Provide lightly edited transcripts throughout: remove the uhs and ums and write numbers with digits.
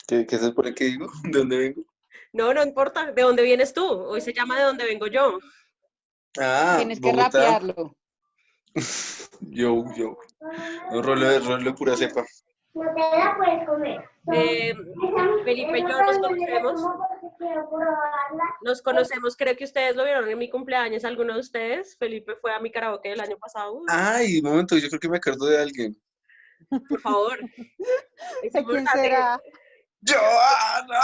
¿Qué se supone que digo? ¿De dónde vengo? No, no importa. ¿De dónde vienes tú? Hoy se llama ¿De dónde vengo yo? Ah, Tienes que Bogotá. rapearlo. Yo. Un rolo de pura cepa. No te la puedes comer. Eh, Felipe y yo nos conocemos. Quiero probarla. Nos conocemos, creo que ustedes lo vieron en mi cumpleaños, alguno de ustedes. Felipe fue a mi karaoke el año pasado. Ay, un momento, yo creo que me acuerdo de alguien. Por favor. Es ¿De quién importante. será? ¡Joana!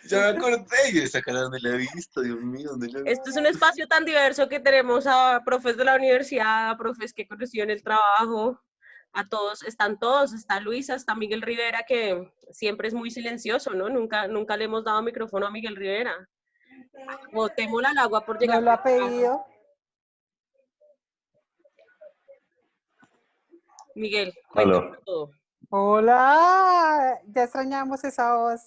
Ya me acordé, y esa cara donde la he visto, Dios mío, ¿dónde la he visto? Esto es un espacio tan diverso que tenemos a profes de la universidad, a profes que conocí en el trabajo, a todos, está Luisa, está Miguel Rivera, que siempre es muy silencioso, ¿no? Nunca le hemos dado micrófono a Miguel Rivera. Botémosla al agua por llegar No lo ha temprano. pedido. Miguel, Aló. cuéntanos todo. Hola, ya extrañamos esa voz.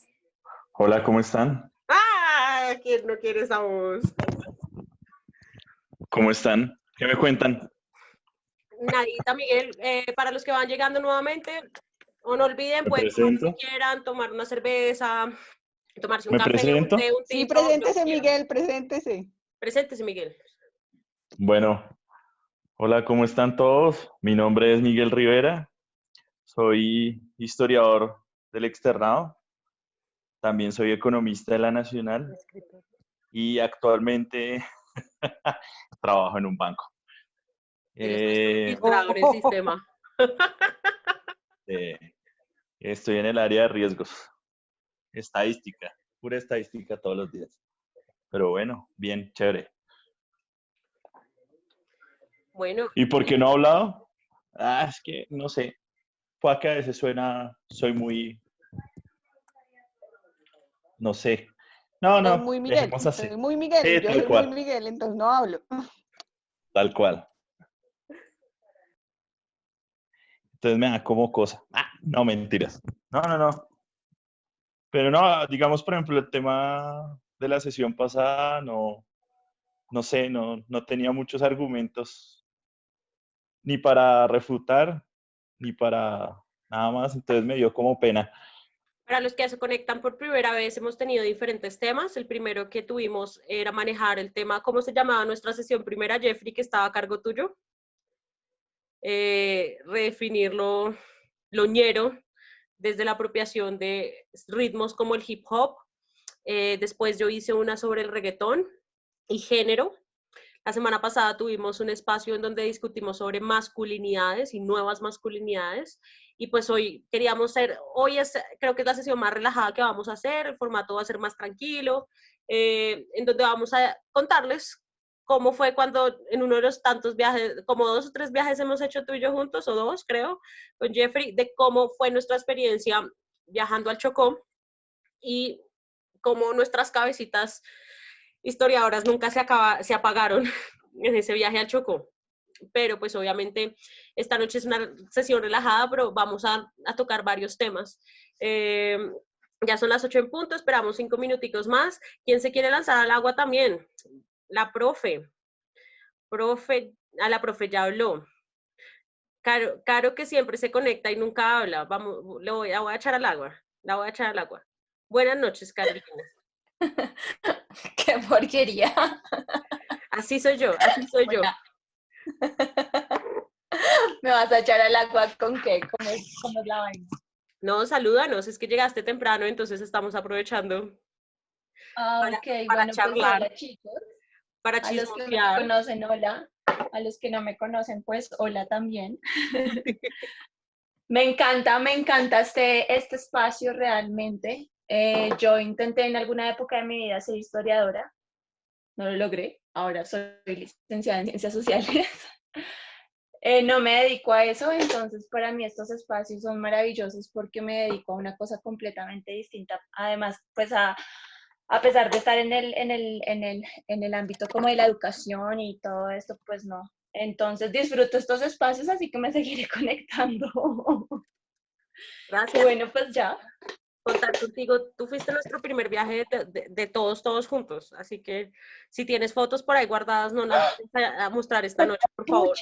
Hola, ¿cómo están? ¡Ah! ¿Quién no quiere esa voz? ¿Cómo están? ¿Qué me cuentan? Nadita, Miguel, para los que van llegando nuevamente, o no olviden, ¿Me pueden tomar lo presento? que quieran, tomar una cerveza, tomarse un ¿Me café, un presento? té, un Sí, tinto, lo que preséntese, quieran. Miguel, preséntese. Preséntese, Miguel. Bueno, hola, ¿cómo están todos? Mi nombre es Miguel Rivera, soy historiador del externado, también soy economista de la Nacional y actualmente trabajo en un banco. Él es nuestro Eh, filtrador en sistema. eh, Estoy en el área de riesgos, estadística, pura estadística todos los días. Pero bueno, bien, chévere. Bueno, ¿Y por qué no he hablado? Ah, es que no sé. Fue que a veces suena, soy muy, no sé. Soy No, muy Miguel, dejemos así. soy muy Miguel Sí, y yo tal soy muy cual, Miguel, entonces no hablo. tal cual. Entonces me da como cosa. Ah, no, mentiras. No. Pero no, digamos, por ejemplo, el tema de la sesión pasada, no sé, no tenía muchos argumentos ni para refutar, ni para nada más, entonces me dio como pena. para los que se conectan por primera vez, hemos tenido diferentes temas. El primero que tuvimos era manejar el tema, ¿cómo se llamaba nuestra sesión primera, Jeffrey, que estaba a cargo tuyo? Redefinir lo ñero desde la apropiación de ritmos como el hip hop. Después yo hice una sobre el reggaetón y género. La semana pasada tuvimos un espacio en donde discutimos sobre masculinidades y nuevas masculinidades. Y pues hoy queríamos creo que es la sesión más relajada que vamos a hacer, el formato va a ser más tranquilo, en donde vamos a contarles cómo fue cuando en uno de los tantos viajes, como 2 o 3 viajes hemos hecho tú y yo juntos, o 2 creo, con Jeffrey, de cómo fue nuestra experiencia viajando al Chocó y cómo nuestras cabecitas historiadoras nunca se apagaron en ese viaje al Chocó. Pero pues obviamente esta noche es una sesión relajada, pero vamos a tocar varios temas. Ya son las 8 en punto, esperamos 5 minuticos más. ¿Quién se quiere lanzar al agua también? La profe. A la profe ya habló. Caro que siempre se conecta y nunca habla. Vamos, la voy a echar al agua. La voy a echar al agua. Buenas noches, Carolina. ¡Qué porquería! Así soy yo, así soy yo. ¿Me vas a echar al agua con qué? ¿Cómo es la vaina? No, salúdanos, es que llegaste temprano, entonces estamos aprovechando Ok, para bueno, pues charlar, hola chicos. para A los que me chismosear. conocen, hola. A los que no me conocen, pues hola también. Me encanta este espacio realmente. Yo intenté en alguna época de mi vida ser historiadora, no lo logré, ahora soy licenciada en ciencias sociales. No me dedico a eso, entonces para mí estos espacios son maravillosos porque me dedico a una cosa completamente distinta. Además, pues a pesar de estar en el ámbito como de la educación y todo esto, pues no. Entonces disfruto estos espacios, así que me seguiré conectando. Gracias. Bueno, pues ya. Contar contigo, tú fuiste nuestro primer viaje de todos juntos, así que si tienes fotos por ahí guardadas, no las vayas a mostrar esta noche, por favor.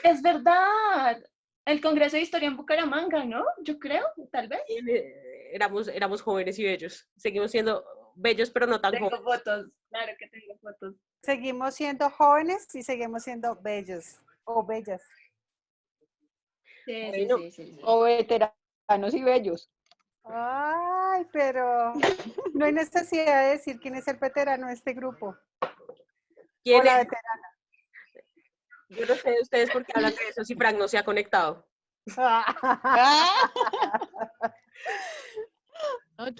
Es verdad. el Congreso de Historia en Bucaramanga, ¿no? Yo creo, tal vez. Éramos jóvenes y bellos. Seguimos siendo bellos, pero no tan Tengo jóvenes. fotos, claro que tengo fotos. Seguimos siendo jóvenes y seguimos siendo bellos o bellas. Sí, Bueno. sí. O veteranos y bellos. Ay, pero no hay necesidad de decir quién es el veterano de este grupo. ¿Quién O la es? Yo no sé de ustedes por qué hablan de eso si Frank no se ha conectado.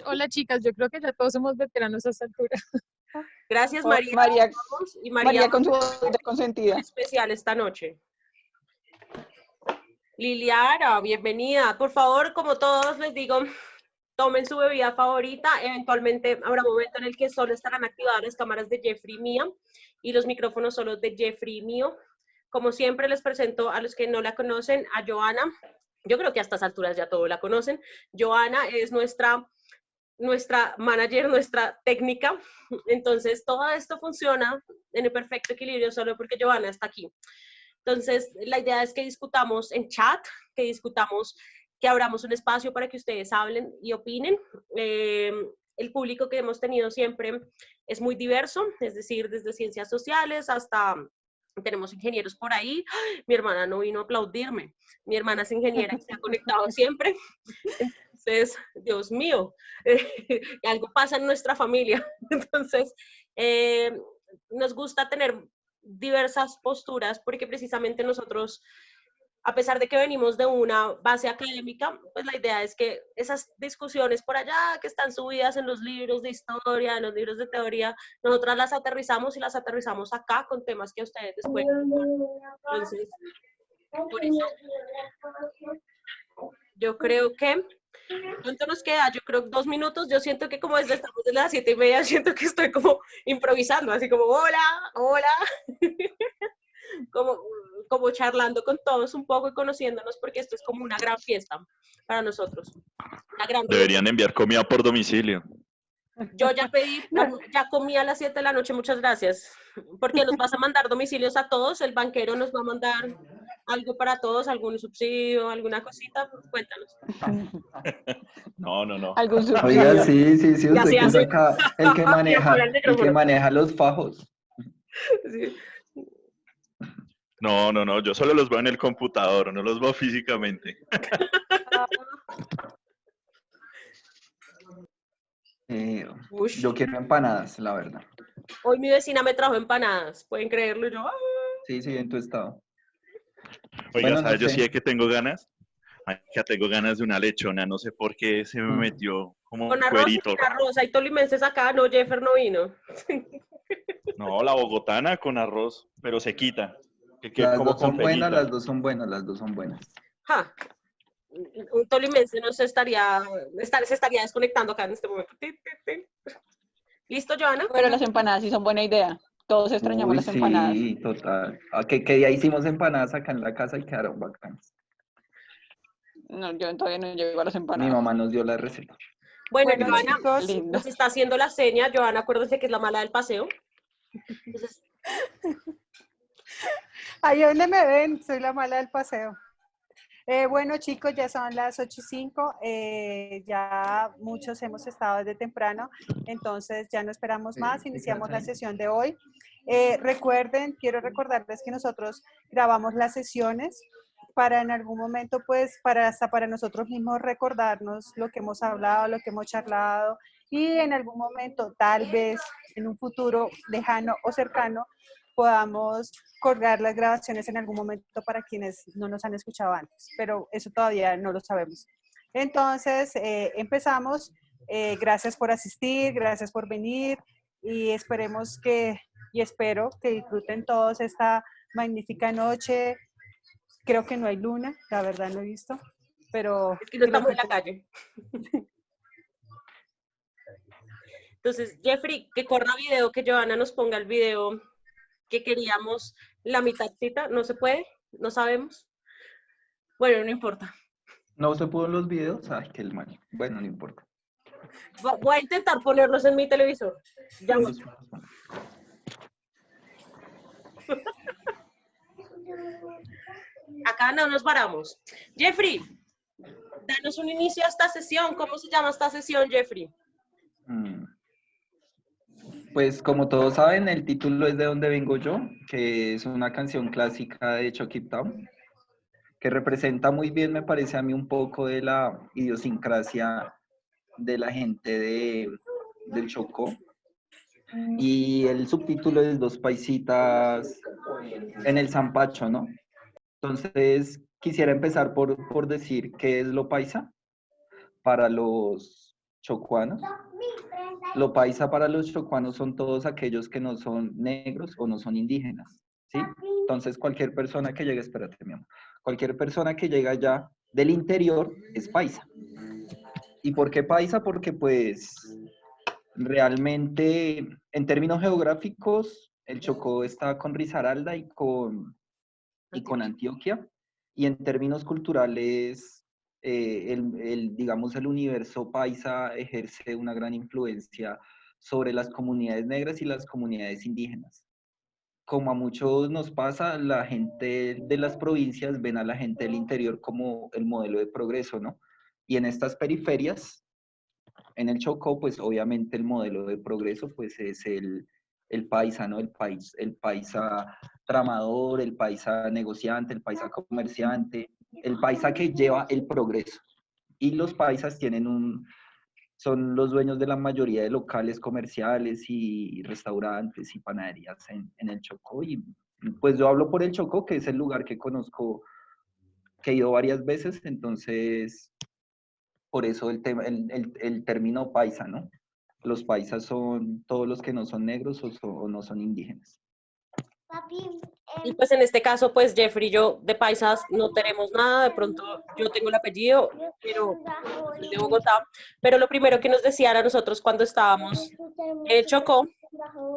Hola chicas, yo creo que ya todos somos veteranos a esta altura. Gracias, Oh, María. María, Y María con su voz de consentida. especial esta noche. Liliana, bienvenida. Por favor, como todos les digo, tomen su bebida favorita. Eventualmente habrá un momento en el que solo estarán activadas las cámaras de Jeffrey y mía y los micrófonos solo de Jeffrey y mío. Como siempre, les presento a los que no la conocen, a Joana. Yo creo que a estas alturas ya todos la conocen. Joana es nuestra manager, nuestra técnica. Entonces, todo esto funciona en el perfecto equilibrio solo porque Joana está aquí. Entonces, la idea es que discutamos en chat, que abramos un espacio para que ustedes hablen y opinen. El público que hemos tenido siempre es muy diverso, es decir, desde ciencias sociales hasta... Tenemos ingenieros por ahí. ¡Ay! Mi hermana no vino a aplaudirme. Mi hermana es ingeniera y se ha conectado siempre. Entonces, Dios mío, algo pasa en nuestra familia. Entonces, nos gusta tener diversas posturas porque precisamente nosotros, a pesar de que venimos de una base académica, pues la idea es que esas discusiones por allá que están subidas en los libros de historia, en los libros de teoría, nosotras las aterrizamos y las aterrizamos acá con temas que a ustedes les pueden gustar. Entonces, por eso, yo creo que, ¿cuánto nos queda? Yo creo 2 minutos. Yo siento que como estamos desde las 7:30, siento que estoy como improvisando, así como, hola. como charlando con todos un poco y conociéndonos, porque esto es como una gran fiesta para nosotros. Deberían enviar comida por domicilio. Yo ya pedí, ya comí a las 7 de la noche, muchas gracias. Porque nos vas a mandar domicilios a todos, el banquero nos va a mandar algo para todos, algún subsidio, alguna cosita, cuéntanos. No. Algún Oiga, subsidio. sí, Ya usted se que hace. saca el que maneja los fajos. Sí. No, yo solo los veo en el computador, no los veo físicamente. Ush. Yo quiero empanadas, la verdad. Hoy mi vecina me trajo empanadas, ¿pueden creerlo? Y yo, Sí, en tu estado. Oiga, Bueno, ¿sabes? no Yo sé. sí es que tengo ganas. Ya tengo ganas de una lechona, no sé por qué se me metió como con arroz y cuerito. sin arroz, hay tolimenses acá, no, Jeffer no vino. No, la bogotana con arroz, pero se quita. Que quede Las como dos son con buenas, pelita. las dos son buenas, las dos son buenas. Ja. Un tolimense no se estaría desconectando acá en este momento. ¿Listo, Joana? Pero las empanadas sí son buena idea. Todos extrañamos Uy, las empanadas. sí, total. Que día hicimos empanadas acá en la casa y quedaron bacanas. No, yo todavía no llego a las Mi empanadas. mamá nos dio la receta. Bueno, Bueno, Joana chicos, Lindo. nos está haciendo la seña. Joana, acuérdense que es la mala del paseo. Entonces, ahí donde me ven, soy la mala del paseo. Bueno, chicos, ya son las 8:05. Ya muchos hemos estado desde temprano, entonces ya no esperamos más. Iniciamos la sesión de hoy. Quiero recordarles que nosotros grabamos las sesiones para en algún momento, pues, hasta para nosotros mismos recordarnos lo que hemos hablado, lo que hemos charlado, y en algún momento, tal vez en un futuro lejano o cercano, podamos colgar las grabaciones en algún momento para quienes no nos han escuchado antes, pero eso todavía no lo sabemos. Entonces, empezamos. Gracias por asistir, gracias por venir y espero que disfruten todos esta magnífica noche. Creo que no hay luna, la verdad no he visto, pero... es que no estamos en la calle. Entonces, Jeffrey, que corra video, que Joana nos ponga el video que queríamos, la mitadcita. ¿No se puede? ¿No sabemos? Bueno, no importa. ¿No se pudo en los videos? Ay, qué mal. Bueno, no importa. Voy a intentar ponerlos en mi televisor. Ya voy. acá no nos varamos. Jeffrey, danos un inicio a esta sesión. ¿Cómo se llama esta sesión, Jeffrey? Mm, Pues como todos saben, el título es De dónde vengo yo, que es una canción clásica de Chucky Town, que representa muy bien, me parece a mí, un poco de la idiosincrasia de la gente del Chocó. Y el subtítulo es Dos paisitas en el Zampacho, ¿no? Entonces, quisiera empezar por decir qué es lo paisa para los chocuanos. Lo paisa para los chocuanos son todos aquellos que no son negros o no son indígenas, ¿sí? Entonces, cualquier persona que llegue, espérate, mi amor, cualquier persona que llega allá del interior es paisa. ¿Y por qué paisa? Porque pues realmente, en términos geográficos, el Chocó está con Risaralda y con Antioquia, y en términos culturales, digamos, el universo paisa ejerce una gran influencia sobre las comunidades negras y las comunidades indígenas. Como a muchos nos pasa, la gente de las provincias ven a la gente del interior como el modelo de progreso, ¿no? Y en estas periferias, en el Chocó, pues obviamente el modelo de progreso pues es el paisa, ¿no? El paisa tramador, el paisa negociante, el paisa comerciante, el paisa que lleva el progreso. Y los paisas son los dueños de la mayoría de locales comerciales y restaurantes y panaderías en el Chocó. Y pues yo hablo por el Chocó, que es el lugar que conozco, que he ido varias veces, entonces por eso el término paisa, ¿no? Los paisas son todos los que no son negros o no son indígenas. Y pues en este caso, pues Jeffrey y yo de paisas no tenemos nada, de pronto yo tengo el apellido, pero soy de Bogotá, pero lo primero que nos decían a nosotros cuando estábamos en el Chocó,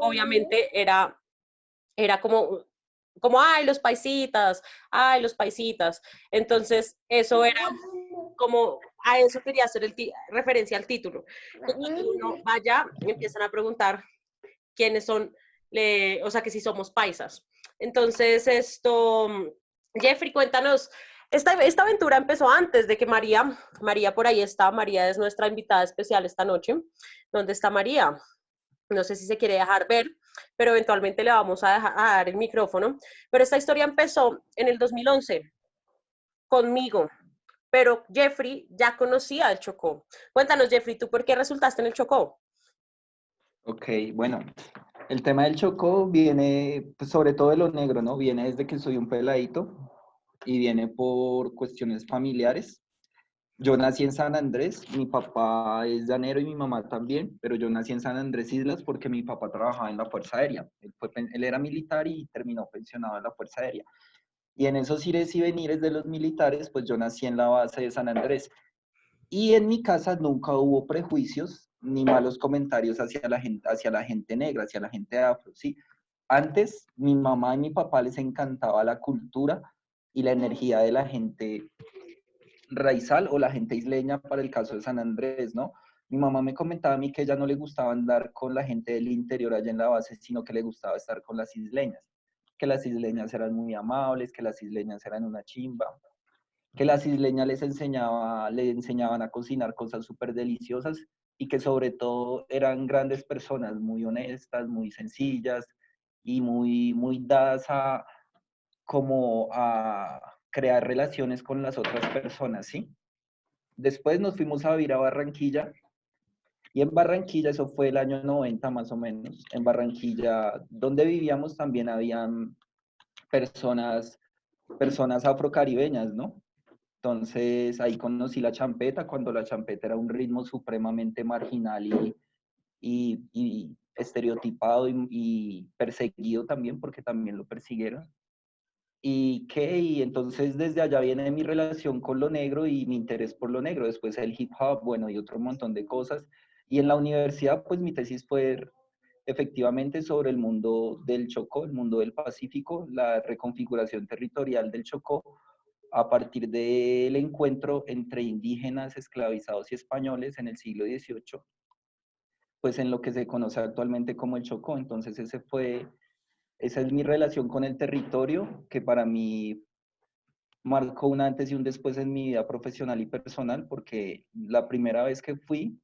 obviamente era como, ay, los paisitas. Entonces, eso era como, a eso quería hacer referencia al título. Que cuando uno vaya, empiezan a preguntar quiénes son, o sea, que si somos paisas. Entonces, Jeffrey, cuéntanos, esta aventura empezó antes de que María por ahí está, María es nuestra invitada especial esta noche. ¿Dónde está María? No sé si se quiere dejar ver, pero eventualmente le vamos a dar el micrófono. Pero esta historia empezó en el 2011 conmigo, pero Jeffrey ya conocía el Chocó. Cuéntanos, Jeffrey, ¿tú por qué resultaste en el Chocó? Ok, bueno, el tema del Chocó viene, pues, sobre todo de lo negro, ¿no? Viene desde que soy un peladito y viene por cuestiones familiares. Yo nací en San Andrés, mi papá es llanero y mi mamá también, pero yo nací en San Andrés Islas porque mi papá trabajaba en la Fuerza Aérea. Él era militar y terminó pensionado en la Fuerza Aérea. Y en esos ires y venires de los militares, pues yo nací en la base de San Andrés. Y en mi casa nunca hubo prejuicios ni malos comentarios hacia la gente negra, hacia la gente afro, ¿sí? Antes, mi mamá y mi papá les encantaba la cultura y la energía de la gente raizal o la gente isleña para el caso de San Andrés, ¿no? Mi mamá me comentaba a mí que ella no le gustaba andar con la gente del interior allá en la base, sino que le gustaba estar con las isleñas, que las isleñas eran muy amables, que las isleñas eran una chimba, que las isleñas le enseñaban a cocinar cosas súper deliciosas y que sobre todo eran grandes personas, muy honestas, muy sencillas y muy dadas como a crear relaciones con las otras personas, ¿sí? Después nos fuimos a vivir a Barranquilla y en Barranquilla, eso fue el año 90 más o menos, en Barranquilla, donde vivíamos también habían personas afrocaribeñas, ¿no? Entonces ahí conocí la champeta, cuando la champeta era un ritmo supremamente marginal y estereotipado y perseguido también, porque también lo persiguieron. Y entonces desde allá viene mi relación con lo negro y mi interés por lo negro, después el hip hop, bueno, y otro montón de cosas. Y en la universidad, pues mi tesis fue efectivamente sobre el mundo del Chocó, el mundo del Pacífico, la reconfiguración territorial del Chocó a partir del encuentro entre indígenas esclavizados y españoles en el siglo XVIII, pues en lo que se conoce actualmente como el Chocó. Entonces esa es mi relación con el territorio, que para mí marcó un antes y un después en mi vida profesional y personal, porque la primera vez que fui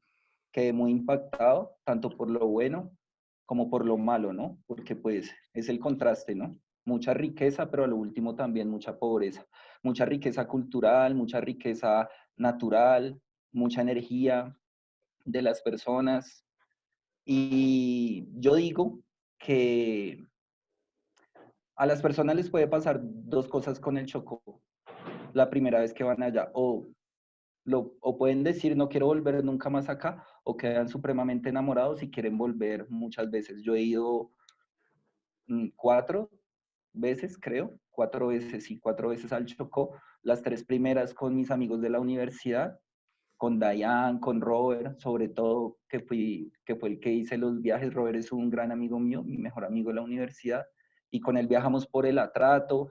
quedé muy impactado, tanto por lo bueno como por lo malo, ¿no? Porque pues es el contraste, ¿no? Mucha riqueza, pero a lo último también mucha pobreza. Mucha riqueza cultural, mucha riqueza natural, mucha energía de las personas. Y yo digo que a las personas les puede pasar dos cosas con el Chocó la primera vez que van allá, o pueden decir no quiero volver nunca más acá, o quedan supremamente enamorados y quieren volver muchas veces. Yo he ido 4 veces, creo, 4 veces, sí, 4 veces al Chocó, las 3 primeras con mis amigos de la universidad, con Dayan, con Robert, sobre todo, que fue el que hice los viajes. Robert es un gran amigo mío, mi mejor amigo de la universidad, y con él viajamos por el Atrato,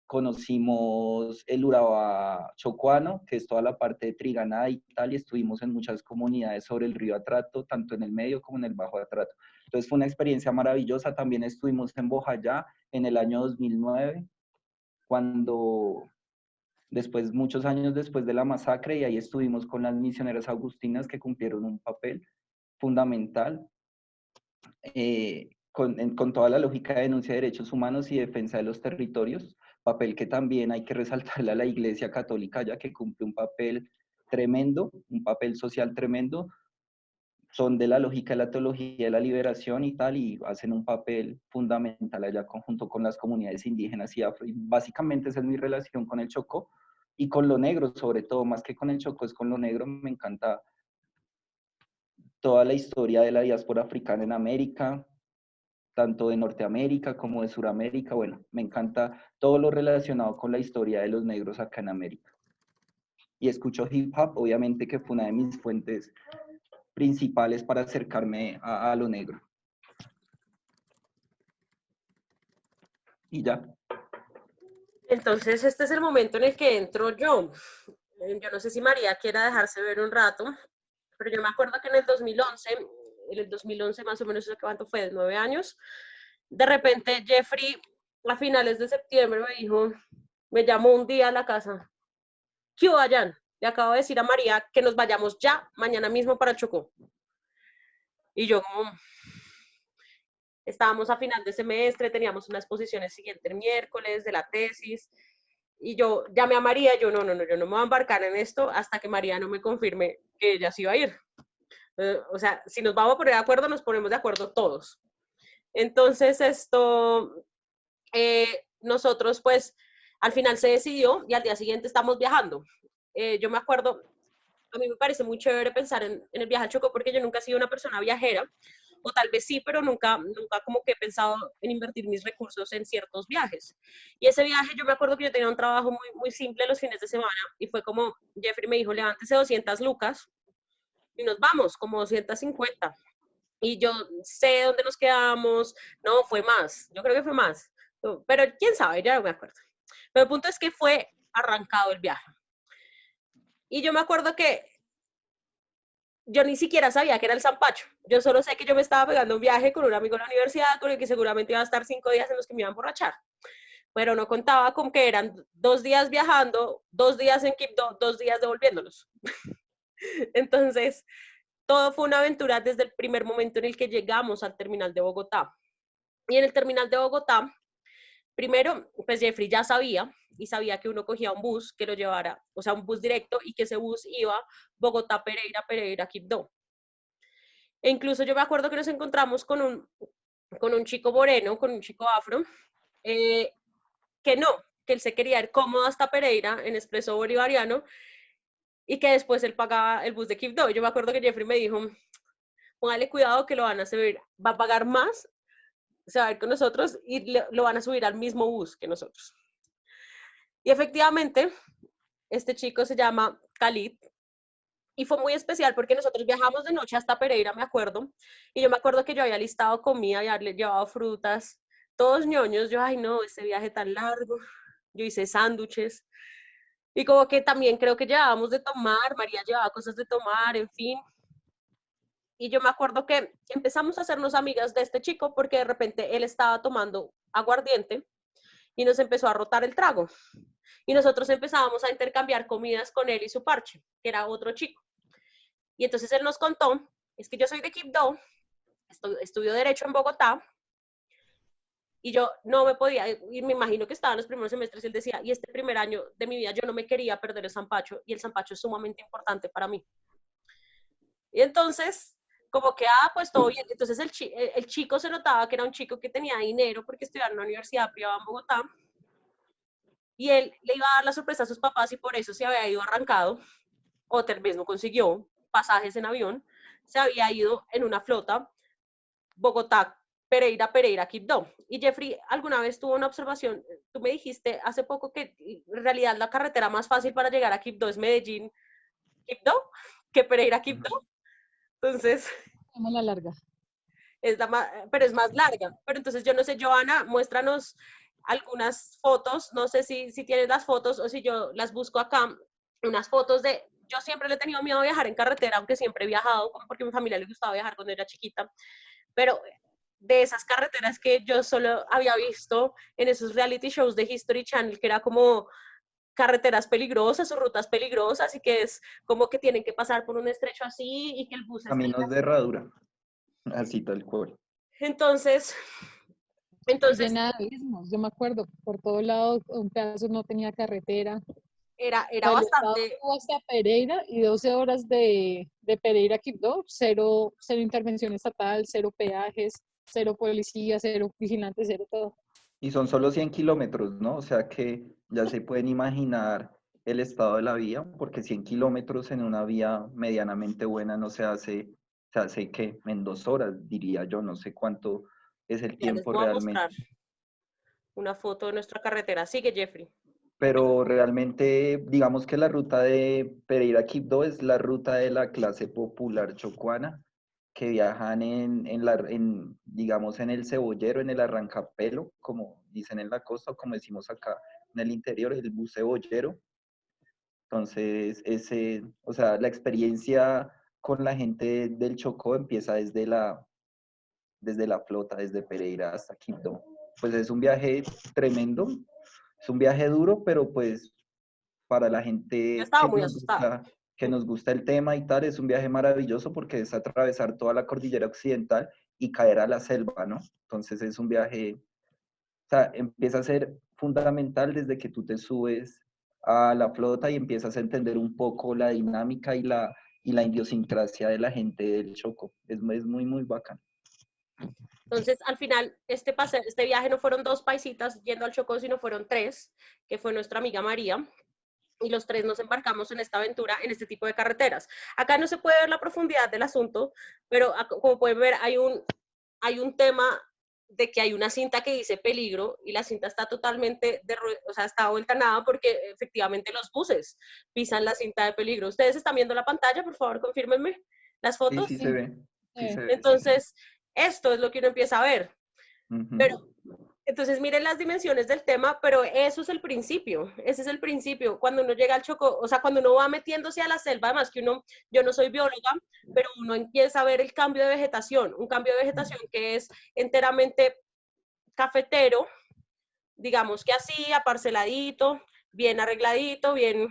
conocimos el Urabá chocuano, que es toda la parte de Triganá y tal, y estuvimos en muchas comunidades sobre el río Atrato, tanto en el medio como en el bajo Atrato. Entonces fue una experiencia maravillosa. También estuvimos en Bojayá en el año 2009, cuando muchos años después de la masacre, y ahí estuvimos con las misioneras agustinas que cumplieron un papel fundamental con toda la lógica de denuncia de derechos humanos y defensa de los territorios, papel que también hay que resaltarle a la Iglesia Católica, ya que cumple un papel tremendo, un papel social tremendo. Son de la lógica de la teología de la liberación y tal, y hacen un papel fundamental allá junto con las comunidades indígenas y afro. Y básicamente esa es mi relación con el Chocó y con lo negro, sobre todo, más que con el Chocó, es con lo negro. Me encanta toda la historia de la diáspora africana en América, tanto de Norteamérica como de Suramérica. Bueno, me encanta todo lo relacionado con la historia de los negros acá en América. Y escucho hip hop, obviamente, que fue una de mis fuentes principales para acercarme a lo negro. Y ya. Entonces, este es el momento en el que entro yo. Yo no sé si María quiera dejarse ver un rato, pero yo me acuerdo que en el 2011 más o menos, ¿cuánto fue? 9 años. De repente, Jeffrey, a finales de septiembre, me llamó un día a la casa. ¿Qué hubo, Jan? Le acabo de decir a María que nos vayamos ya, mañana mismo para el Chocó. Y yo como, estábamos a final de semestre, teníamos una exposición el siguiente miércoles de la tesis, y yo llamé a María, yo no me voy a embarcar en esto hasta que María no me confirme que ella sí iba a ir. O sea, si nos vamos a poner de acuerdo, nos ponemos de acuerdo todos. Entonces, nosotros pues, al final se decidió y al día siguiente estamos viajando. Yo me acuerdo, a mí me parece muy chévere pensar en el viaje al Chocó porque yo nunca he sido una persona viajera, o tal vez sí, pero nunca como que he pensado en invertir mis recursos en ciertos viajes. Y ese viaje, yo me acuerdo que yo tenía un trabajo muy, muy simple los fines de semana, y fue como, Jeffrey me dijo, levántese 200 lucas, y nos vamos, como 250. Y yo sé dónde nos quedamos, no, fue más, yo creo que fue más, pero quién sabe, ya no me acuerdo. Pero el punto es que fue arrancado el viaje. Y yo me acuerdo que yo ni siquiera sabía que era el Zampacho. Yo solo sé que yo me estaba pegando un viaje con un amigo de la universidad, con el que seguramente iba a estar 5 días en los que me iban a emborrachar. Pero no contaba con que eran 2 días viajando, 2 días en Quibdó, 2 días devolviéndolos. Entonces, todo fue una aventura desde el primer momento en el que llegamos al terminal de Bogotá. Y en el terminal de Bogotá, primero, pues Jeffrey ya sabía, y sabía que uno cogía un bus que lo llevara, o sea, un bus directo, y que ese bus iba Bogotá, Pereira, Pereira, Quibdó. E incluso yo me acuerdo que nos encontramos con un chico moreno, con un chico afro, que él se quería ir cómodo hasta Pereira en expreso bolivariano, y que después él pagaba el bus de Quibdó. Yo me acuerdo que Jeffrey me dijo, póngale cuidado que lo van a subir, va a pagar más, se va a ir con nosotros y lo van a subir al mismo bus que nosotros. Y efectivamente, este chico se llama Khalid, y fue muy especial porque nosotros viajamos de noche hasta Pereira, me acuerdo, y yo me acuerdo que yo había listado comida, ya le llevado frutas, todos ñoños, yo, ay no, este viaje tan largo, yo hice sándwiches, y como que también creo que llevábamos de tomar, María llevaba cosas de tomar, en fin, y yo me acuerdo que empezamos a hacernos amigas de este chico porque de repente él estaba tomando aguardiente, y nos empezó a rotar el trago. Y nosotros empezábamos a intercambiar comidas con él y su parche, que era otro chico. Y entonces él nos contó, es que yo soy de Quibdó, estudio Derecho en Bogotá, y yo no me podía, y me imagino que estaba en los primeros semestres, y él decía, y este primer año de mi vida yo no me quería perder el sanpacho, y el sanpacho es sumamente importante para mí. Y entonces, como que, pues todo bien. Entonces el chico se notaba que era un chico que tenía dinero porque estudiaba en una universidad privada en Bogotá, y él le iba a dar la sorpresa a sus papás y por eso se había ido arrancado, o tal vez no consiguió pasajes en avión, se había ido en una flota Bogotá, Pereira, Quibdó. Y Jeffrey, ¿alguna vez tuvo una observación? Tú me dijiste hace poco que en realidad la carretera más fácil para llegar a Quibdó es Medellín, Quibdó, que Pereira, Quibdó. Entonces, Vamos a la larga. pero es más larga. Pero entonces yo no sé, Joana, muéstranos algunas fotos, no sé si tienes las fotos o si yo las busco acá, unas fotos de, yo siempre le he tenido miedo a viajar en carretera, aunque siempre he viajado, porque a mi familia le gustaba viajar cuando era chiquita, pero de esas carreteras que yo solo había visto en esos reality shows de History Channel, que era como carreteras peligrosas o rutas peligrosas y que es como que tienen que pasar por un estrecho así y que el bus Caminos de herradura, así tal cual. Entonces, llena de abismos, yo me acuerdo, por todo lado, un pedazo no tenía carretera. era El bastante... estado hasta Pereira y 12 horas de Pereira a Quibdó, cero intervención estatal, cero peajes, cero policía, cero vigilantes, cero todo. Y son solo 100 kilómetros, ¿no? O sea que ya se pueden imaginar el estado de la vía, porque 100 kilómetros en una vía medianamente buena no se hace que en 2 horas, diría yo, no sé cuánto es el Ya les tiempo voy a realmente. mostrar una foto de nuestra carretera. Sigue, Jeffrey. Pero realmente, digamos que la ruta de Pereira a Quibdó es la ruta de la clase popular chocuana, que viajan digamos, en el cebollero, en el arrancapelo, como dicen en la costa, o como decimos acá en el interior, el bus cebollero. Entonces, o sea, la experiencia con la gente del Chocó empieza desde la flota, desde Pereira hasta Quibdó. Pues es un viaje tremendo, es un viaje duro, pero pues para la Yo gente estaba muy asustada. que nos gusta el tema y tal, es un viaje maravilloso porque es atravesar toda la cordillera occidental y caer a la selva, ¿no? Entonces es un viaje, o sea, empieza a ser fundamental desde que tú te subes a la flota y empiezas a entender un poco la dinámica y la idiosincrasia de la gente del Chocó. Es muy, muy bacán. Entonces, al final, este viaje no fueron 2 paisitas yendo al Chocó, sino fueron 3, que fue nuestra amiga María, y los 3 nos embarcamos en esta aventura, en este tipo de carreteras. Acá no se puede ver la profundidad del asunto, pero como pueden ver, hay un tema de que hay una cinta que dice peligro y la cinta está totalmente, o sea, está vuelta nada porque efectivamente los buses pisan la cinta de peligro. ¿Ustedes están viendo la pantalla? Por favor, confírmenme las fotos. Sí, sí se ve. Sí se ve. Entonces, esto es lo que uno empieza a ver. Uh-huh. Pero, entonces, miren las dimensiones del tema, pero eso es el principio, ese es el principio. Cuando uno llega al Chocó, o sea, cuando uno va metiéndose a la selva, además que yo no soy bióloga, pero uno empieza a ver el cambio de vegetación, un cambio de vegetación que es enteramente cafetero, digamos que así, aparceladito, bien arregladito, bien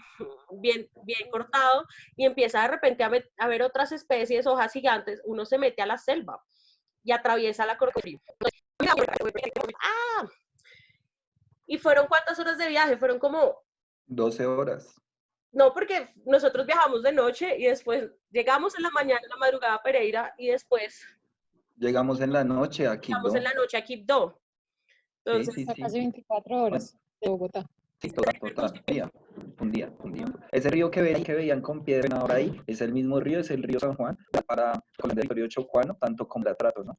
cortado, y empieza de repente a ver otras especies, hojas gigantes, uno se mete a la selva y atraviesa la cordillera. ¡Ah! ¿Y fueron cuántas horas de viaje? Fueron como 12 horas. No, porque nosotros viajamos de noche y después llegamos en la mañana, en la madrugada a Pereira y después llegamos en la noche a Quibdó. llegamos en la noche a Quibdó. Entonces, sí. Casi 24 horas de Bogotá. Sí, total. Un día. Ese río que veían con piedra ahora ahí, es el mismo río, es el río San Juan, para con el territorio chocuano, tanto como la Trato, ¿no?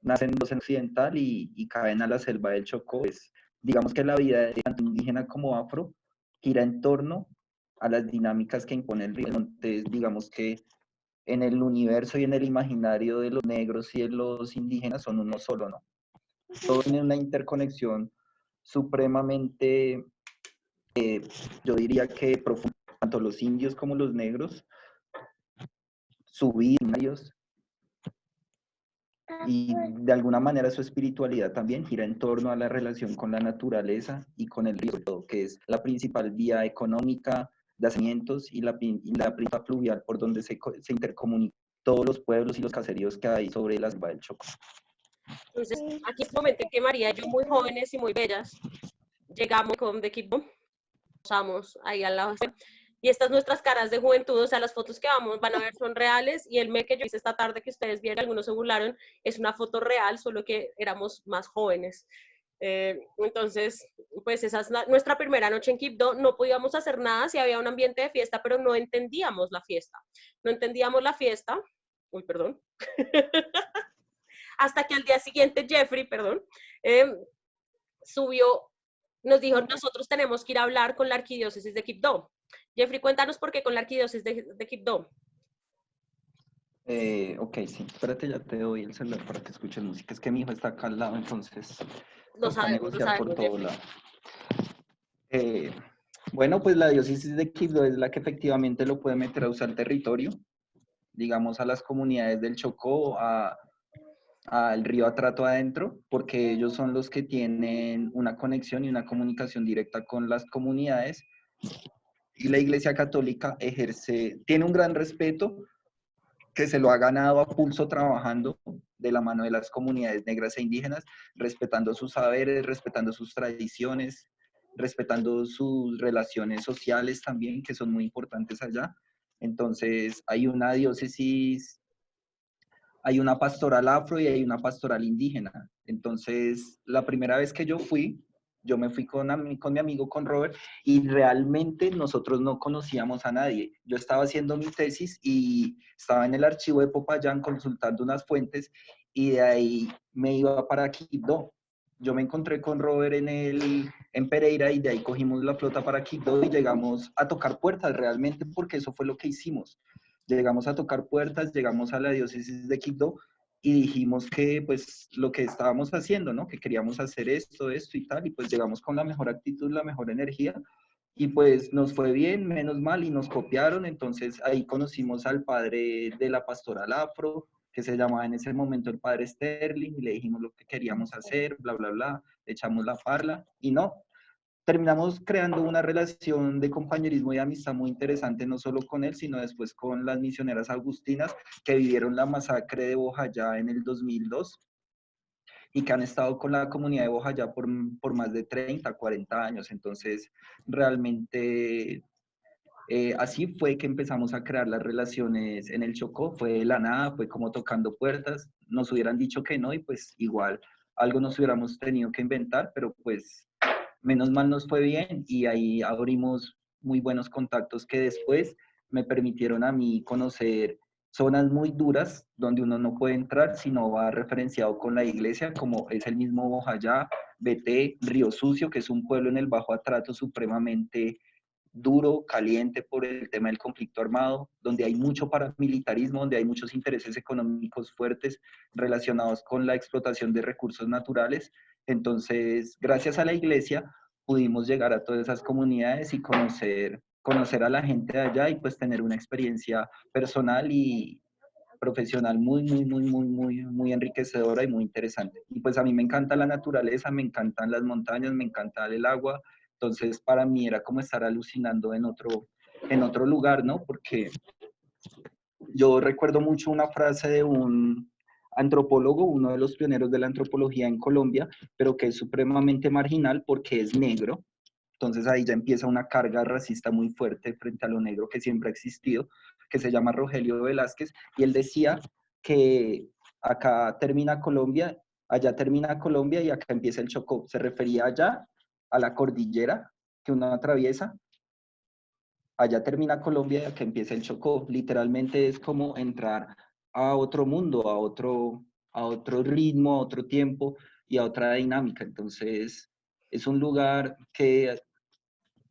Nacen dos en occidental y caen a la selva del Chocó. Digamos que la vida tanto indígena como afro gira en torno a las dinámicas que impone el río. Entonces, digamos que en el universo y en el imaginario de los negros y de los indígenas son uno solo, ¿no? Todo tiene una interconexión supremamente, yo diría que profunda, tanto los indios como los negros, su vida, y de alguna manera su espiritualidad también gira en torno a la relación con la naturaleza y con el río, que es la principal vía económica de asentamientos y la principal fluvial por donde se intercomunican todos los pueblos y los caseríos que hay sobre la selva del Chocó. Entonces, aquí es el momento en que María y yo, muy jóvenes y muy bellas, llegamos con de equipo, pasamos ahí al lado. Y estas nuestras caras de juventud, o sea, las fotos que van a ver son reales, y el meme que yo hice esta tarde que ustedes vieron, algunos se burlaron, es una foto real, solo que éramos más jóvenes. Entonces, pues esa es nuestra primera noche en Quibdó. No podíamos hacer nada, si había un ambiente de fiesta, pero no entendíamos la fiesta. No entendíamos la fiesta. Uy, perdón. Hasta que al día siguiente Jeffrey, perdón, subió, nos dijo, nosotros tenemos que ir a hablar con la arquidiócesis de Quibdó. Jeffrey, cuéntanos por qué con la arquidiócesis de Quibdó. Ok, sí, espérate, ya te doy el celular para que escuches música. Es que mi hijo está acá al lado, entonces Lo toca sabemos, negociar por todo Jeffrey. lado. Bueno, pues la diócesis de Quibdó es la que efectivamente lo puede meter a usar territorio, digamos, a las comunidades del Chocó, al río Atrato adentro, porque ellos son los que tienen una conexión y una comunicación directa con las comunidades. Y la Iglesia Católica tiene un gran respeto que se lo ha ganado a pulso trabajando de la mano de las comunidades negras e indígenas, respetando sus saberes, respetando sus tradiciones, respetando sus relaciones sociales también, que son muy importantes allá. Entonces, hay una diócesis, hay una pastoral afro y hay una pastoral indígena. Entonces, la primera vez que yo me fui con mi amigo, con Robert, y realmente nosotros no conocíamos a nadie. Yo estaba haciendo mi tesis y estaba en el archivo de Popayán consultando unas fuentes, y de ahí me iba para Quibdó. Yo me encontré con Robert en Pereira, y de ahí cogimos la flota para Quibdó y llegamos a tocar puertas realmente, porque eso fue lo que hicimos. Llegamos a tocar puertas, llegamos a la diócesis de Quibdó y dijimos que pues lo que estábamos haciendo, ¿no? Que queríamos hacer esto y tal, y pues llegamos con la mejor actitud, la mejor energía, y pues nos fue bien, menos mal, y nos copiaron. Entonces ahí conocimos al padre de la pastoral afro, que se llamaba en ese momento el padre Sterling, y le dijimos lo que queríamos hacer, bla, bla, bla, le echamos la parla, y no, terminamos creando una relación de compañerismo y amistad muy interesante, no solo con él, sino después con las misioneras agustinas que vivieron la masacre de Bojayá en el 2002 y que han estado con la comunidad de Bojayá por más de 30, 40 años. Entonces, realmente así fue que empezamos a crear las relaciones en el Chocó. Fue de la nada, fue como tocando puertas. Nos hubieran dicho que no y pues igual algo nos hubiéramos tenido que inventar, pero pues menos mal nos fue bien, y ahí abrimos muy buenos contactos que después me permitieron a mí conocer zonas muy duras donde uno no puede entrar si no va referenciado con la iglesia, como es el mismo Bojayá, Beté, Río Sucio, que es un pueblo en el Bajo Atrato supremamente duro, caliente por el tema del conflicto armado, donde hay mucho paramilitarismo, donde hay muchos intereses económicos fuertes relacionados con la explotación de recursos naturales. Entonces, gracias a la iglesia, pudimos llegar a todas esas comunidades y conocer a la gente de allá, y pues tener una experiencia personal y profesional muy enriquecedora y muy interesante. Y pues a mí me encanta la naturaleza, me encantan las montañas, me encanta el agua. Entonces, para mí era como estar alucinando en otro lugar, ¿no? Porque yo recuerdo mucho una frase de un antropólogo, uno de los pioneros de la antropología en Colombia, pero que es supremamente marginal porque es negro. Entonces ahí ya empieza una carga racista muy fuerte frente a lo negro que siempre ha existido, que se llama Rogelio Velázquez, y él decía que acá termina Colombia, allá termina Colombia y acá empieza el Chocó. Se refería allá a la cordillera que uno atraviesa, allá termina Colombia y acá empieza el Chocó. Literalmente es como entrar a otro mundo, a otro ritmo, a otro tiempo y a otra dinámica. Entonces es un lugar que,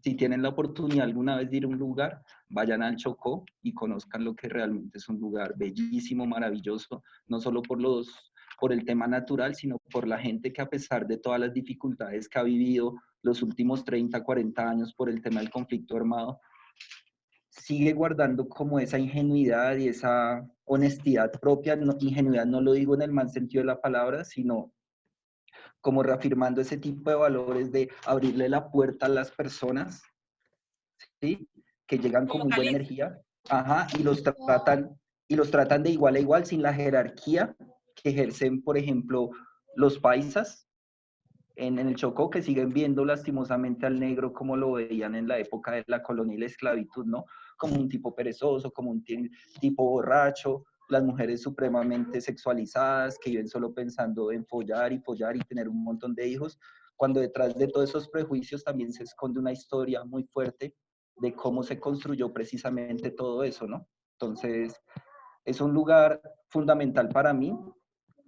si tienen la oportunidad alguna vez de ir a un lugar, vayan al Chocó y conozcan lo que realmente es un lugar bellísimo, maravilloso, no solo por el tema natural, sino por la gente que, a pesar de todas las dificultades que ha vivido los últimos 30, 40 años por el tema del conflicto armado, sigue guardando como esa ingenuidad y esa honestidad propia. Ingenuidad no lo digo en el mal sentido de la palabra, sino como reafirmando ese tipo de valores de abrirle la puerta a las personas, ¿sí? Que llegan con Como muy buena Khalid. energía, ajá, y los tratan de igual a igual sin la jerarquía que ejercen, por ejemplo, los paisas en el Chocó, que siguen viendo lastimosamente al negro como lo veían en la época de la colonia y la esclavitud, ¿no? Como un tipo perezoso, como un tipo borracho, las mujeres supremamente sexualizadas, que viven solo pensando en follar y tener un montón de hijos, cuando detrás de todos esos prejuicios también se esconde una historia muy fuerte de cómo se construyó precisamente todo eso, ¿no? Entonces, es un lugar fundamental para mí.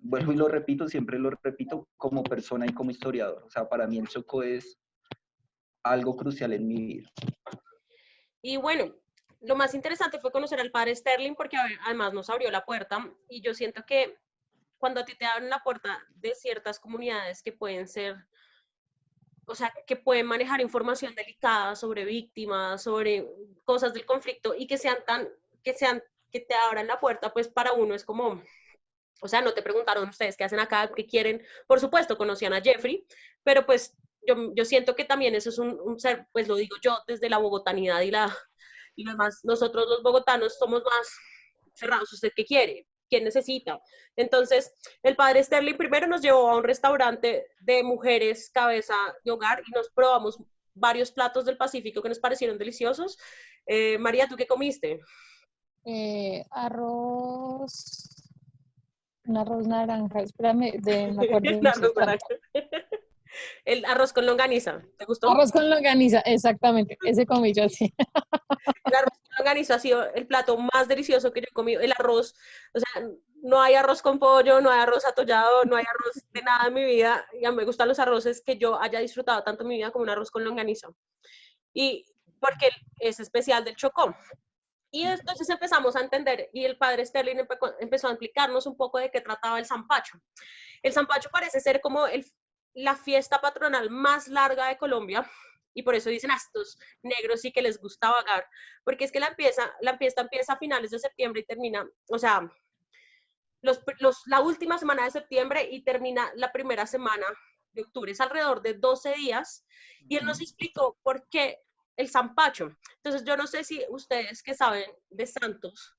Vuelvo y lo repito, siempre lo repito, como persona y como historiador. O sea, para mí el Chocó es algo crucial en mi vida. Y bueno, lo más interesante fue conocer al padre Sterling porque además nos abrió la puerta y yo siento que cuando a ti te abren la puerta de ciertas comunidades que pueden ser, o sea, que pueden manejar información delicada sobre víctimas, sobre cosas del conflicto y que que te abran la puerta, pues para uno es como, o sea, no te preguntaron ustedes qué hacen acá, qué quieren. Por supuesto, conocían a Jeffrey, pero pues yo siento que también eso es un ser, pues lo digo yo, desde la bogotanidad y demás. Nosotros los bogotanos somos más cerrados. ¿Usted qué quiere? ¿Quién necesita? Entonces, el padre Sterling primero nos llevó a un restaurante de mujeres cabeza de hogar y nos probamos varios platos del Pacífico que nos parecieron deliciosos. María, ¿tú qué comiste? Arroz, un arroz naranja, espérame, me acuerdo de El arroz ese plato. naranja. El arroz con longaniza, ¿te gustó? Arroz con longaniza, exactamente, ese comí yo así. El arroz con longaniza ha sido el plato más delicioso que yo he comido. El arroz, o sea, no hay arroz con pollo, no hay arroz atollado, no hay arroz de nada en mi vida. Ya me gustan los arroces que yo haya disfrutado tanto en mi vida como un arroz con longaniza. Y porque es especial del Chocó. Y entonces empezamos a entender, y el padre Sterling empezó a explicarnos un poco de qué trataba el Zampacho. El Zampacho parece ser como la fiesta patronal más larga de Colombia, y por eso dicen a estos negros sí que les gusta vagar, porque es que la fiesta empieza a finales de septiembre y termina, o sea, la última semana de septiembre y termina la primera semana de octubre. Es alrededor de 12 días, y él nos explicó por qué el Zampacho. Entonces, yo no sé si ustedes que saben de santos,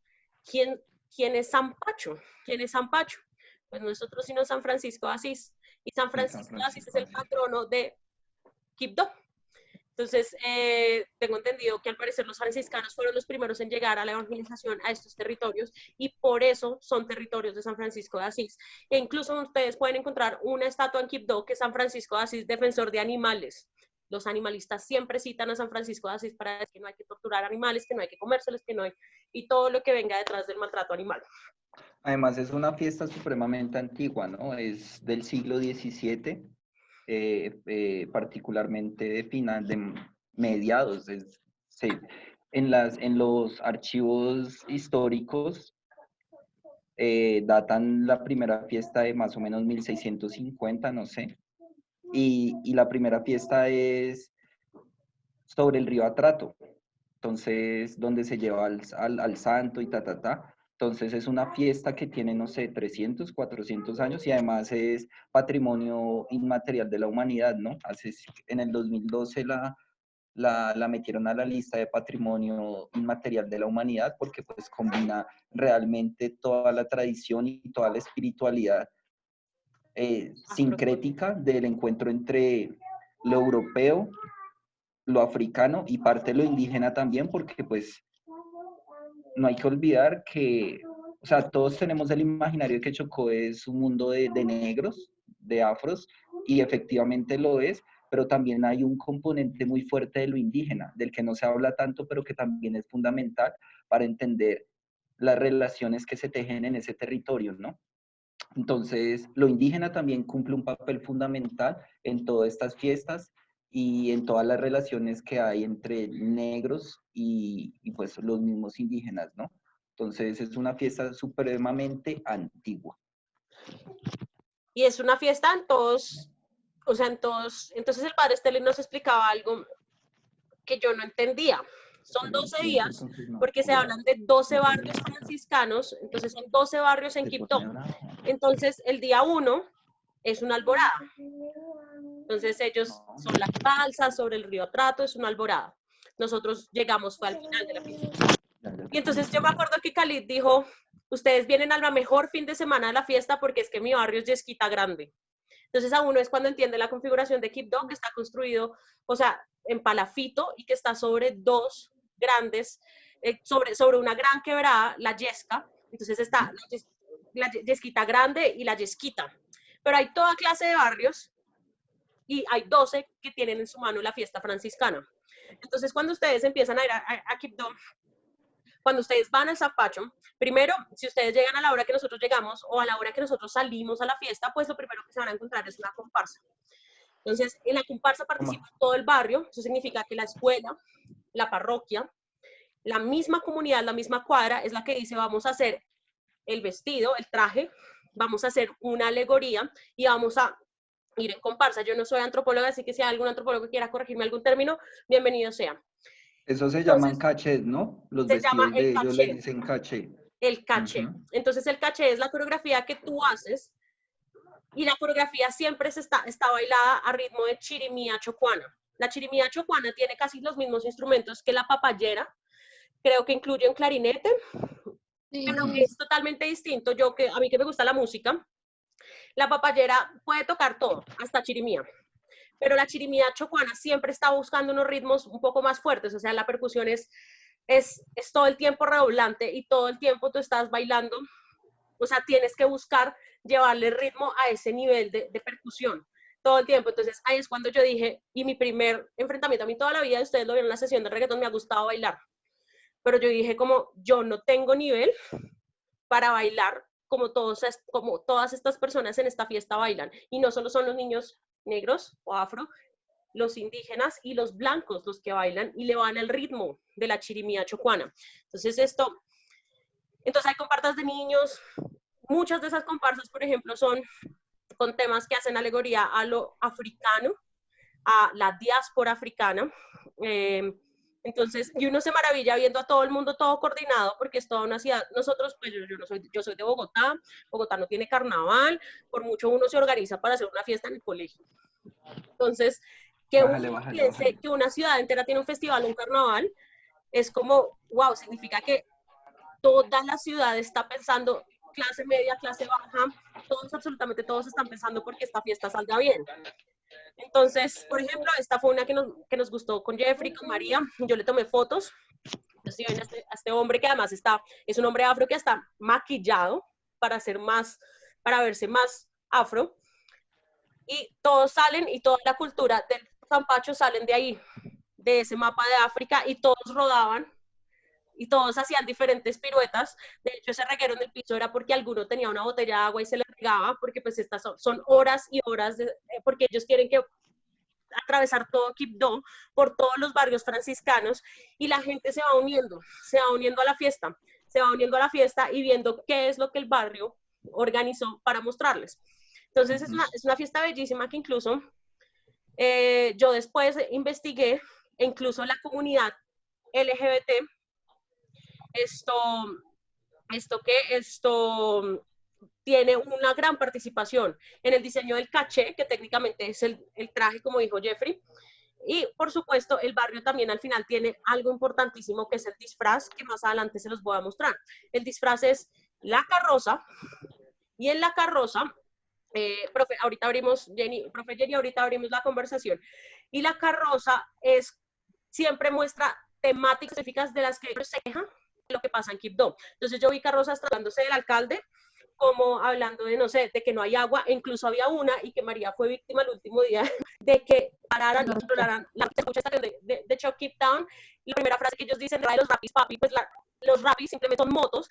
¿quién es Zampacho? ¿Quién es Zampacho? Pues nosotros sino San Francisco de Asís. Y San Francisco de Asís es el patrono de Quibdó. Entonces, tengo entendido que al parecer los franciscanos fueron los primeros en llegar a la evangelización a estos territorios y por eso son territorios de San Francisco de Asís. E incluso ustedes pueden encontrar una estatua en Quibdó que es San Francisco de Asís, defensor de animales. Los animalistas siempre citan a San Francisco de Asís para decir que no hay que torturar animales, que no hay que comérselos, que no hay, y todo lo que venga detrás del maltrato animal. Además, es una fiesta supremamente antigua, ¿no? Es del siglo XVII, particularmente de mediados. Sí. En los archivos históricos datan la primera fiesta de más o menos 1650, no sé. Y la primera fiesta es sobre el río Atrato. Entonces, donde se lleva al santo y ta. Entonces, es una fiesta que tiene, no sé, 300, 400 años y además es patrimonio inmaterial de la humanidad, ¿no? En el 2012 la metieron a la lista de patrimonio inmaterial de la humanidad porque pues combina realmente toda la tradición y toda la espiritualidad sincrética del encuentro entre lo europeo, lo africano y parte de lo indígena también, porque pues no hay que olvidar que, o sea, todos tenemos el imaginario de que Chocó es un mundo de negros, de afros, y efectivamente lo es, pero también hay un componente muy fuerte de lo indígena, del que no se habla tanto, pero que también es fundamental para entender las relaciones que se tejen en ese territorio, ¿no? Entonces, lo indígena también cumple un papel fundamental en todas estas fiestas y en todas las relaciones que hay entre negros y pues los mismos indígenas, ¿no? Entonces, es una fiesta supremamente antigua. Y es una fiesta en todos, o sea, en todos. Entonces el padre Sterling nos explicaba algo que yo no entendía. Son 12 días Entonces, no. porque se hablan de 12 barrios franciscanos, entonces son 12 barrios en Se Quibdó. pone bravo. Entonces el día 1 es una alborada. Entonces ellos son las balsas sobre el río Atrato, es una alborada. Nosotros llegamos, fue al final de la fiesta. Y entonces yo me acuerdo que Khalid dijo, ustedes vienen al mejor fin de semana de la fiesta porque es que mi barrio es Yesquita Grande. Entonces a uno es cuando entiende la configuración de Quibdó, que está construido, o sea, en palafito y que está sobre dos grandes, sobre una gran quebrada, la Yesca. Entonces está la Yesquita Grande y la Yesquita. Pero hay toda clase de barrios y hay 12 que tienen en su mano la fiesta franciscana. Entonces cuando ustedes empiezan a ir a Quibdó, cuando ustedes van al Zapacho, primero, si ustedes llegan a la hora que nosotros llegamos o a la hora que nosotros salimos a la fiesta, pues lo primero que se van a encontrar es una comparsa. Entonces, en la comparsa participa todo el barrio, eso significa que la escuela, la parroquia, la misma comunidad, la misma cuadra, es la que dice vamos a hacer el vestido, el traje, vamos a hacer una alegoría y vamos a ir en comparsa. Yo no soy antropóloga, así que si hay algún antropólogo que quiera corregirme algún término, bienvenido sea. Eso se llaman cachés, ¿no? Los se llama vestidos de el ellos caché. les dicen caché. El caché. Ujú. Entonces el caché es la coreografía que tú haces y la coreografía siempre está bailada a ritmo de chirimía chocuana. La chirimía chocuana tiene casi los mismos instrumentos que la papayera, creo que incluye un clarinete, pero es totalmente distinto. A mí que me gusta la música, la papayera puede tocar todo, hasta chirimía. Pero la chirimía chocuana siempre está buscando unos ritmos un poco más fuertes, o sea, la percusión es todo el tiempo redoblante y todo el tiempo tú estás bailando, o sea, tienes que buscar llevarle ritmo a ese nivel de percusión todo el tiempo. Entonces ahí es cuando yo dije, y mi primer enfrentamiento, a mí toda la vida, ustedes lo vieron en la sesión de reggaetón, me ha gustado bailar, pero yo dije como, yo no tengo nivel para bailar como todas estas personas en esta fiesta bailan, y no solo son los niños negros o afro, los indígenas y los blancos los que bailan y le van al ritmo de la chirimía chocuana. Entonces hay comparsas de niños, muchas de esas comparsas, por ejemplo, son con temas que hacen alegoría a lo africano, a la diáspora africana. Entonces, y uno se maravilla viendo a todo el mundo todo coordinado, porque es toda una ciudad. Nosotros, pues yo soy de Bogotá, Bogotá no tiene carnaval, por mucho uno se organiza para hacer una fiesta en el colegio. Entonces, que uno piense que una ciudad entera tiene un festival, un carnaval, es como, wow, significa que toda la ciudad está pensando, clase media, clase baja, todos, absolutamente todos están pensando porque esta fiesta salga bien. Entonces, por ejemplo, esta fue una que nos gustó con Jeffrey, con María, yo le tomé fotos. Entonces, ven a este hombre que además es un hombre afro que está maquillado para verse más afro. Y todos salen y toda la cultura del Zampacho salen de ahí, de ese mapa de África, y todos rodaban y todos hacían diferentes piruetas. De hecho, ese reguero en el piso era porque alguno tenía una botella de agua y se le regaba, porque pues estas son horas y horas, porque ellos quieren que atravesar todo Quibdó, por todos los barrios franciscanos, y la gente se va uniendo a la fiesta, y viendo qué es lo que el barrio organizó para mostrarles. Entonces es una fiesta bellísima que incluso yo después investigué, e incluso la comunidad LGBT, esto tiene una gran participación en el diseño del caché, que técnicamente es el traje, como dijo Jeffrey, y por supuesto el barrio también al final tiene algo importantísimo que es el disfraz, que más adelante se los voy a mostrar. El disfraz es la carroza, y en la carroza, profe Jenny, ahorita abrimos la conversación, y la carroza siempre muestra temáticas específicas de las que se quejan de lo que pasa en Quibdó. Entonces yo vi carrozas tratándose del alcalde, como hablando de, no sé, de que no hay agua, e incluso había una, y que María fue víctima el último día, de que pararan y controlaran la estación de Chucky Town, y la primera frase que ellos dicen era de los rapis, papi, pues los rapis simplemente son motos,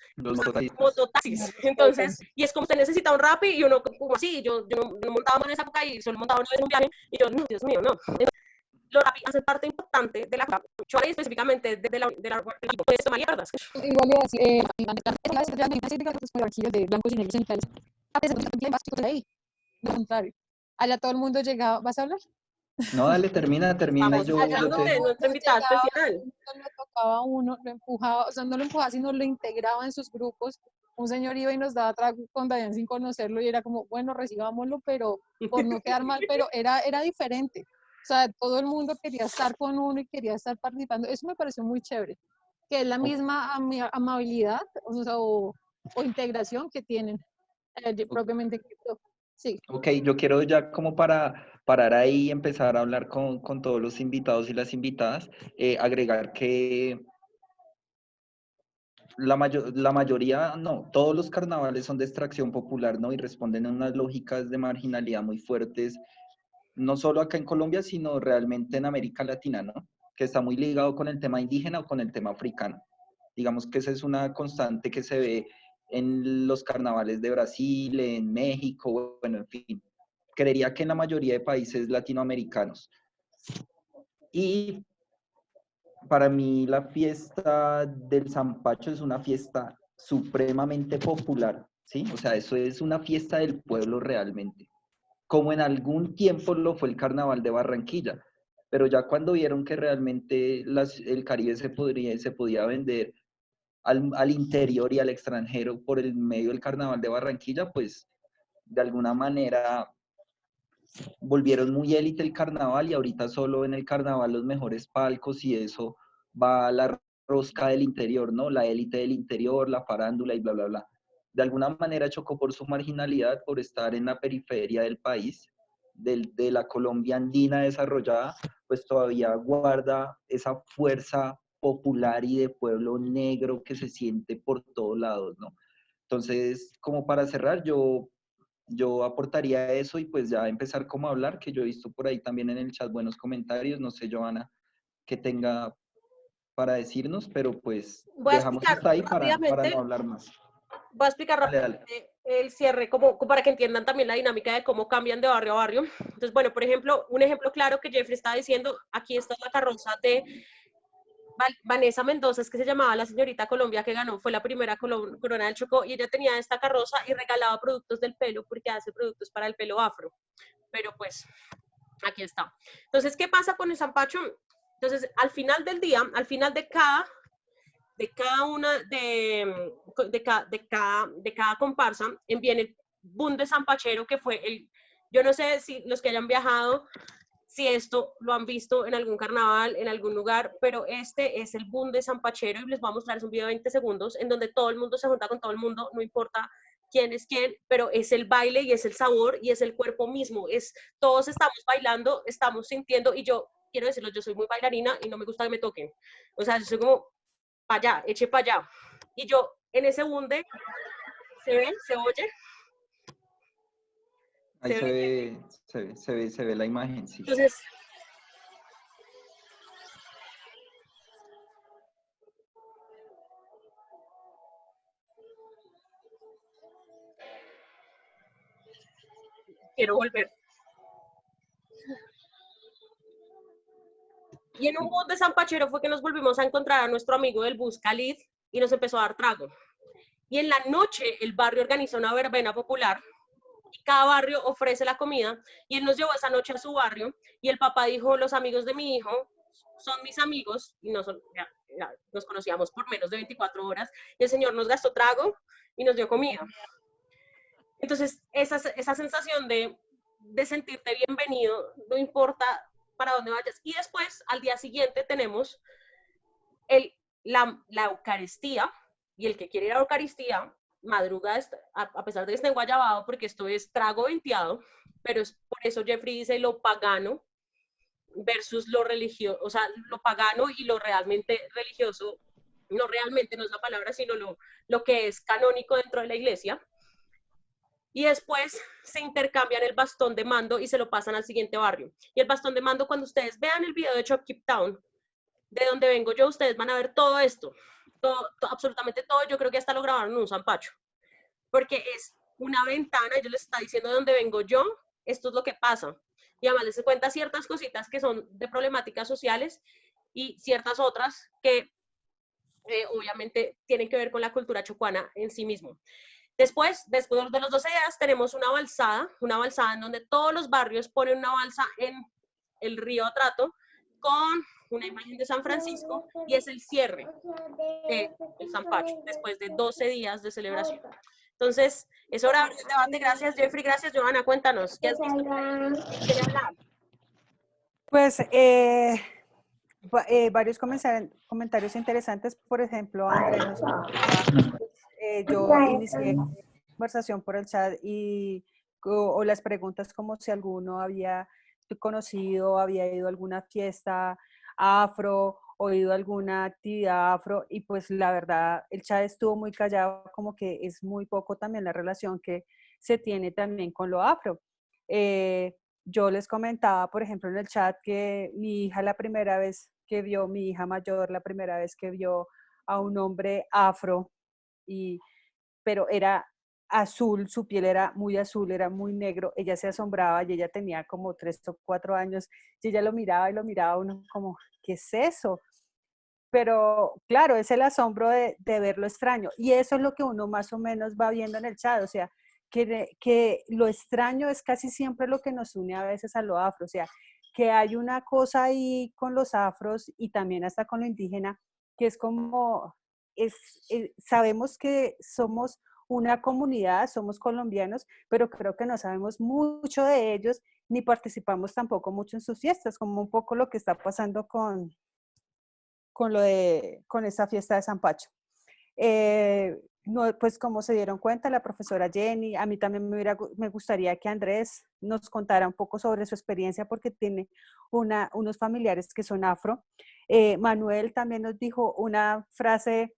mototaxis. Entonces, y es como usted necesita un rapi, y uno, como así, yo no montaba en esa época, y solo montaba una vez en un viaje, y yo, no, Dios mío, no. Entonces, los rapis hacen parte importante de la cultura, y específicamente de la mierdas. Igual iba a decir, los barranquillos de blancos y negros genitales. A pesar de que más chicos ahí. Lo contrario. Allá todo el mundo llegaba, ¿vas a hablar? No, dale, termina, Estamos yo fallando te... de nuestra invitada llegaba, especial. lo tocaba a uno, lo empujaba, o sea, no lo empujaba, sino lo integraba en sus grupos. Un señor iba y nos daba trago con Dayan sin conocerlo y era como, bueno, recibámoslo, pero por no quedar mal, pero era diferente. O sea, todo el mundo quería estar con uno y quería estar participando. Eso me pareció muy chévere, que es la misma amabilidad, o sea, o integración que tienen propiamente en cripto. Sí. Ok, yo quiero ya como para parar ahí y empezar a hablar con todos los invitados y las invitadas, agregar que la mayoría, no, todos los carnavales son de extracción popular, ¿no? Y responden a unas lógicas de marginalidad muy fuertes, no solo acá en Colombia, sino realmente en América Latina, ¿no? Que está muy ligado con el tema indígena o con el tema africano. Digamos que esa es una constante que se ve en los carnavales de Brasil, en México, bueno, en fin. Creería que en la mayoría de países latinoamericanos. Y para mí la fiesta del Zampacho es una fiesta supremamente popular, ¿sí? O sea, eso es una fiesta del pueblo realmente, como en algún tiempo lo fue el Carnaval de Barranquilla, pero ya cuando vieron que realmente el Caribe se podía vender al interior y al extranjero por el medio del Carnaval de Barranquilla, pues de alguna manera volvieron muy élite el carnaval y ahorita solo en el carnaval los mejores palcos y eso va la rosca del interior, ¿no? La élite del interior, la farándula y bla, bla, bla. De alguna manera chocó por su marginalidad, por estar en la periferia del país, de la Colombia andina desarrollada, pues todavía guarda esa fuerza popular y de pueblo negro que se siente por todos lados, ¿no? Entonces, como para cerrar, yo aportaría eso y pues ya empezar como a hablar, que yo he visto por ahí también en el chat buenos comentarios, no sé, Johanna, que tenga para decirnos, pero pues Voy a dejamos explicar hasta ahí para no rápidamente, hablar más. voy a explicar Dale, dale. rápidamente el cierre como para que entiendan también la dinámica de cómo cambian de barrio a barrio. Entonces, bueno, por ejemplo, un ejemplo claro que Jeffrey estaba diciendo, aquí está la carroza de Vanessa Mendoza, es que se llamaba la señorita Colombia que ganó, fue la primera corona del Chocó, y ella tenía esta carroza y regalaba productos del pelo porque hace productos para el pelo afro. Pero pues, aquí está. Entonces, ¿qué pasa con el Zampacho? Entonces, al final del día, al final de cada comparsa, viene el boom de Zampachero, que fue yo no sé si los que hayan viajado, si esto lo han visto en algún carnaval, en algún lugar, pero este es el boom de Zampachero y les voy a mostrar, es un video de 20 segundos en donde todo el mundo se junta con todo el mundo, no importa quién es quién, pero es el baile y es el sabor y es el cuerpo mismo, todos estamos bailando, estamos sintiendo, y yo quiero decirlo, yo soy muy bailarina y no me gusta que me toquen, o sea, yo soy como para allá, eche para allá, y yo en ese bunde, ¿se ve? ¿Se oye? Ahí se ve la imagen, sí. Entonces, quiero volver. Y en un bus de Zampachero fue que nos volvimos a encontrar a nuestro amigo del bus Khalid y nos empezó a dar trago. Y en la noche el barrio organiza una verbena popular y cada barrio ofrece la comida y él nos llevó esa noche a su barrio y el papá dijo, los amigos de mi hijo son mis amigos y no son, ya nos conocíamos por menos de 24 horas y el señor nos gastó trago y nos dio comida. Entonces esa sensación de sentirte bienvenido, no importa para dónde vayas. Y después, al día siguiente, tenemos la Eucaristía, y el que quiere ir a la Eucaristía, madruga, a pesar de que esté en Guayabado, porque esto es trago venteado, pero es por eso Jeffrey dice lo pagano versus lo religioso, o sea, lo pagano y lo realmente religioso, no realmente, no es la palabra, sino lo que es canónico dentro de la iglesia. Y después se intercambian el bastón de mando y se lo pasan al siguiente barrio. Y el bastón de mando, cuando ustedes vean el video de Chop Keep Town, de donde vengo yo, ustedes van a ver todo esto, absolutamente todo. Yo creo que hasta lo grabaron en un zampacho, porque es una ventana, ellos les está diciendo de dónde vengo yo, esto es lo que pasa. Y además les cuenta ciertas cositas que son de problemáticas sociales y ciertas otras que obviamente tienen que ver con la cultura chocuana en sí mismo. Después de los 12 días, tenemos una balsada en donde todos los barrios ponen una balsa el río Atrato con una imagen de San Francisco y es el cierre del Zampacho después de 12 días de celebración. Entonces, es hora de abrir el debate. Gracias, Jeffrey. Gracias, Johanna. Cuéntanos, ¿qué has visto por ahí? ¿Quién quiere hablar? Pues varios comentarios interesantes. Por ejemplo, Andrés nos comentaba, yo inicié conversación por el chat y o las preguntas como si alguno había conocido, había ido a alguna fiesta afro o ido a alguna actividad afro, y pues la verdad el chat estuvo muy callado, como que es muy poco también la relación que se tiene también con lo afro. Yo les comentaba, por ejemplo, en el chat que mi hija la primera vez que vio, mi hija mayor la primera vez que vio a un hombre afro, pero era azul, su piel era muy azul, era muy negro, ella se asombraba y ella tenía como 3 o 4 años y ella lo miraba y lo miraba uno como, ¿qué es eso? Pero claro, es el asombro de ver lo extraño y eso es lo que uno más o menos va viendo en el chat, o sea, que lo extraño es casi siempre lo que nos une a veces a lo afro, o sea, que hay una cosa ahí con los afros y también hasta con lo indígena, que es como, sabemos que somos una comunidad, somos colombianos, pero creo que no sabemos mucho de ellos, ni participamos tampoco mucho en sus fiestas, como un poco lo que está pasando con esta fiesta de San Pacho. No, pues como se dieron cuenta, la profesora Jenny, a mí también me gustaría que Andrés nos contara un poco sobre su experiencia porque tiene unos familiares que son afro. Manuel también nos dijo una frase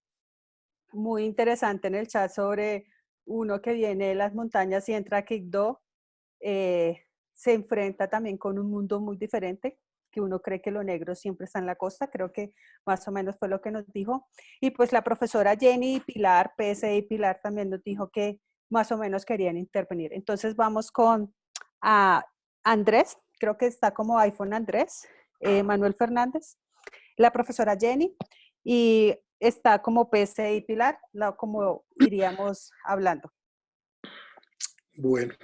muy interesante en el chat sobre uno que viene de las montañas y entra a Quibdó, se enfrenta también con un mundo muy diferente, que uno cree que lo negro siempre está en la costa, creo que más o menos fue lo que nos dijo. Y pues la profesora Jenny Pilar, PSI Pilar, también nos dijo que más o menos querían intervenir. Entonces vamos con Andrés, creo que está como iPhone Andrés, Manuel Fernández, la profesora Jenny, y está como PSI Pilar, como iríamos hablando. Bueno,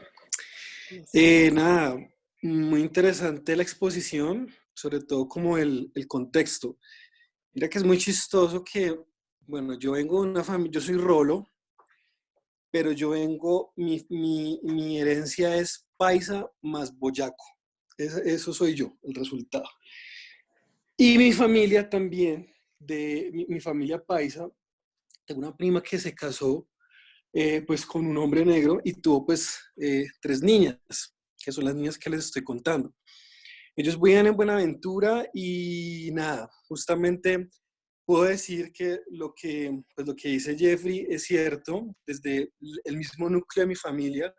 nada, muy interesante la exposición, sobre todo como el contexto. Mira que es muy chistoso que, bueno, yo vengo de una familia, yo soy rolo, pero yo vengo, mi herencia es paisa más boyaco. Eso soy yo, el resultado. Y mi familia también, mi familia paisa, tengo una prima que se casó pues con un hombre negro y tuvo pues 3 niñas, que son las niñas que les estoy contando. Ellos vivían en Buenaventura y nada, justamente puedo decir que pues lo que dice Jeffrey es cierto, desde el mismo núcleo de mi familia,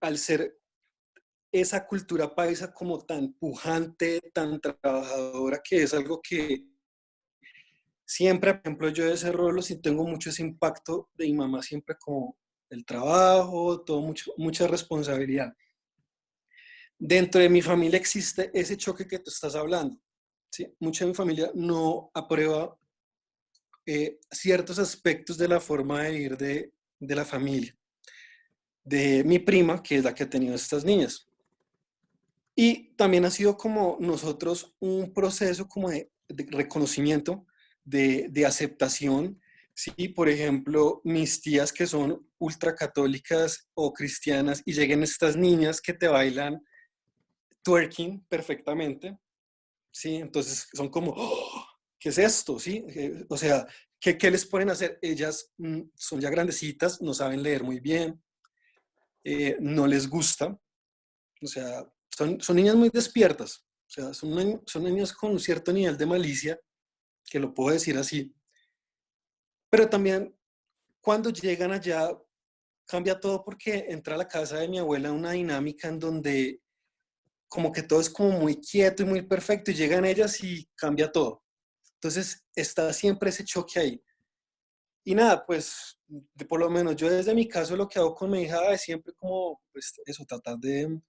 al ser esa cultura paisa como tan pujante, tan trabajadora, que es algo que siempre, por ejemplo, yo de ese rol sí tengo mucho ese impacto de mi mamá, siempre como el trabajo, todo mucha responsabilidad. Dentro de mi familia existe ese choque que tú estás hablando, ¿sí? Mucha de mi familia no aprueba ciertos aspectos de la forma de vivir de la familia, de mi prima, que es la que ha tenido estas niñas. Y también ha sido como nosotros un proceso como de reconocimiento, de aceptación. Sí, por ejemplo, mis tías que son ultracatólicas o cristianas y lleguen estas niñas que te bailan twerking perfectamente, ¿sí? Entonces son como, oh, ¿qué es esto? ¿Sí? O sea, ¿qué les ponen a hacer? Ellas son ya grandecitas, no saben leer muy bien, no les gusta, o sea, son niñas muy despiertas, o sea, son niñas con un cierto nivel de malicia, que lo puedo decir así, pero también cuando llegan allá cambia todo porque entra a la casa de mi abuela una dinámica en donde como que todo es como muy quieto y muy perfecto y llegan ellas y cambia todo. Entonces está siempre ese choque ahí. Y nada, pues por lo menos yo desde mi caso lo que hago con mi hija es siempre como, pues eso, tratar de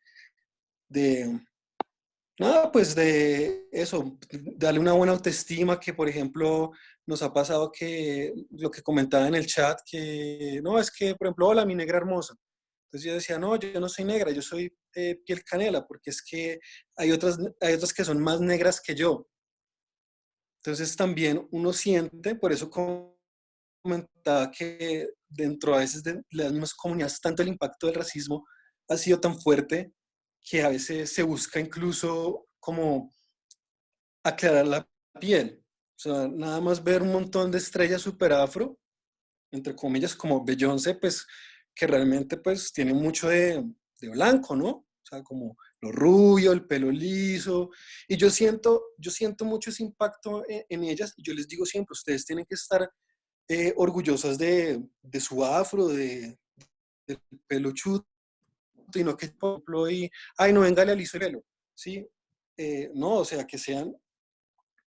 nada, pues de eso, darle una buena autoestima, que por ejemplo nos ha pasado que lo que comentaba en el chat, que no, es que por ejemplo, hola mi negra hermosa. Entonces yo decía, no, yo no soy negra, yo soy piel canela, porque es que hay otras que son más negras que yo. Entonces también uno siente, por eso comentaba que dentro a veces de las mismas comunidades, tanto el impacto del racismo ha sido tan fuerte que a veces se busca incluso como aclarar la piel. O sea, nada más ver un montón de estrellas super afro, entre comillas, como Beyoncé, pues que realmente pues tiene mucho de blanco, ¿no? O sea, como lo rubio, el pelo liso. Y yo siento mucho ese impacto en ellas. Y yo les digo siempre, ustedes tienen que estar orgullosas de su afro, del pelo chuto, y no que, por ejemplo, ay, no, venga, le aliso el pelo, ¿sí? No, o sea, que sean,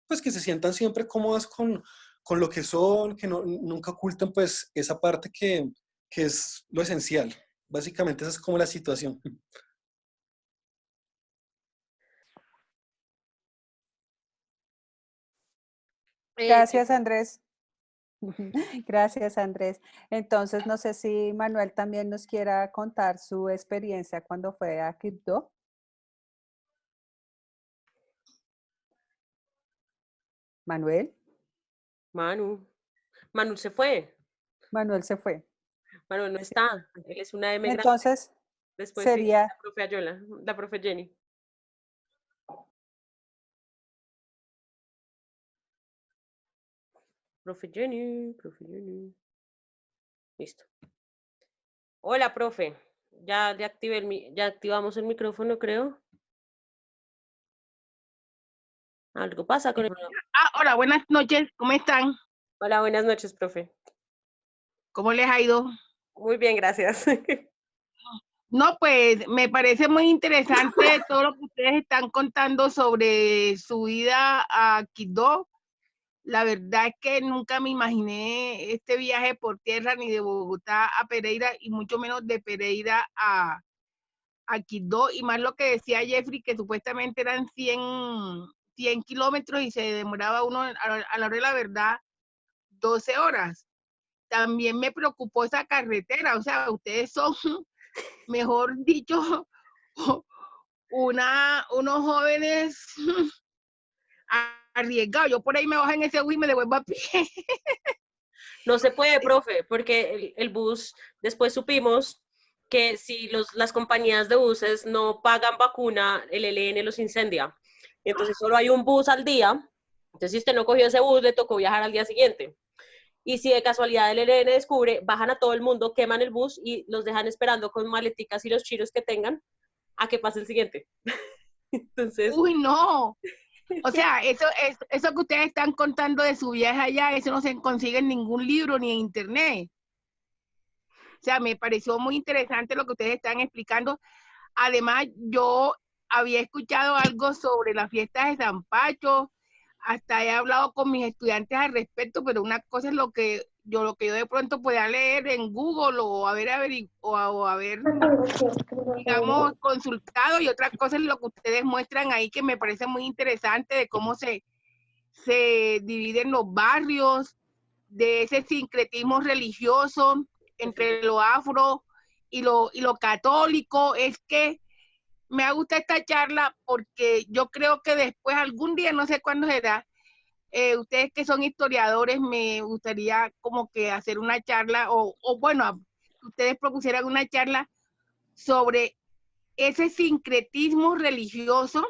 pues que se sientan siempre cómodas con lo que son, que nunca oculten, pues, esa parte que es lo esencial. Básicamente esa es como la situación. Gracias, Andrés. Gracias, Andrés. Entonces, no sé si Manuel también nos quiera contar su experiencia cuando fue a Quibdó. Manuel. Manu se fue. Manuel se fue. Manuel no está. Él es una M grande. Entonces, Después sigue sería, la profe Ayola, la profe Jenny. Profe Jenny, profe Jenny. Listo. Hola, profe. Ya ya activamos el micrófono, creo. Algo pasa con el programa. Hola, buenas noches, ¿cómo están? Hola, buenas noches, profe. ¿Cómo les ha ido? Muy bien, gracias. No, pues me parece muy interesante todo lo que ustedes están contando sobre su vida a Quibdó. La verdad es que nunca me imaginé este viaje por tierra ni de Bogotá a Pereira y mucho menos de Pereira a Quibdó, y más lo que decía Jeffrey, que supuestamente eran 100 kilómetros y se demoraba uno a la hora de la verdad 12 horas. También me preocupó esa carretera, o sea, ustedes son, mejor dicho, unos jóvenes arriesgados. Yo por ahí me bajo en ese bus y me devuelvo a pie. No se puede, profe, porque el bus, después supimos que si las compañías de buses no pagan vacuna, el ELN los incendia. Entonces solo hay un bus al día. Entonces si usted no cogió ese bus, le tocó viajar al día siguiente. Y si de casualidad el ELN descubre, bajan a todo el mundo, queman el bus y los dejan esperando con maleticas y los chiros que tengan a que pase el siguiente. Entonces... Uy, no. O sea, eso que ustedes están contando de su viaje allá, eso no se consigue en ningún libro ni en internet. O sea, me pareció muy interesante lo que ustedes están explicando. Además, yo había escuchado algo sobre las fiestas de San Pacho, hasta he hablado con mis estudiantes al respecto, pero una cosa es lo que yo de pronto pueda leer en Google o haber, digamos, consultado, y otra cosa es lo que ustedes muestran ahí, que me parece muy interesante, de cómo se dividen los barrios, de ese sincretismo religioso entre lo afro y lo católico. Es que me gusta esta charla porque yo creo que después, algún día, no sé cuándo será, ustedes que son historiadores, me gustaría como que hacer una charla, o bueno, ustedes propusieran una charla sobre ese sincretismo religioso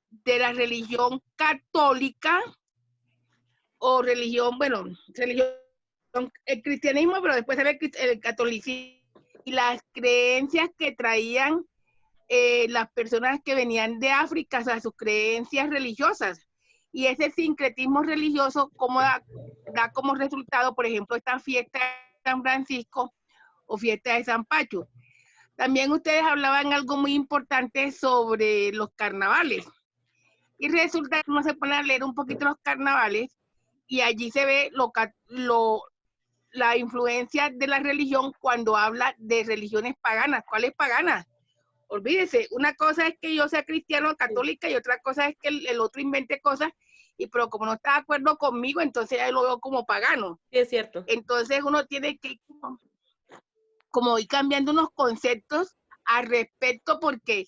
de la religión católica o religión, bueno, religión, el cristianismo, pero después el catolicismo, y las creencias que traían las personas que venían de África, o sea, sus creencias religiosas. Y ese sincretismo religioso, como da como resultado, por ejemplo, esta fiesta de San Francisco o fiesta de San Pacho. También ustedes hablaban algo muy importante sobre los carnavales. Y resulta que uno se pone a leer un poquito los carnavales y allí se ve la influencia de la religión cuando habla de religiones paganas. ¿Cuáles paganas? Olvídese, una cosa es que yo sea cristiano o católica y otra cosa es que el otro invente cosas, pero como no está de acuerdo conmigo, entonces ya lo veo como pagano. Sí, es cierto. Entonces uno tiene que... como ir cambiando unos conceptos al respecto, porque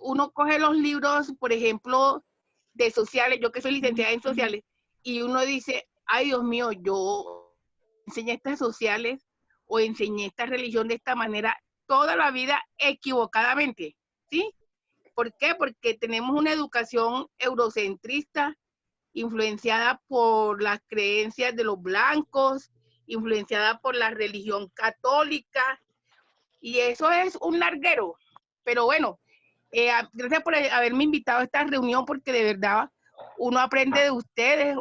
uno coge los libros, por ejemplo, de sociales, yo que soy licenciada en sociales, y uno dice, ay Dios mío, yo enseñé estas sociales o enseñé esta religión de esta manera toda la vida equivocadamente, ¿sí? ¿Por qué? Porque tenemos una educación eurocentrista, influenciada por las creencias de los blancos, influenciada por la religión católica, y eso es un larguero. Pero bueno, gracias por haberme invitado a esta reunión, porque de verdad uno aprende de ustedes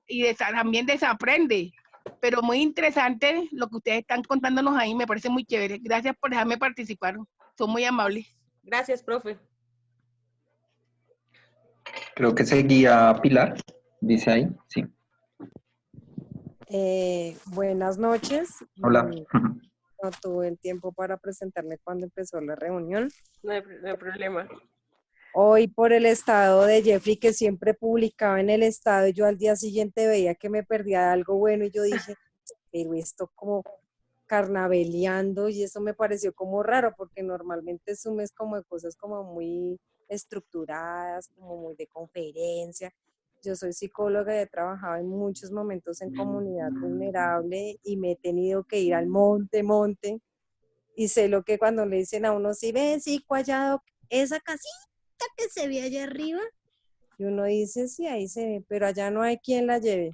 y también desaprende. Pero muy interesante lo que ustedes están contándonos ahí, me parece muy chévere. Gracias por dejarme participar, son muy amables. Gracias, profe. Creo que seguía Pilar, dice ahí, sí. Buenas noches. Hola. No tuve el tiempo para presentarme cuando empezó la reunión. No hay problema. Hoy por el estado de Jeffrey, que siempre publicaba en el estado, y yo al día siguiente veía que me perdía algo bueno y yo dije, pero esto como carnaveleando, y eso me pareció como raro, porque normalmente Zoom es como de cosas como muy estructuradas, como muy de conferencia. Yo soy psicóloga y he trabajado en muchos momentos en comunidad vulnerable y me he tenido que ir al monte, y sé lo que cuando le dicen a uno, si ves, sí, Cuallado, esa casita que se ve allá arriba, y uno dice, sí, ahí se ve, pero allá no hay quien la lleve.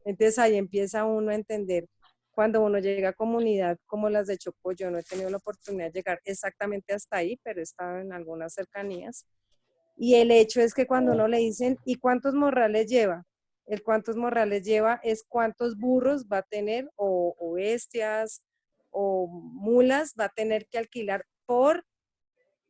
Entonces ahí empieza uno a entender, cuando uno llega a comunidad como las de Chocó, yo no he tenido la oportunidad de llegar exactamente hasta ahí, pero he estado en algunas cercanías. Y el hecho es que cuando uno le dicen, ¿y cuántos morrales lleva? El cuántos morrales lleva es cuántos burros va a tener, o bestias, o mulas va a tener que alquilar por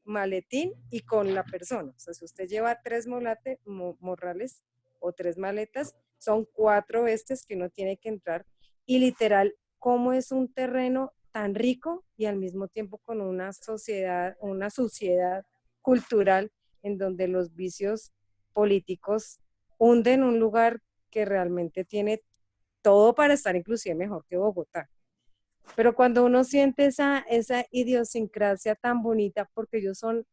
maletín y con la persona. O sea, si usted lleva 3 morrales o 3 maletas, son 4 bestias que uno tiene que entrar. Y literal, ¿cómo es un terreno tan rico y al mismo tiempo con una sociedad cultural en donde los vicios políticos hunden un lugar que realmente tiene todo para estar inclusive mejor que Bogotá? Pero cuando uno siente esa idiosincrasia tan bonita, porque ellos son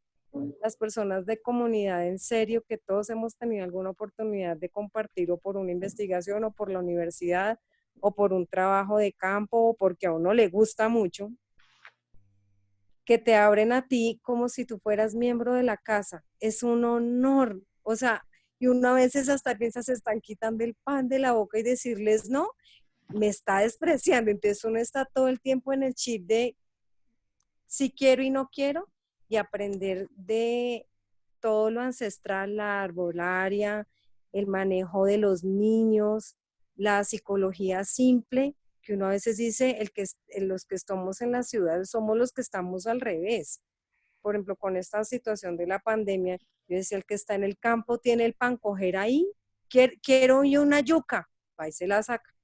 las personas de comunidad en serio, que todos hemos tenido alguna oportunidad de compartir, o por una investigación, o por la universidad, o por un trabajo de campo, o porque a uno le gusta mucho, que te abren a ti como si tú fueras miembro de la casa. Es un honor. O sea, y uno a veces hasta piensa, se están quitando el pan de la boca, y decirles no, me está despreciando. Entonces uno está todo el tiempo en el chip de si quiero y no quiero, y aprender de todo lo ancestral, la arbolaria, el manejo de los niños, la psicología simple, que uno a veces dice, los que estamos en la ciudad somos los que estamos al revés. Por ejemplo, con esta situación de la pandemia, yo decía, el que está en el campo tiene el pan, coger ahí, quiero hoy una yuca, va y se la saca.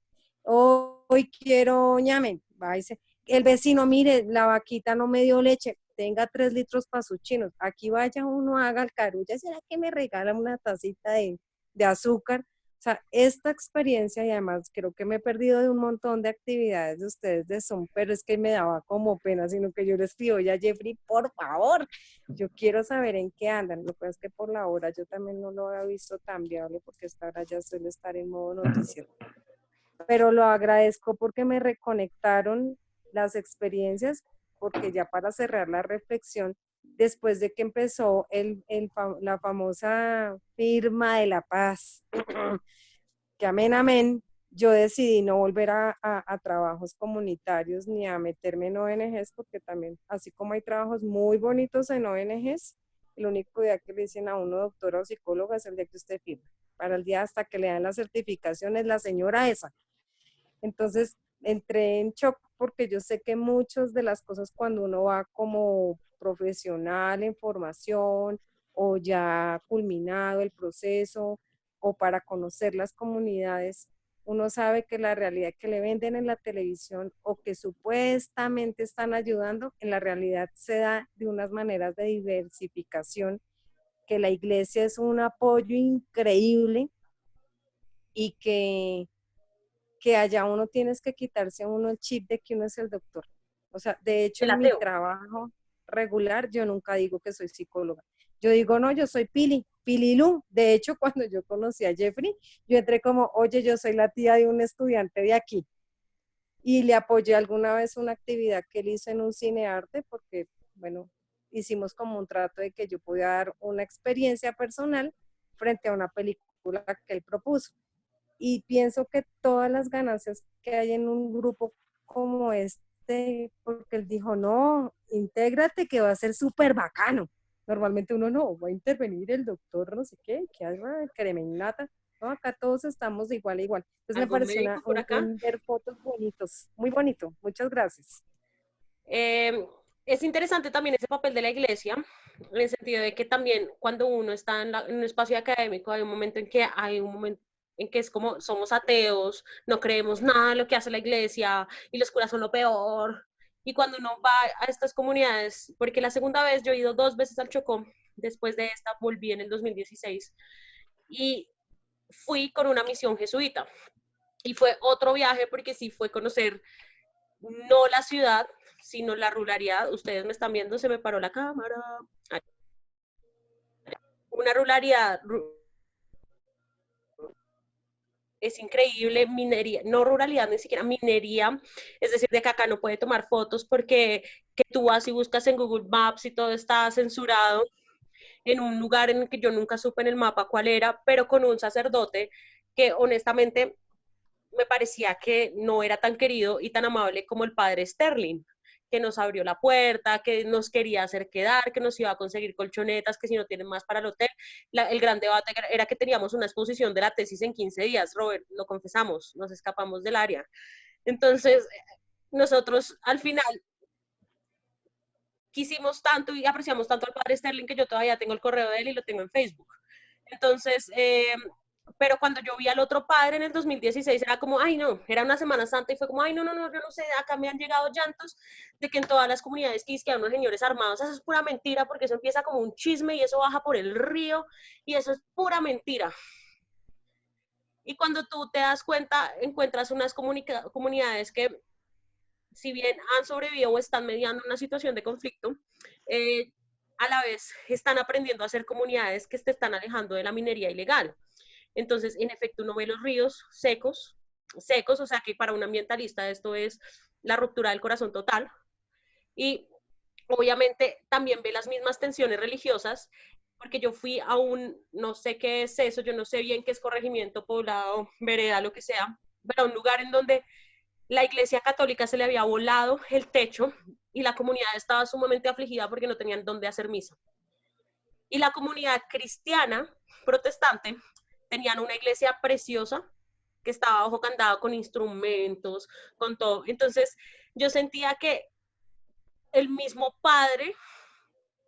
Hoy quiero ñame, va y se... El vecino, mire, la vaquita no me dio leche, tenga 3 litros para sus chinos. Aquí vaya uno, haga alcarulla, ¿será que me regala una tacita de azúcar? O sea, esta experiencia, y además creo que me he perdido de un montón de actividades de ustedes de Zoom, pero es que me daba como pena, sino que yo le escribo ya a Jeffrey, por favor, yo quiero saber en qué andan. Lo que pasa es que por la hora yo también no lo había visto tan viable, porque esta hora ya suele estar en modo noticiero. Pero lo agradezco porque me reconectaron las experiencias, porque ya para cerrar la reflexión, después de que empezó la famosa firma de la paz, que amén, amén, yo decidí no volver a trabajos comunitarios ni a meterme en ONGs, porque también, así como hay trabajos muy bonitos en ONGs, el único día que le dicen a uno doctora o psicóloga es el día que usted firma. Para el día hasta que le dan la certificación es la señora esa. Entonces entré en shock, porque yo sé que muchas de las cosas, cuando uno va como profesional en formación, o ya culminado el proceso, o para conocer las comunidades, uno sabe que la realidad que le venden en la televisión, o que supuestamente están ayudando, en la realidad se da de unas maneras de diversificación, que la iglesia es un apoyo increíble, y que que allá uno tienes que quitarse a uno el chip de que uno es el doctor. O sea, de hecho, El en mi ateo. trabajo regular, yo nunca digo que soy psicóloga. Yo digo, no, yo soy Pili, Pililú. De hecho, cuando yo conocí a Jeffrey, yo entré como, oye, yo soy la tía de un estudiante de aquí. Y le apoyé alguna vez una actividad que él hizo en un cinearte, porque, bueno, hicimos como un trato de que yo podía dar una experiencia personal frente a una película que él propuso. Y pienso que todas las ganancias que hay en un grupo como este, porque él dijo, no, intégrate que va a ser súper bacano. Normalmente uno no, va a intervenir el doctor, no sé qué, que haga cremenata. No, acá todos estamos de igual a igual. Entonces me ¿Algún pareció médico por acá? ver fotos bonitos, muy bonito. Muchas gracias. Es interesante también ese papel de la iglesia, en el sentido de que también cuando uno está en un espacio académico hay un momento en que es como somos ateos, no creemos nada de lo que hace la iglesia y los curas son lo peor. Y cuando uno va a estas comunidades, porque la segunda vez yo he ido 2 veces al Chocó, después de esta volví en el 2016 y fui con una misión jesuita. Y fue otro viaje porque sí fue conocer no la ciudad, sino la ruralidad. Ustedes me están viendo, se me paró la cámara. Una ruralidad, es increíble, minería, no ruralidad, ni siquiera minería, es decir, de que acá no puede tomar fotos porque que tú vas y buscas en Google Maps y todo está censurado en un lugar en el que yo nunca supe en el mapa cuál era, pero con un sacerdote que honestamente me parecía que no era tan querido y tan amable como el padre Sterling, que nos abrió la puerta, que nos quería hacer quedar, que nos iba a conseguir colchonetas, que si no tienen más para el hotel. El gran debate era que teníamos una exposición de la tesis en 15 días, Robert, lo confesamos, nos escapamos del área. Entonces, nosotros al final quisimos tanto y apreciamos tanto al padre Sterling que yo todavía tengo el correo de él y lo tengo en Facebook. Entonces, pero cuando yo vi al otro padre en el 2016 era como, ay no, era una Semana Santa y fue como, ay no, yo no sé, acá me han llegado llantos de que en todas las comunidades que hay unos señores armados, eso es pura mentira porque eso empieza como un chisme y eso baja por el río y eso es pura mentira. Y cuando tú te das cuenta, encuentras unas comunidades que si bien han sobrevivido o están mediando una situación de conflicto, a la vez están aprendiendo a ser comunidades que se están alejando de la minería ilegal. Entonces, en efecto, uno ve los ríos secos, o sea que para un ambientalista esto es la ruptura del corazón total. Y obviamente también ve las mismas tensiones religiosas, porque yo fui a no sé qué es eso, yo no sé bien qué es corregimiento, poblado, vereda, lo que sea, pero a un lugar en donde la iglesia católica se le había volado el techo y la comunidad estaba sumamente afligida porque no tenían dónde hacer misa. Y la comunidad cristiana protestante tenían una iglesia preciosa que estaba bajo candado con instrumentos, con todo. Entonces yo sentía que el mismo padre,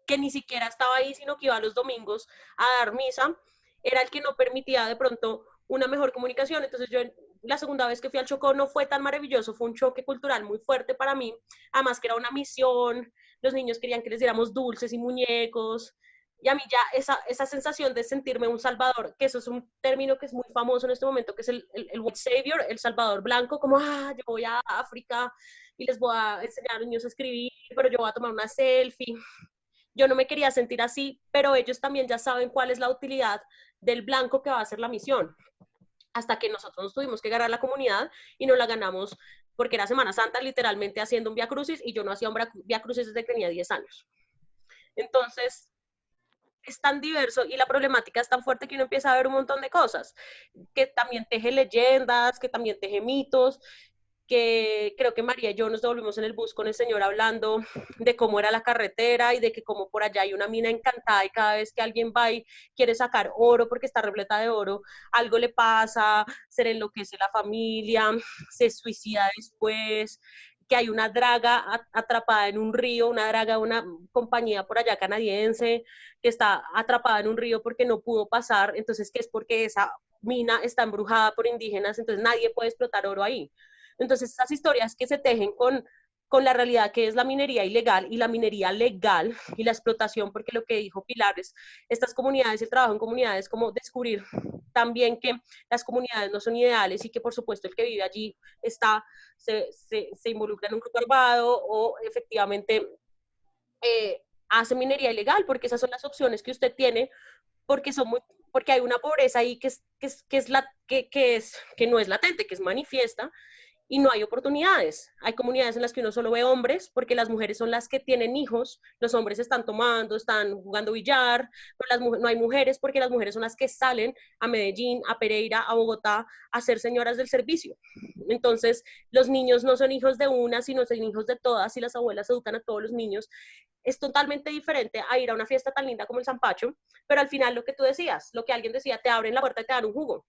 que ni siquiera estaba ahí, sino que iba los domingos a dar misa, era el que no permitía de pronto una mejor comunicación. Entonces yo la segunda vez que fui al Chocó no fue tan maravilloso, fue un choque cultural muy fuerte para mí, además que era una misión, los niños querían que les diéramos dulces y muñecos, y a mí ya esa sensación de sentirme un salvador, que eso es un término que es muy famoso en este momento, que es el white savior, el salvador blanco, como, yo voy a África y les voy a enseñar a los niños a escribir, pero yo voy a tomar una selfie. Yo no me quería sentir así, pero ellos también ya saben cuál es la utilidad del blanco que va a hacer la misión. Hasta que nosotros nos tuvimos que ganar la comunidad y nos la ganamos porque era Semana Santa, literalmente haciendo un Vía Crucis, y yo no hacía un Vía Crucis desde que tenía 10 años. Entonces, es tan diverso y la problemática es tan fuerte que uno empieza a ver un montón de cosas, que también teje leyendas, que también teje mitos, que creo que María y yo nos devolvimos en el bus con el señor hablando de cómo era la carretera y de que como por allá hay una mina encantada y cada vez que alguien va y quiere sacar oro porque está repleta de oro, algo le pasa, se le enloquece la familia, se suicida después, que hay una draga atrapada en un río, una draga de una compañía por allá canadiense que está atrapada en un río porque no pudo pasar, entonces que es porque esa mina está embrujada por indígenas, entonces nadie puede explotar oro ahí. Entonces, esas historias que se tejen con con la realidad que es la minería ilegal y la minería legal y la explotación, porque lo que dijo Pilar es, estas comunidades, el trabajo en comunidades, como descubrir también que las comunidades no son ideales y que por supuesto el que vive allí se involucra en un grupo armado o efectivamente hace minería ilegal, porque esas son las opciones que usted tiene, porque porque hay una pobreza ahí que no es latente, que es manifiesta, y no hay oportunidades. Hay comunidades en las que uno solo ve hombres, porque las mujeres son las que tienen hijos, los hombres están tomando, están jugando billar, pero no hay mujeres porque las mujeres son las que salen a Medellín, a Pereira, a Bogotá, a ser señoras del servicio. Entonces, los niños no son hijos de una, sino son hijos de todas, y las abuelas educan a todos los niños. Es totalmente diferente a ir a una fiesta tan linda como el Zampacho, pero al final lo que tú decías, lo que alguien decía, te abren la puerta y te dan un jugo,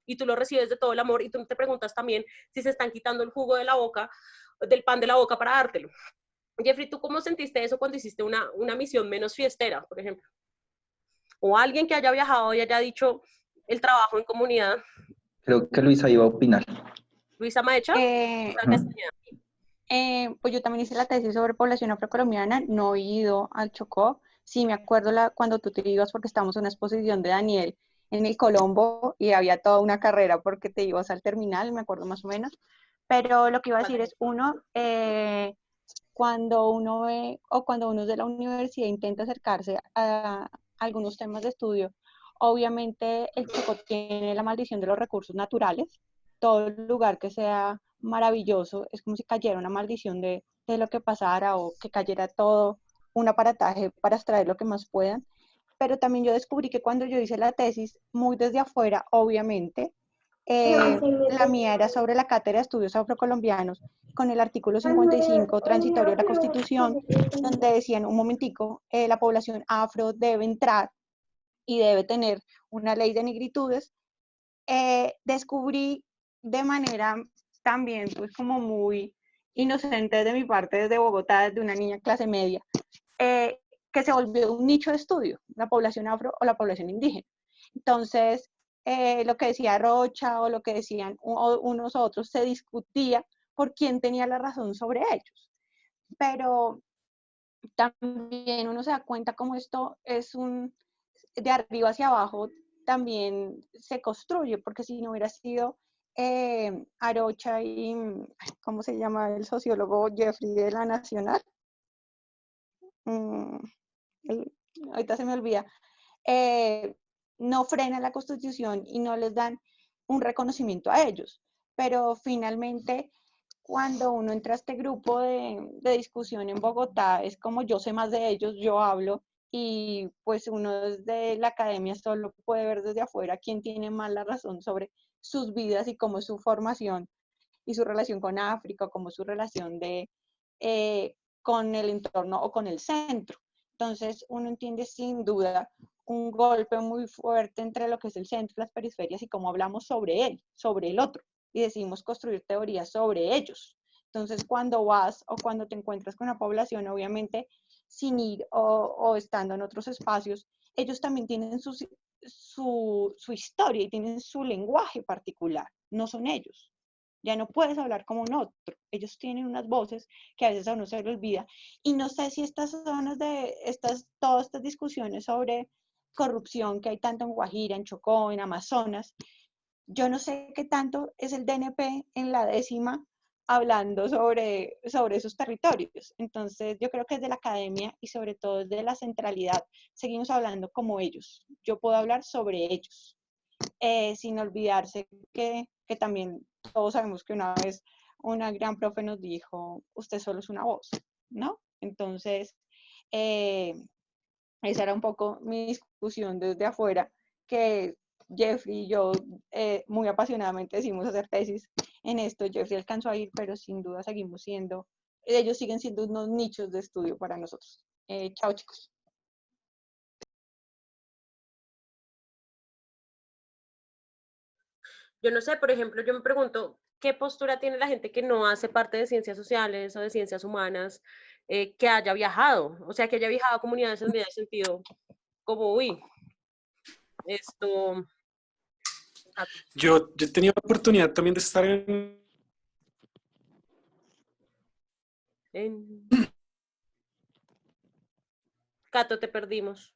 y tú lo recibes de todo el amor, y tú te preguntas también si se están quitando el jugo de la boca, del pan de la boca para dártelo. Jeffrey, ¿tú cómo sentiste eso cuando hiciste una misión menos fiestera, por ejemplo? O alguien que haya viajado y haya dicho el trabajo en comunidad. Creo que Luisa iba a opinar. Luisa Maecha. Pues yo también hice la tesis sobre población afrocolombiana, no he ido al Chocó. Sí, me acuerdo cuando tú te ibas porque estábamos en una exposición de Daniel en el Colombo y había toda una carrera porque te ibas al terminal, me acuerdo más o menos. Pero lo que iba a decir es, cuando uno ve o cuando uno de la universidad intenta acercarse a algunos temas de estudio, obviamente el Chocó tiene la maldición de los recursos naturales. Todo lugar que sea maravilloso es como si cayera una maldición de lo que pasara o que cayera todo un aparataje para extraer lo que más puedan. Pero también yo descubrí que cuando yo hice la tesis, muy desde afuera, obviamente, la mía era sobre la Cátedra de Estudios Afrocolombianos, con el artículo 55 transitorio de la Constitución, donde decían, un momentico, la población afro debe entrar y debe tener una ley de negritudes. Descubrí de manera también, pues como muy inocente de mi parte desde Bogotá, desde una niña clase media, que se volvió un nicho de estudio, la población afro o la población indígena. Entonces, lo que decía Rocha o lo que decían unos otros se discutía por quién tenía la razón sobre ellos. Pero también uno se da cuenta como esto es de arriba hacia abajo, también se construye, porque si no hubiera sido Arocha y, ¿cómo se llama el sociólogo Jeffrey de la Nacional? Ahorita se me olvida. No frena la Constitución y no les dan un reconocimiento a ellos. Pero finalmente, cuando uno entra a este grupo de discusión en Bogotá, es como yo sé más de ellos, yo hablo, y pues uno desde la academia solo puede ver desde afuera quién tiene más la razón sobre sus vidas y cómo es su formación y su relación con África, cómo es su relación con el entorno o con el centro. Entonces uno entiende sin duda un golpe muy fuerte entre lo que es el centro y las periferias y cómo hablamos sobre él, sobre el otro, y decidimos construir teorías sobre ellos. Entonces cuando vas o cuando te encuentras con una población, obviamente sin ir o estando en otros espacios, ellos también tienen su historia y tienen su lenguaje particular, no son ellos. Ya no puedes hablar como un otro. Ellos tienen unas voces que a veces a uno se le olvida. Y no sé si estas zonas todas estas discusiones sobre corrupción que hay tanto en Guajira, en Chocó, en Amazonas, yo no sé qué tanto es el DNP en la 10ª hablando sobre esos territorios. Entonces, yo creo que desde la academia y sobre todo desde la centralidad, seguimos hablando como ellos. Yo puedo hablar sobre ellos, sin olvidarse que también todos sabemos que una vez una gran profe nos dijo, usted solo es una voz, ¿no? Entonces, esa era un poco mi discusión desde afuera, que Jeffrey y yo muy apasionadamente decimos hacer tesis en esto. Jeffrey alcanzó a ir, pero sin duda ellos siguen siendo unos nichos de estudio para nosotros. Chao, chicos. Yo no sé, por ejemplo, yo me pregunto, ¿qué postura tiene la gente que no hace parte de ciencias sociales o de ciencias humanas, que haya viajado? O sea, que haya viajado a comunidades en el sentido como, uy, esto... Yo he tenido la oportunidad también de estar en Cato, te perdimos.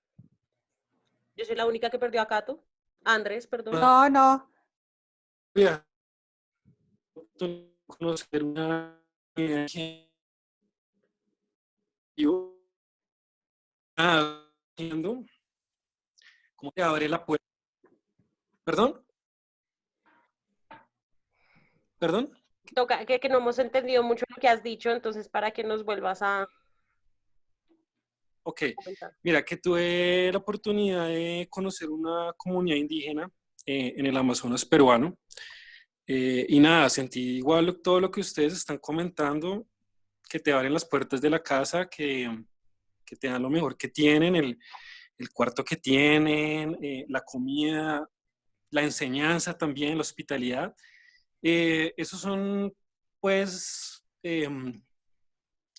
Yo soy la única que perdió a Cato. Andrés, perdón. No, no. Mira, conocer una que yo haciendo, ¿cómo te abre la puerta? ¿Perdón? ¿Perdón? Toca que no hemos entendido mucho lo que has dicho, entonces para que nos vuelvas a Ok, comentar. mira, que tuve la oportunidad de conocer una comunidad indígena en el Amazonas peruano. Y nada, sentí igual todo lo que ustedes están comentando, que te abren las puertas de la casa, que te dan lo mejor que tienen, el cuarto que tienen, la comida, la enseñanza también, la hospitalidad. Esos son, pues,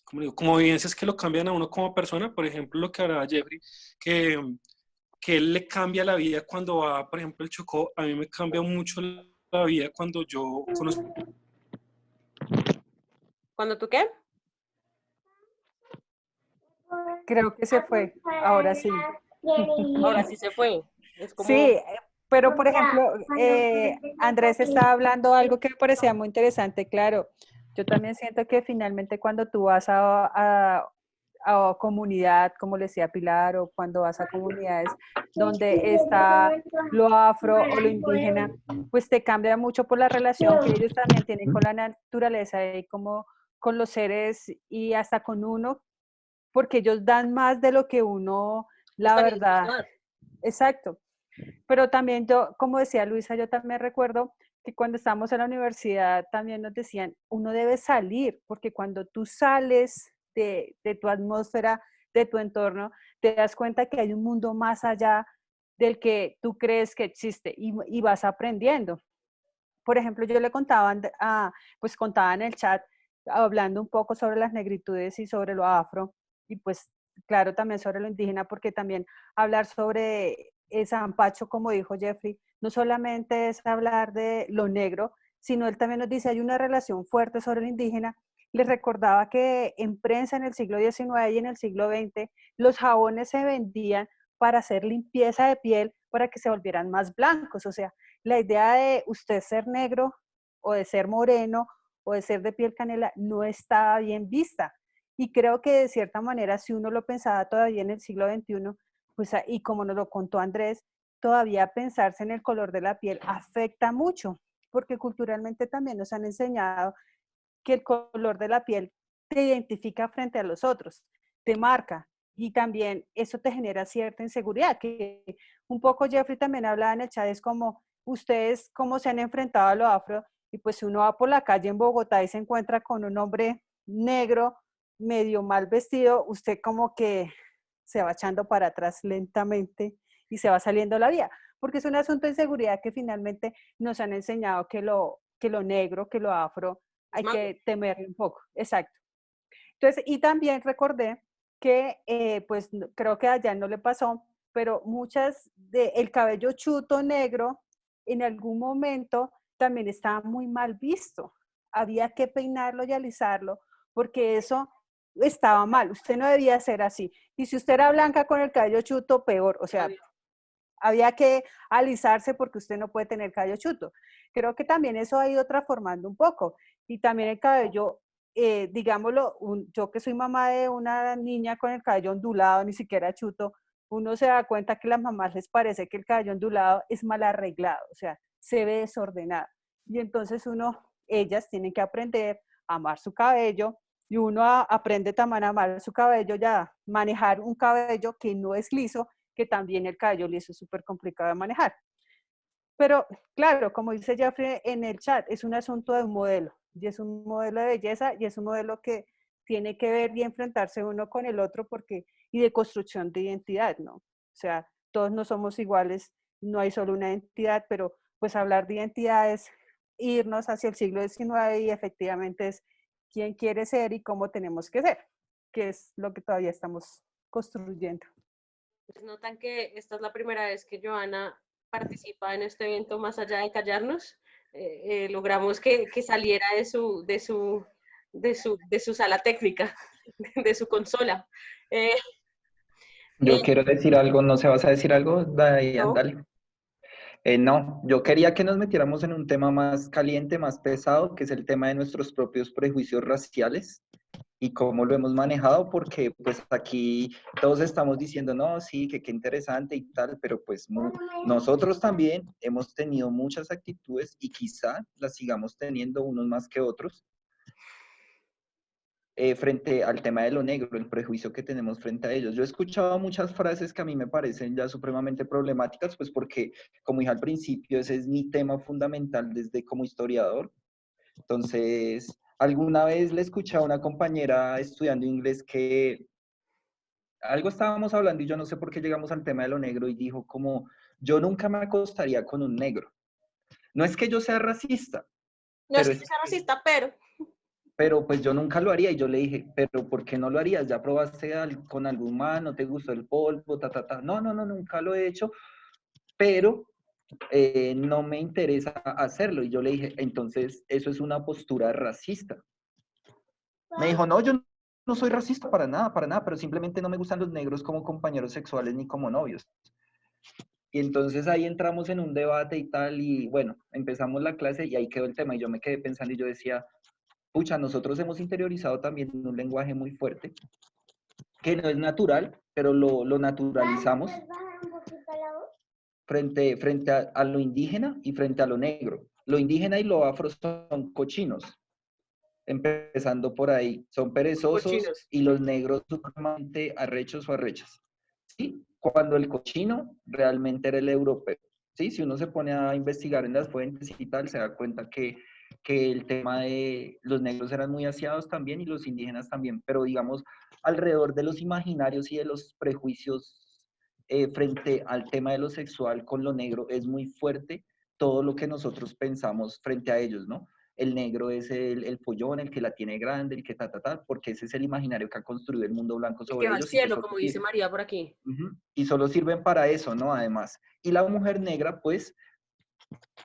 como digo, como vivencias que lo cambian a uno como persona. Por ejemplo, lo que hablaba Jeffrey, que, que él le cambia la vida cuando va, por ejemplo, el Chocó. A mí me cambia mucho la vida cuando yo conozco. ¿Cuándo tú qué? Creo que se fue. Ahora sí. Ahora sí se fue. Es como... Sí, pero por ejemplo, Andrés estaba hablando algo que me parecía muy interesante. Claro, yo también siento que finalmente cuando tú vas a comunidad, como le decía Pilar, o cuando vas a comunidades donde está lo afro o lo indígena, pues te cambia mucho por la relación que ellos también tienen con la naturaleza y como con los seres y hasta con uno, porque ellos dan más de lo que uno, la están verdad, dispuestos a dar. exacto. Pero también yo, como decía Luisa, yo también recuerdo que cuando estábamos en la universidad también nos decían, uno debe salir, porque cuando tú sales de tu atmósfera, de tu entorno, te das cuenta que hay un mundo más allá del que tú crees que existe y vas aprendiendo. Por ejemplo, yo le contaba, pues contaba en el chat, hablando un poco sobre las negritudes y sobre lo afro, y pues claro, también sobre lo indígena, porque también hablar sobre el zampacho, como dijo Jeffrey, no solamente es hablar de lo negro, sino él también nos dice, hay una relación fuerte sobre lo indígena. Les recordaba que en prensa en el siglo XIX y en el siglo XX, los jabones se vendían para hacer limpieza de piel, para que se volvieran más blancos, o sea, la idea de usted ser negro o de ser moreno o de ser de piel canela no estaba bien vista. Y creo que de cierta manera, si uno lo pensaba todavía en el siglo XXI, pues, y como nos lo contó Andrés, todavía pensarse en el color de la piel afecta mucho, porque culturalmente también nos han enseñado que el color de la piel te identifica frente a los otros, te marca, y también eso te genera cierta inseguridad, que un poco Jeffrey también hablaba en el chat, es como ustedes cómo se han enfrentado a lo afro, y pues si uno va por la calle en Bogotá y se encuentra con un hombre negro, medio mal vestido, usted como que se va echando para atrás lentamente y se va saliendo la vía, porque es un asunto de seguridad que finalmente nos han enseñado que lo negro, que lo afro, hay que temerle un poco, exacto. Entonces, y también recordé que, pues creo que allá no le pasó, pero muchas el cabello chuto negro en algún momento también estaba muy mal visto. Había que peinarlo y alisarlo porque eso estaba mal. Usted no debía ser así. Y si usted era blanca con el cabello chuto, peor. O sea, había que alisarse porque usted no puede tener cabello chuto. Creo que también eso ha ido transformando un poco. Y también el cabello, digámoslo, yo que soy mamá de una niña con el cabello ondulado, ni siquiera chuto, uno se da cuenta que a las mamás les parece que el cabello ondulado es mal arreglado, o sea, se ve desordenado. Y entonces ellas tienen que aprender a amar su cabello, y uno aprende también a amar su cabello, ya manejar un cabello que no es liso, que también el cabello liso es súper complicado de manejar. Pero claro, como dice Jeffrey en el chat, es un asunto de un modelo, y es un modelo de belleza, y es un modelo que tiene que ver y enfrentarse uno con el otro, y de construcción de identidad, ¿no? O sea, todos no somos iguales, no hay solo una identidad, pero pues hablar de identidad es irnos hacia el siglo XIX y efectivamente es quién quiere ser y cómo tenemos que ser, que es lo que todavía estamos construyendo. Pues notan que esta es la primera vez que Joana participa en este evento más allá de callarnos. Logramos que saliera de su de su sala técnica, de su consola. Yo quiero decir algo, ¿no se vas a decir algo? Dayan, ¿No? dale. No, yo quería que nos metiéramos en un tema más caliente, más pesado, que es el tema de nuestros propios prejuicios raciales y cómo lo hemos manejado, porque pues aquí todos estamos diciendo, no, sí, que qué interesante y tal, pero pues nosotros también hemos tenido muchas actitudes y quizá las sigamos teniendo unos más que otros, frente al tema de lo negro, el prejuicio que tenemos frente a ellos. Yo he escuchado muchas frases que a mí me parecen ya supremamente problemáticas, pues porque, como dije al principio, ese es mi tema fundamental desde como historiador. Entonces, alguna vez le escuché a una compañera estudiando inglés que algo estábamos hablando y yo no sé por qué llegamos al tema de lo negro y dijo como, yo nunca me acostaría con un negro. No es que yo sea racista, No es pero que sea racista, pero pues yo nunca lo haría. Y yo le dije, pero ¿por qué no lo harías? ¿Ya probaste con algún man? ¿No te gustó el polvo? No, nunca lo he hecho, pero no me interesa hacerlo. Y yo le dije, entonces eso es una postura racista. Me dijo, no, yo no soy racista para nada, pero simplemente no me gustan los negros como compañeros sexuales ni como novios. Y entonces ahí entramos en un debate y tal, y bueno, empezamos la clase y ahí quedó el tema. Y yo me quedé pensando y yo decía, pucha, nosotros hemos interiorizado también un lenguaje muy fuerte, que no es natural, pero lo naturalizamos frente a lo indígena y frente a lo negro. Lo indígena y lo afro son cochinos, empezando por ahí, son perezosos cochinos. y los negros sumamente arrechos o arrechas. ¿Sí? Cuando el cochino realmente era el europeo. ¿Sí? Si uno se pone a investigar en las fuentes y tal, se da cuenta que el tema de los negros eran muy aseados también y los indígenas también, pero digamos, alrededor de los imaginarios y de los prejuicios frente al tema de lo sexual con lo negro es muy fuerte todo lo que nosotros pensamos frente a ellos, ¿no? El negro es el follón, el que la tiene grande, el que porque ese es el imaginario que ha construido el mundo blanco el que sobre va al ellos. cielo, como dice María por aquí. Y solo sirven para eso, ¿no? Además. Y la mujer negra, pues,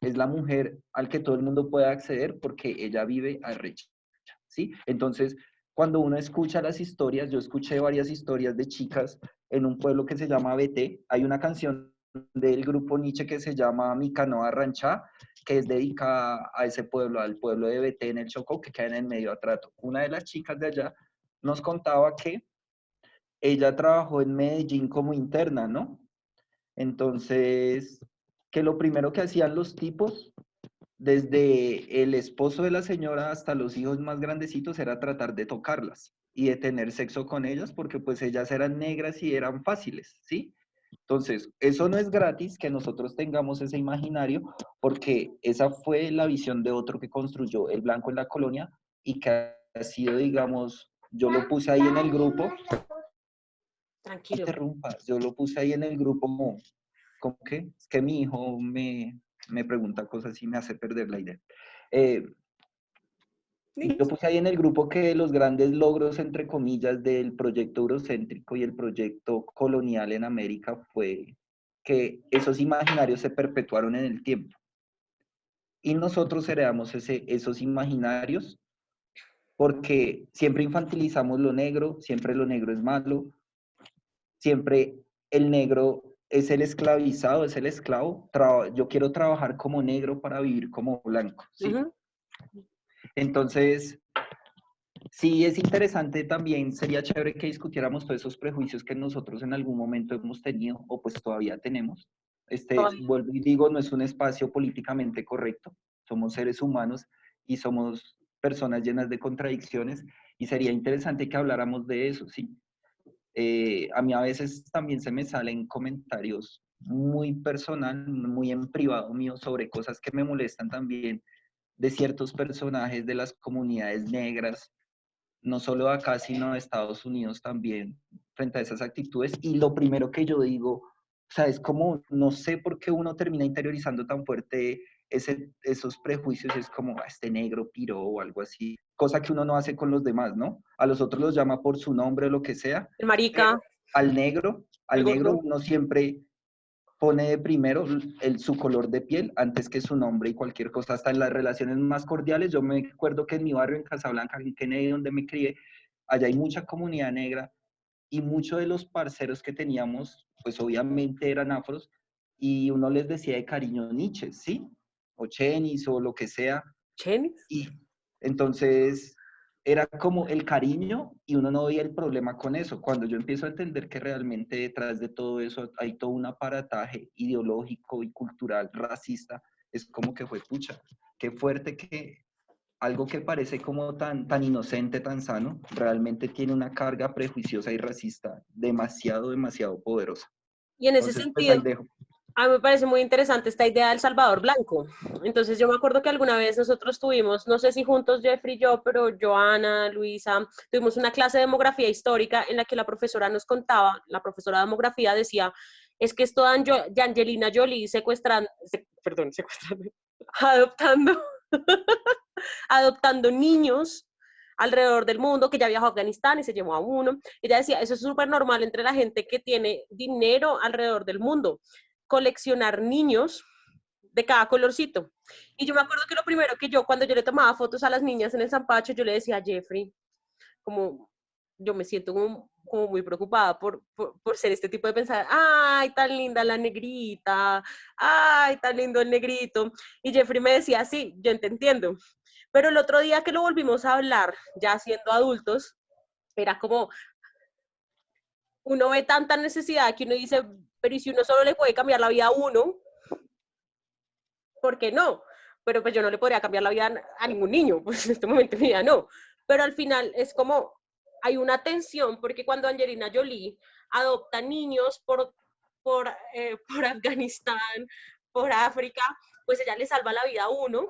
es la mujer al que todo el mundo puede acceder porque ella vive arrecha, ¿sí? Entonces, cuando uno escucha las historias, yo escuché varias historias de chicas en un pueblo que se llama BT, hay una canción del grupo Nietzsche que se llama Mi Canoa Ranchá, que es dedicada a ese pueblo, al pueblo de BT en el Chocó, que queda en el medio atrato. Una de las chicas de allá nos contaba que ella trabajó en Medellín como interna, ¿no? Entonces, que lo primero que hacían los tipos, desde el esposo de la señora hasta los hijos más grandecitos, era tratar de tocarlas y de tener sexo con ellas, porque pues ellas eran negras y eran fáciles, ¿sí? Entonces, eso no es gratis que nosotros tengamos ese imaginario, porque esa fue la visión de otro que construyó el blanco en la colonia y que ha sido, digamos, yo lo puse ahí en el grupo. Tranquilo. No interrumpas, yo lo puse ahí en el grupo como que es que mi hijo me pregunta cosas y me hace perder la idea. Yo puse ahí en el grupo que los grandes logros, entre comillas, del proyecto eurocéntrico y el proyecto colonial en América fue que esos imaginarios se perpetuaron en el tiempo. Y nosotros heredamos esos imaginarios porque siempre infantilizamos lo negro, siempre lo negro es malo, siempre el negro es el esclavizado, es el esclavo. Yo quiero trabajar como negro para vivir como blanco, ¿sí? Entonces, sí es interesante también, sería chévere que discutiéramos todos esos prejuicios que nosotros en algún momento hemos tenido o pues todavía tenemos. Vuelvo y digo, no es un espacio políticamente correcto, somos seres humanos y somos personas llenas de contradicciones y sería interesante que habláramos de eso, ¿sí? A mí a veces también se me salen comentarios muy personal, muy en privado mío sobre cosas que me molestan también de ciertos personajes de las comunidades negras, no solo de acá, sino de Estados Unidos también, frente a esas actitudes. Y lo primero que yo digo, o sea, es como, no sé por qué uno termina interiorizando tan fuerte esos prejuicios, es como, este negro piro o algo así, cosa que uno no hace con los demás, ¿no? A los otros los llama por su nombre o lo que sea. El marica. Al negro uno siempre pone de primero su color de piel antes que su nombre y cualquier cosa, hasta en las relaciones más cordiales. Yo me acuerdo que en mi barrio, en Casablanca, en Kennedy, donde me crié, allá hay mucha comunidad negra y muchos de los parceros que teníamos, pues obviamente eran afros, y uno les decía de cariño niches, ¿sí? O chenis o lo que sea. ¿Chenis? Y entonces era como el cariño y uno no veía el problema con eso. Cuando yo empiezo a entender que realmente detrás de todo eso hay todo un aparataje ideológico y cultural racista, es como que fue pucha, qué fuerte que algo que parece como tan inocente, tan sano, realmente tiene una carga prejuiciosa y racista demasiado, demasiado poderosa. Y en ese Entonces, pues ahí sentido, dejo. a mí me parece muy interesante esta idea del Salvador Blanco. Entonces yo me acuerdo que alguna vez nosotros tuvimos, no sé si juntos Jeffrey y yo, pero Joana, Luisa, tuvimos una clase de demografía histórica en la que la profesora nos contaba, la profesora de demografía decía, es que esto de Angelina Jolie secuestrando, adoptando, adoptando niños alrededor del mundo, que ya viajó a Afganistán y se llevó a uno. Ella decía, eso es súper normal entre la gente que tiene dinero alrededor del mundo, coleccionar niños de cada colorcito. Y yo me acuerdo que lo primero que cuando yo le tomaba fotos a las niñas en el Zampacho, yo le decía a Jeffrey, como yo me siento como muy preocupada por ser este tipo de pensar, ay, tan linda la negrita, ay, tan lindo el negrito. Y Jeffrey me decía, sí, yo te entiendo. Pero el otro día que lo volvimos a hablar, ya siendo adultos, era como, uno ve tanta necesidad que uno dice, pero ¿y si uno solo le puede cambiar la vida a uno? ¿Por qué no? Pero pues yo no le podría cambiar la vida a ningún niño, pues en este momento mi vida no. Pero al final es como, hay una tensión, porque cuando Angelina Jolie adopta niños por Afganistán, por África, pues ella le salva la vida a uno,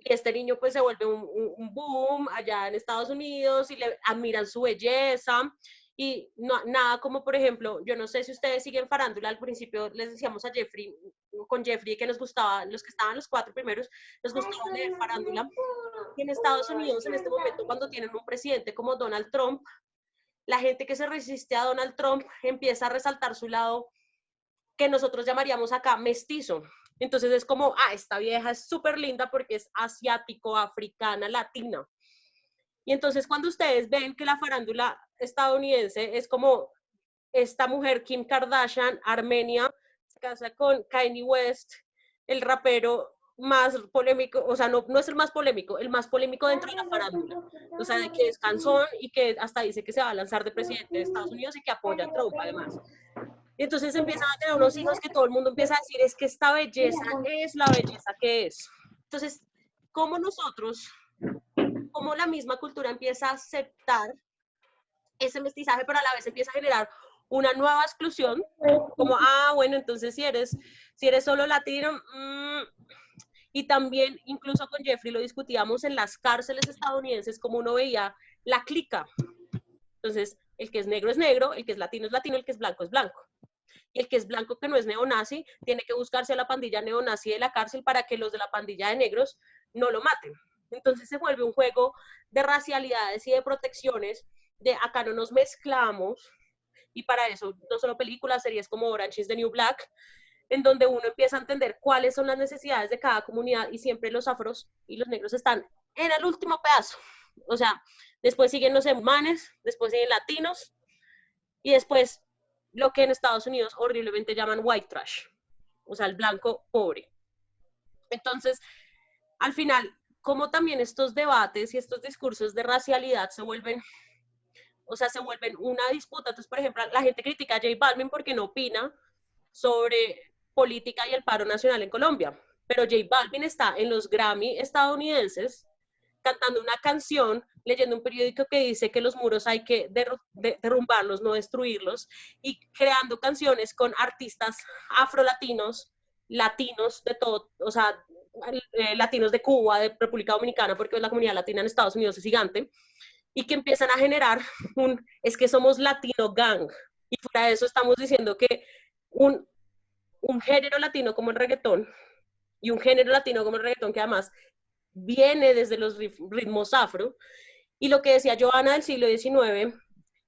y este niño pues se vuelve un boom allá en Estados Unidos y le admiran su belleza. Y no, nada como, por ejemplo, yo no sé si ustedes siguen farándula, al principio les decíamos a Jeffrey, con Jeffrey, que nos gustaba, los que estaban los 4 primeros, nos gustaba leer farándula. Y en Estados Unidos, en este momento, cuando tienen un presidente como Donald Trump, la gente que se resiste a Donald Trump empieza a resaltar su lado, que nosotros llamaríamos acá mestizo. Entonces es como, esta vieja es súper linda porque es asiático, africana, latina. Y entonces cuando ustedes ven que la farándula estadounidense es como esta mujer, Kim Kardashian, Armenia, se casa con Kanye West, el rapero más polémico, o sea, no es el más polémico, el más polémico dentro de la farándula. O sea, de que es cansón y que hasta dice que se va a lanzar de presidente de Estados Unidos y que apoya a Trump, además. Y entonces empiezan a tener unos hijos que todo el mundo empieza a decir, es que esta belleza es la belleza que es. Entonces, ¿cómo nosotros, cómo la misma cultura empieza a aceptar ese mestizaje, pero a la vez empieza a generar una nueva exclusión, como, bueno, entonces si eres solo latino, y también, incluso con Jeffrey lo discutíamos en las cárceles estadounidenses, como uno veía la clica. Entonces, el que es negro, el que es latino, el que es blanco, es blanco. Y el que es blanco, que no es neonazi, tiene que buscarse a la pandilla neonazi de la cárcel para que los de la pandilla de negros no lo maten. Entonces se vuelve un juego de racialidades y de protecciones, de acá no nos mezclamos, y para eso no solo películas, series como Orange is the New Black, en donde uno empieza a entender cuáles son las necesidades de cada comunidad, y siempre los afros y los negros están en el último pedazo. O sea, después siguen los musulmanes, después siguen latinos, y después lo que en Estados Unidos horriblemente llaman white trash, o sea, el blanco pobre. Entonces, al final, como también estos debates y estos discursos de racialidad se vuelven una disputa. Entonces, por ejemplo, la gente critica a J Balvin porque no opina sobre política y el paro nacional en Colombia, pero J Balvin está en los Grammy estadounidenses cantando una canción, leyendo un periódico que dice que los muros hay que derrumbarlos, no destruirlos, y creando canciones con artistas afrolatinos, latinos de todo, o sea, latinos de Cuba, de República Dominicana, porque la comunidad latina en Estados Unidos es gigante, y que empiezan a generar es que somos latino gang, y fuera de eso estamos diciendo que un género latino como el reggaetón, y un género latino como el reggaetón que además viene desde los ritmos afro, y lo que decía Joana del siglo XIX,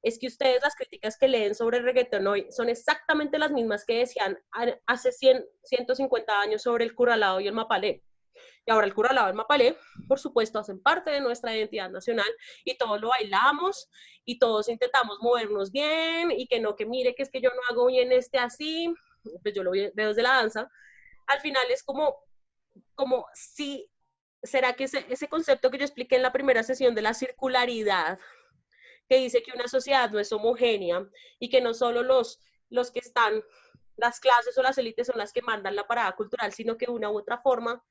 es que ustedes las críticas que leen sobre el reggaetón hoy son exactamente las mismas que decían hace 150 años sobre el curralao y el mapalé. Y ahora el curralao y el mapalé, por supuesto, hacen parte de nuestra identidad nacional y todos lo bailamos y todos intentamos movernos bien y que no, que mire que es que yo no hago bien así, pues yo lo veo desde la danza. Al final es como si, ¿será que ese concepto que yo expliqué en la primera sesión de la circularidad, que dice que una sociedad no es homogénea y que no solo los que están, las clases o las élites son las que mandan la parada cultural, sino que de una u otra forma,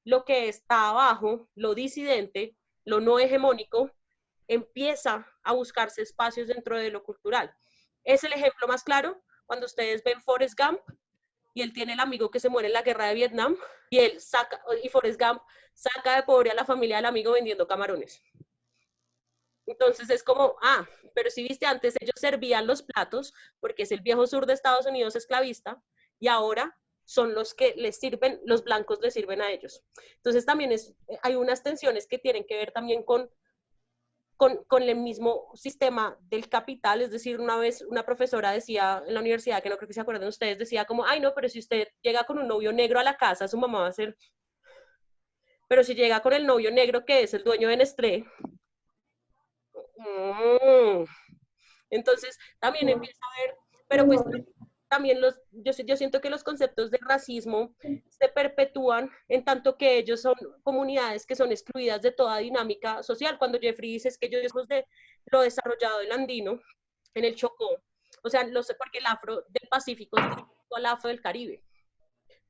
lo que está abajo, lo disidente, lo no hegemónico, empieza a buscarse espacios dentro de lo cultural? Es el ejemplo más claro cuando ustedes ven Forrest Gump y él tiene el amigo que se muere en la guerra de Vietnam y Forrest Gump saca de pobre a la familia del amigo vendiendo camarones. Entonces es como, pero si viste, antes ellos servían los platos porque es el viejo sur de Estados Unidos esclavista y ahora son los que les sirven, los blancos les sirven a ellos. Entonces también hay unas tensiones que tienen que ver también con el mismo sistema del capital. Es decir, una vez una profesora decía en la universidad, que no creo que se acuerden ustedes, decía como, ay no, pero si usted llega con un novio negro a la casa, su mamá va a ser, pero si llega con el novio negro que es el dueño de Nestlé, entonces también empieza a ver, pero pues también yo siento que los conceptos de racismo se perpetúan en tanto que ellos son comunidades que son excluidas de toda dinámica social. Cuando Jeffrey dice es que ellos somos de lo desarrollado del andino, en el Chocó, o sea, lo sé porque el afro del Pacífico es distinto al afro del Caribe,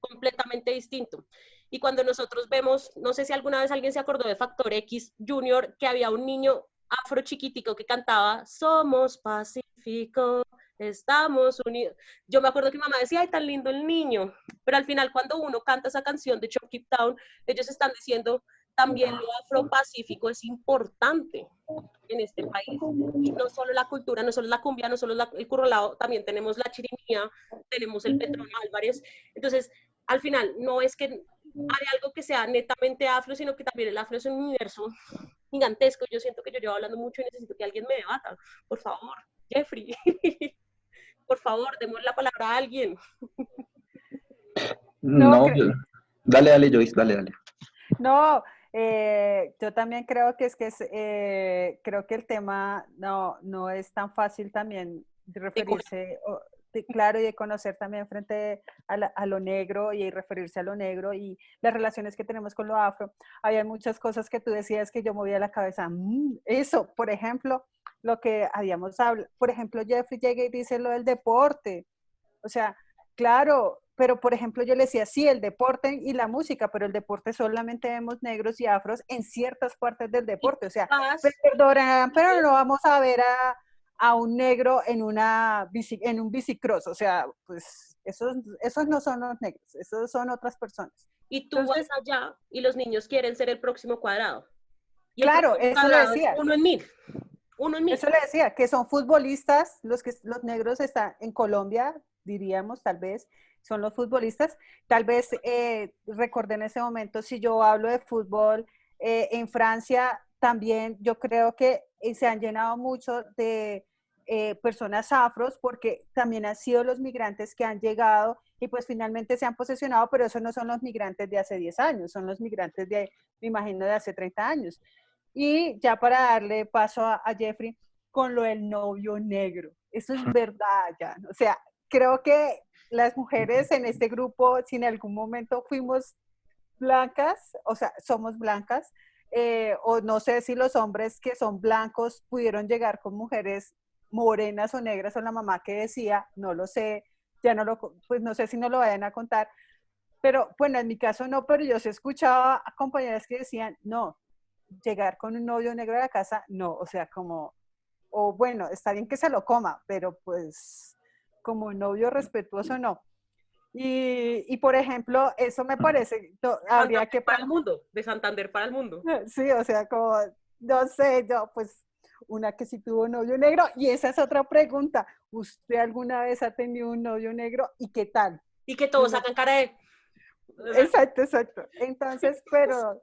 completamente distinto. Y cuando nosotros vemos, no sé si alguna vez alguien se acordó de Factor X Junior, que había un niño afro chiquitico que cantaba Somos Pacífico, estamos unidos. Yo me acuerdo que mi mamá decía, ay, tan lindo el niño, pero al final cuando uno canta esa canción de Chop Keep Town, ellos están diciendo también lo afro-pacífico es importante en este país. Y no solo la cultura, no solo la cumbia, no solo el curralao, también tenemos la chirimía, tenemos el Petrón Álvarez. Entonces, al final, no es que hay algo que sea netamente afro, sino que también el afro es un universo gigantesco. Yo siento que yo llevo hablando mucho y necesito que alguien me debata. Por favor, Jeffrey. Por favor, demos la palabra a alguien. No, dale, Joyce, dale. No, yo también creo que creo que el tema no es tan fácil también de referirse, claro, y de conocer también frente a lo negro y referirse a lo negro y las relaciones que tenemos con lo afro. Había muchas cosas que tú decías que yo movía la cabeza. Eso, por ejemplo, lo que habíamos hablado, por ejemplo, Jeffrey llega y dice lo del deporte. O sea, claro, pero por ejemplo yo le decía, sí, el deporte y la música, pero el deporte solamente vemos negros y afros en ciertas partes del deporte. O sea, perdón, pero no vamos a ver a un negro en un bicicross. O sea, pues esos no son los negros, esos son otras personas. Y tú vas allá y los niños quieren ser el próximo Cuadrado. Y claro, eso le decía. Uno en mil. Eso le decía, que son futbolistas, los negros están en Colombia, diríamos, tal vez, son los futbolistas. Tal vez recordé en ese momento, si yo hablo de fútbol, en Francia también yo creo que se han llenado mucho de personas afros, porque también han sido los migrantes que han llegado y pues finalmente se han posesionado, pero esos no son los migrantes de hace 10 años, son los migrantes me imagino, de hace 30 años. Y ya para darle paso a Jeffrey, con lo del novio negro. Eso es verdad, ya. O sea, creo que las mujeres en este grupo, si en algún momento fuimos blancas, o sea, somos blancas, o no sé si los hombres que son blancos pudieron llegar con mujeres morenas o negras, o la mamá que decía, no lo sé, ya pues no sé si no lo vayan a contar, pero bueno, en mi caso no, pero yo sí escuchaba a compañeras que decían, no, llegar con un novio negro a la casa, no, o sea, como, o bueno, está bien que se lo coma, pero pues como novio respetuoso, no. Y por ejemplo, eso me parece, habría que... Para el mundo, de Santander para el mundo. Sí, o sea, como, no sé, yo pues, una que sí tuvo novio negro, y esa es otra pregunta, ¿usted alguna vez ha tenido un novio negro y qué tal? Y que todos sacan cara de... Exacto. Entonces, pero...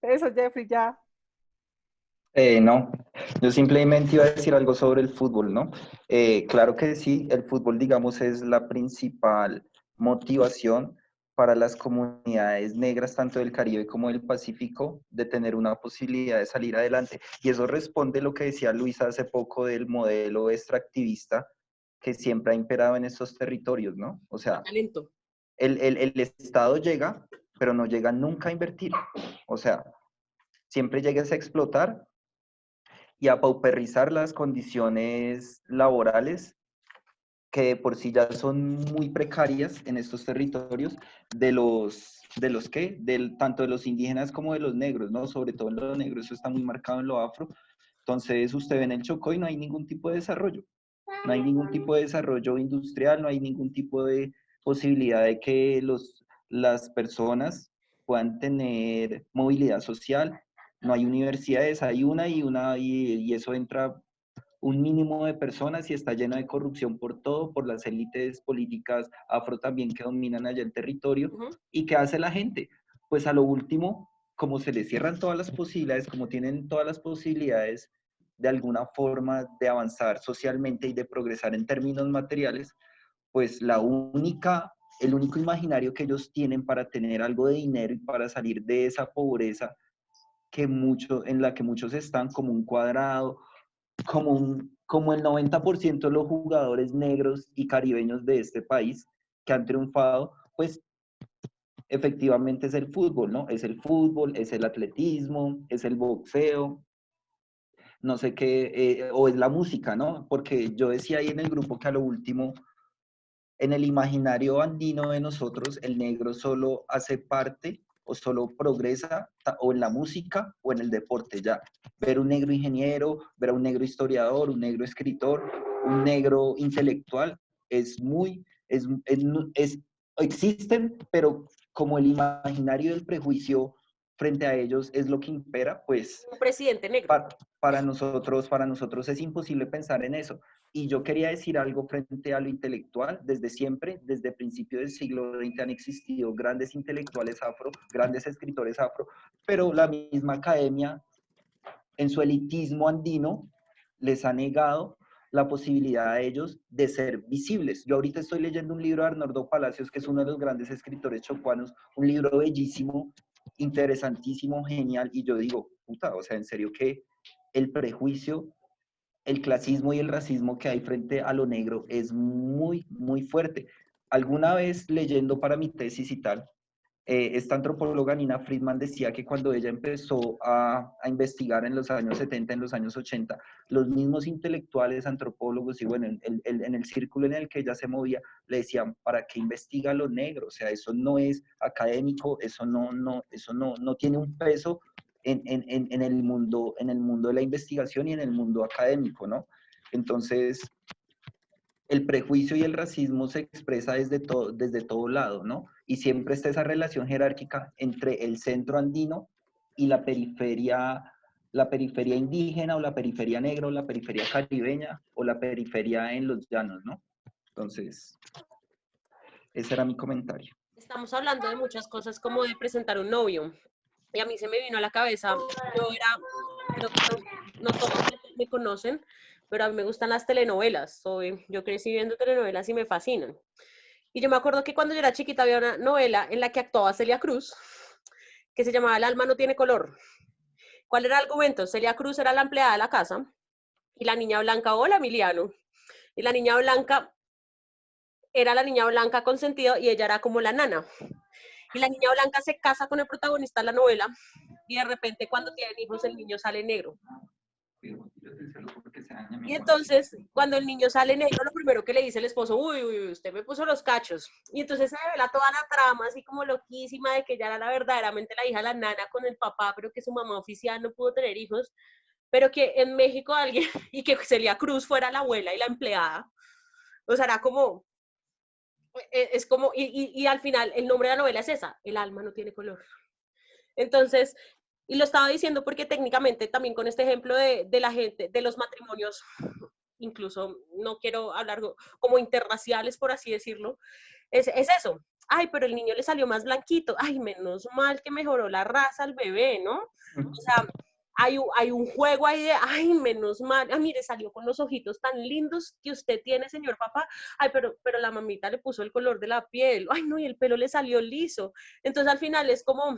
Eso, Jeffrey, ya. No, yo simplemente iba a decir algo sobre el fútbol, ¿no? Claro que sí, el fútbol, digamos, es la principal motivación para las comunidades negras, tanto del Caribe como del Pacífico, de tener una posibilidad de salir adelante. Y eso responde a lo que decía Luisa hace poco del modelo extractivista que siempre ha imperado en estos territorios, ¿no? O sea, Talento. el Estado llega, pero no llega nunca a invertir. O sea, siempre llegas a explotar y a pauperizar las condiciones laborales que de por sí ya son muy precarias en estos territorios tanto de los indígenas como de los negros, ¿no? Sobre todo en los negros, eso está muy marcado en lo afro. Entonces, usted ve en el Chocó y no hay ningún tipo de desarrollo. No hay ningún tipo de desarrollo industrial, no hay ningún tipo de posibilidad de que las personas puedan tener movilidad social. No hay universidades, hay una y eso entra un mínimo de personas y está lleno de corrupción por todo, por las élites políticas afro también que dominan allá el territorio. ¿Y qué hace la gente? Pues a lo último, como se les cierran todas las posibilidades, como tienen todas las posibilidades de alguna forma de avanzar socialmente y de progresar en términos materiales, pues el único imaginario que ellos tienen para tener algo de dinero y para salir de esa pobreza en la que muchos están como un cuadrado, como el 90% de los jugadores negros y caribeños de este país que han triunfado, pues efectivamente es el fútbol, ¿no? Es el fútbol, es el atletismo, es el boxeo, no sé qué, o es la música, ¿no? Porque yo decía ahí en el grupo que a lo último, en el imaginario andino de nosotros, el negro solo hace parte o solo progresa o en la música o en el deporte ya. Ver un negro ingeniero, ver a un negro historiador, un negro escritor, un negro intelectual, existen, pero como el imaginario del prejuicio frente a ellos es lo que impera, pues Un presidente negro. para nosotros es imposible pensar en eso. Y yo quería decir algo frente a lo intelectual. Desde siempre, desde principios del siglo XX han existido grandes intelectuales afro, grandes escritores afro, pero la misma academia, en su elitismo andino, les ha negado la posibilidad a ellos de ser visibles. Yo ahorita estoy leyendo un libro de Arnoldo Palacios, que es uno de los grandes escritores chocuanos, un libro bellísimo, interesantísimo, genial, y yo digo, puta, o sea, en serio que el prejuicio, el clasismo y el racismo que hay frente a lo negro es muy, muy fuerte. Alguna vez leyendo para mi tesis y tal, esta antropóloga Nina Friedman decía que cuando ella empezó a investigar en los años 70, en los años 80, los mismos intelectuales, antropólogos y bueno, en el círculo en el que ella se movía, le decían, ¿para qué investiga lo negro? O sea, eso no es académico, eso no tiene un peso en el mundo de la investigación y en el mundo académico, ¿no? Entonces, el prejuicio y el racismo se expresa desde todo lado, ¿no? Y siempre está esa relación jerárquica entre el centro andino y la periferia indígena o la periferia negra o la periferia caribeña o la periferia en los llanos, ¿no? Entonces, ese era mi comentario. Estamos hablando de muchas cosas como de presentar un novio. Y a mí se me vino a la cabeza, creo que no todos me conocen, pero a mí me gustan las telenovelas. Yo crecí viendo telenovelas y me fascinan. Y yo me acuerdo que cuando yo era chiquita había una novela en la que actuaba Celia Cruz, que se llamaba El alma no tiene color. ¿Cuál era el argumento? Celia Cruz era la empleada de la casa y la niña blanca, hola Emiliano, y la niña blanca era la niña blanca consentida y ella era como la nana. Y la niña blanca se casa con el protagonista de la novela y de repente cuando tienen hijos el niño sale negro. Y entonces, cuando el niño sale negro, lo primero que le dice el esposo, uy, usted me puso los cachos. Y entonces se revela toda la trama, así como loquísima, de que ella era verdaderamente la hija de la nana con el papá, pero que su mamá oficial no pudo tener hijos, pero que en México alguien, y que Celia Cruz fuera la abuela y la empleada. O sea, era como, es como, y al final el nombre de la novela es esa, El alma no tiene color. Entonces, y lo estaba diciendo porque técnicamente también con este ejemplo de la gente, de los matrimonios, incluso no quiero hablar como interraciales, por así decirlo, es eso. Ay, pero el niño le salió más blanquito. Ay, menos mal que mejoró la raza al bebé, ¿no? O sea, hay un juego ahí de, ay, menos mal, ah, mire, salió con los ojitos tan lindos que usted tiene, señor papá, ay, pero la mamita le puso el color de la piel, ay, no, y el pelo le salió liso. Entonces al final es como,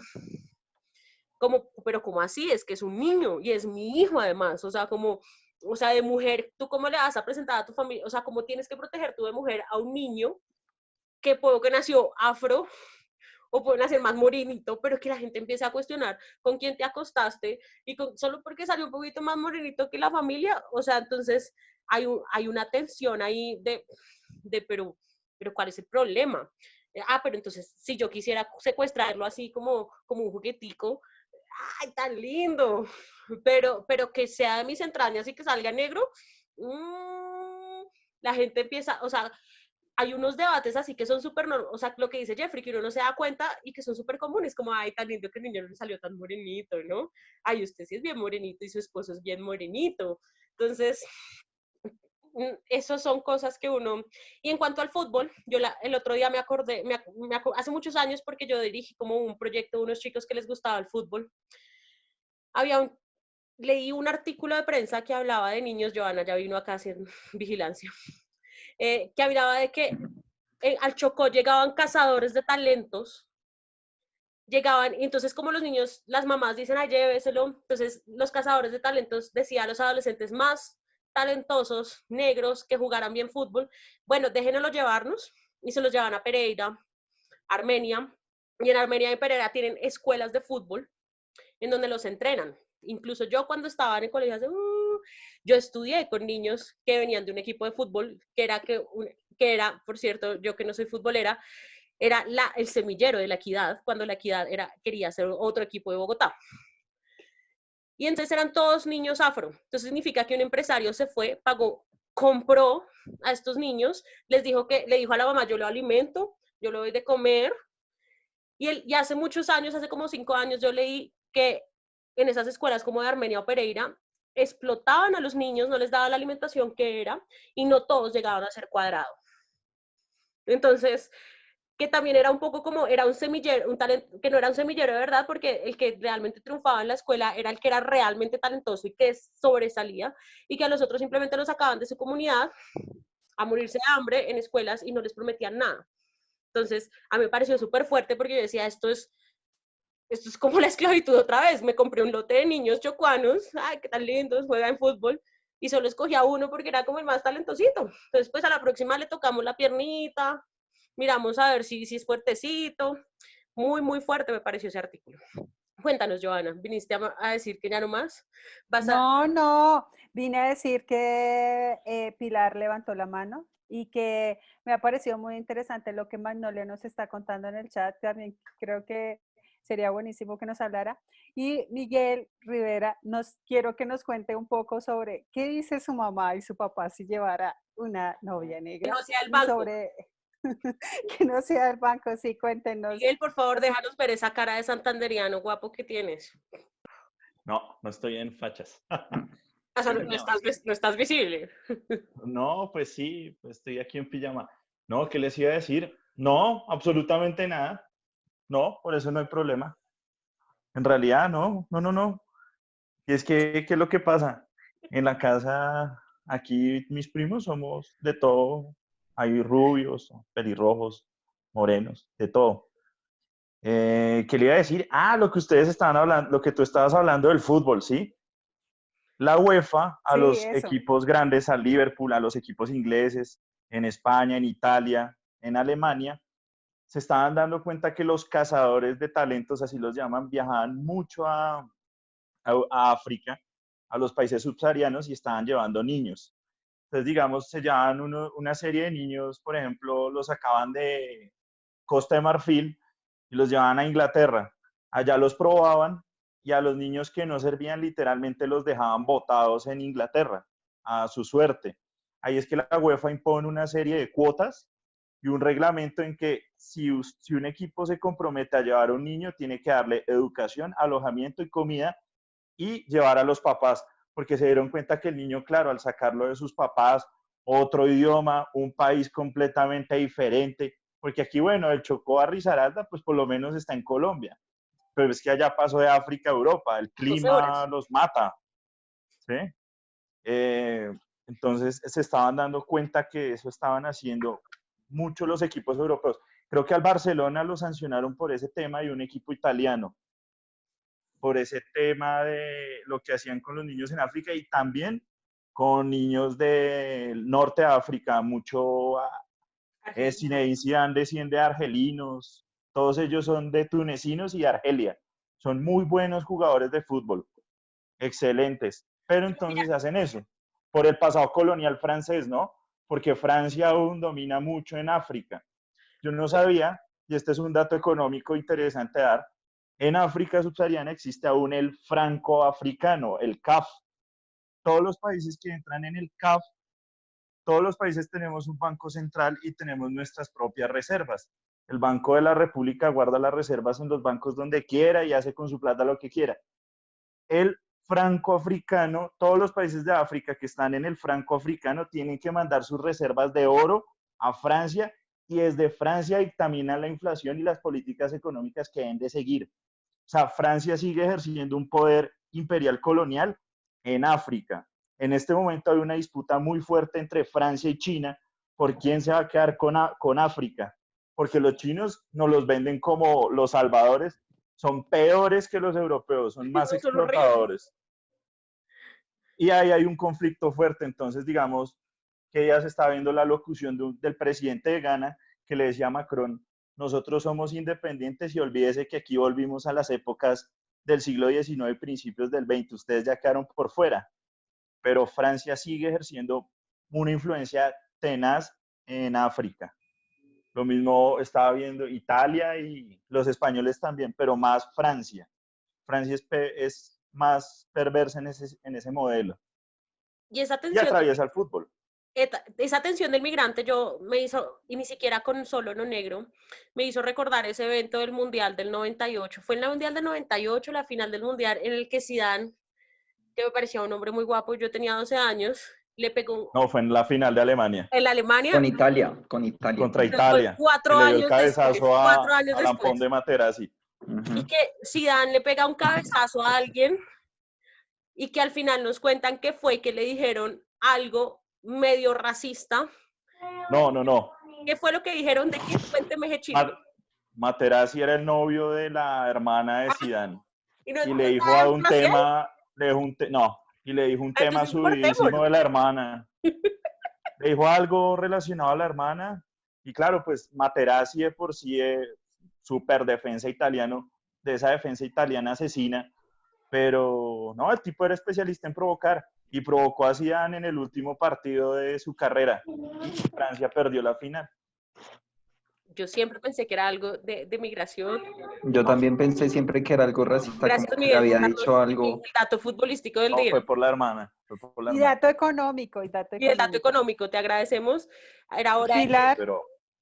pero como así, es que es un niño y es mi hijo además, o sea, de mujer, ¿tú cómo le vas a presentar a tu familia? O sea, ¿cómo tienes que proteger tú de mujer a un niño que puedo que nació afro o puede nacer más morenito, pero que la gente empiece a cuestionar con quién te acostaste y solo porque salió un poquito más morenito que la familia? O sea, entonces hay una tensión ahí pero ¿cuál es el problema? Pero entonces, si yo quisiera secuestrarlo así como un juguetico, ¡ay, tan lindo! Pero que sea de mis entrañas y que salga negro, la gente empieza, o sea, hay unos debates así que son súper, o sea, lo que dice Jeffrey, que uno no se da cuenta y que son súper comunes, como, ay, tan lindo que el niño no le salió tan morenito, ¿no? Ay, usted sí es bien morenito y su esposo es bien morenito. Entonces, esas son cosas que uno... Y en cuanto al fútbol, el otro día me acordé, hace muchos años, porque yo dirigí como un proyecto de unos chicos que les gustaba el fútbol, leí un artículo de prensa que hablaba de niños, Joana ya vino acá a hacer vigilancia, que hablaba de que al Chocó llegaban cazadores de talentos, llegaban, y entonces como los niños, las mamás dicen, ay, lléveselo, entonces los cazadores de talentos decían a los adolescentes más talentosos, negros, que jugaran bien fútbol, bueno, déjenoslo llevarnos, y se los llevan a Pereira, Armenia, y en Armenia y Pereira tienen escuelas de fútbol en donde los entrenan. Incluso yo cuando estaba en el colegio, yo estudié con niños que venían de un equipo de fútbol, que era, por cierto, yo que no soy futbolera, era el semillero de la Equidad, cuando la Equidad quería ser otro equipo de Bogotá. Y entonces eran todos niños afro. Entonces significa que un empresario se fue, pagó, compró a estos niños, le dijo a la mamá, yo lo alimento, yo lo doy de comer. Y hace muchos años, hace como 5 años, yo leí que en esas escuelas como de Armenia o Pereira, explotaban a los niños, no les daban la alimentación que era, y no todos llegaban a ser cuadrados. Entonces, que también era un poco como, era un semillero, un talento, que no era un semillero de verdad, porque el que realmente triunfaba en la escuela era el que era realmente talentoso y que sobresalía, y que a los otros simplemente los sacaban de su comunidad a morirse de hambre en escuelas y no les prometían nada. Entonces, a mí me pareció súper fuerte porque yo decía, esto es como la esclavitud otra vez. Me compré un lote de niños chocuanos, ay, qué tan lindos, juegan fútbol, y solo escogí a uno porque era como el más talentosito. Entonces, pues a la próxima le tocamos la piernita, miramos a ver si es fuertecito. Muy, muy fuerte me pareció ese artículo. Cuéntanos, Joana, ¿viniste a decir que ya no más? No, vine a decir que Pilar levantó la mano y que me ha parecido muy interesante lo que Magnolia nos está contando en el chat. También creo que sería buenísimo que nos hablara. Y Miguel Rivera, quiero que nos cuente un poco sobre qué dice su mamá y su papá si llevara una novia negra. Que no sea el banco. Que no sea el banco, sí, cuéntenos. Miguel, por favor, déjanos ver esa cara de santanderiano guapo que tienes. No estoy en fachas. O sea, no estás visible. No, pues sí, pues estoy aquí en pijama. No, ¿qué les iba a decir? No, absolutamente nada. No, por eso no hay problema. En realidad, no. Y es que, ¿qué es lo que pasa? En la casa, aquí mis primos somos de todo. Hay rubios, pelirrojos, morenos, de todo. ¿Qué le iba a decir? Lo que ustedes estaban hablando, lo que tú estabas hablando del fútbol, ¿sí? La UEFA a los equipos grandes, al Liverpool, a los equipos ingleses, en España, en Italia, en Alemania, se estaban dando cuenta que los cazadores de talentos, así los llaman, viajaban mucho a África, a los países subsaharianos y estaban llevando niños. Entonces, digamos, se llevaban una serie de niños, por ejemplo, los sacaban de Costa de Marfil y los llevaban a Inglaterra. Allá los probaban y a los niños que no servían literalmente los dejaban botados en Inglaterra, a su suerte. Ahí es que la UEFA impone una serie de cuotas y un reglamento en que si un equipo se compromete a llevar a un niño, tiene que darle educación, alojamiento y comida y llevar a los papás, porque se dieron cuenta que el niño, claro, al sacarlo de sus papás, otro idioma, un país completamente diferente, porque aquí, bueno, el Chocó a Risaralda, pues por lo menos está en Colombia. pero es que allá pasó de África a Europa, el 12 horas. clima los mata, ¿sí? Entonces se estaban dando cuenta que eso estaban haciendo muchos los equipos europeos. Creo que al Barcelona lo sancionaron por ese tema y un equipo italiano, por ese tema de lo que hacían con los niños en África y también con niños del norte de África. Mucho Zinedine Zidane desciende de argelinos, todos ellos son de tunecinos y de Argelia. Son muy buenos jugadores de fútbol, excelentes, pero entonces hacen eso por el pasado colonial francés, ¿no? Porque Francia aún domina mucho en África. Yo no sabía, y este es un dato económico interesante a dar, en África subsahariana existe aún el franco africano, el CAF. Todos los países que entran en el CAF, todos los países tenemos un banco central y tenemos nuestras propias reservas. El Banco de la República guarda las reservas en los bancos donde quiera y hace con su plata lo que quiera. El franco africano, todos los países de África que están en el franco africano tienen que mandar sus reservas de oro a Francia y desde Francia dictamina la inflación y las políticas económicas que deben de seguir. O sea, Francia sigue ejerciendo un poder imperial colonial en África. En este momento hay una disputa muy fuerte entre Francia y China por quién se va a quedar con África, porque los chinos nos los venden como los salvadores, son peores que los europeos, son más explotadores. Y ahí hay un conflicto fuerte, entonces digamos que ya se está viendo la locución del presidente de Ghana que le decía a Macron, nosotros somos independientes y olvídese que aquí volvimos a las épocas del siglo XIX y principios del XX, ustedes ya quedaron por fuera. Pero Francia sigue ejerciendo una influencia tenaz en África. Lo mismo estaba viendo Italia y los españoles también, pero más Francia. Francia es más perversa en ese modelo. Y esa Y tensión, atraviesa el fútbol. esa tensión del migrante me hizo, y ni siquiera con solo lo negro, me hizo recordar ese evento del Mundial del 98. Fue en el Mundial del 98, la final del Mundial, en el que Zidane, que me parecía un hombre muy guapo, yo tenía 12 años, le pegó No, fue en la final de Alemania. en Alemania. Con Italia. Contra Italia. 4 que le dio el años después, cabezazo 4 años a Lampón después. de Materazzi. Y que Zidane le pega un cabezazo a alguien y que al final nos cuentan que fue que le dijeron algo medio racista. No. ¿Qué fue lo que dijeron de quién? Cuénteme, Hechino. Materazzi era el novio de la hermana de Zidane. Y, no, Y le dijo a un tema, y le dijo un tema subidísimo de la hermana. Le dijo algo relacionado a la hermana. Y claro, pues Materazzi de por sí es súper defensa italiano, de esa defensa italiana asesina. Pero no, el tipo era especialista en provocar y provocó a Zidane en el último partido de su carrera y Francia perdió la final. Yo siempre pensé que era algo de migración. Yo también pensé siempre que era algo racista, Gracias, como que Miguel, le había por dicho algo. el dato futbolístico del No, día. fue por la hermana. Y dato económico, Y el dato económico, te agradecemos. Era hora Pilar.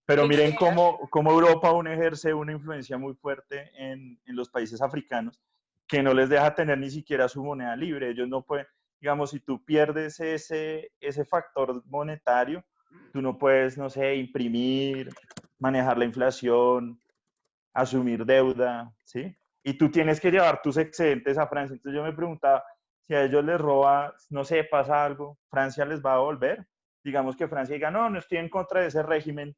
Pero miren cómo Europa aún ejerce una influencia muy fuerte en los países africanos, que no les deja tener ni siquiera su moneda libre. Ellos no pueden, digamos, si tú pierdes ese factor monetario, tú no puedes, no sé, imprimir, manejar la inflación, asumir deuda, ¿sí? Y tú tienes que llevar tus excedentes a Francia. Entonces yo me preguntaba, si a ellos les roba, no sé, pasa algo, ¿Francia les va a devolver? Digamos que Francia diga, no estoy en contra de ese régimen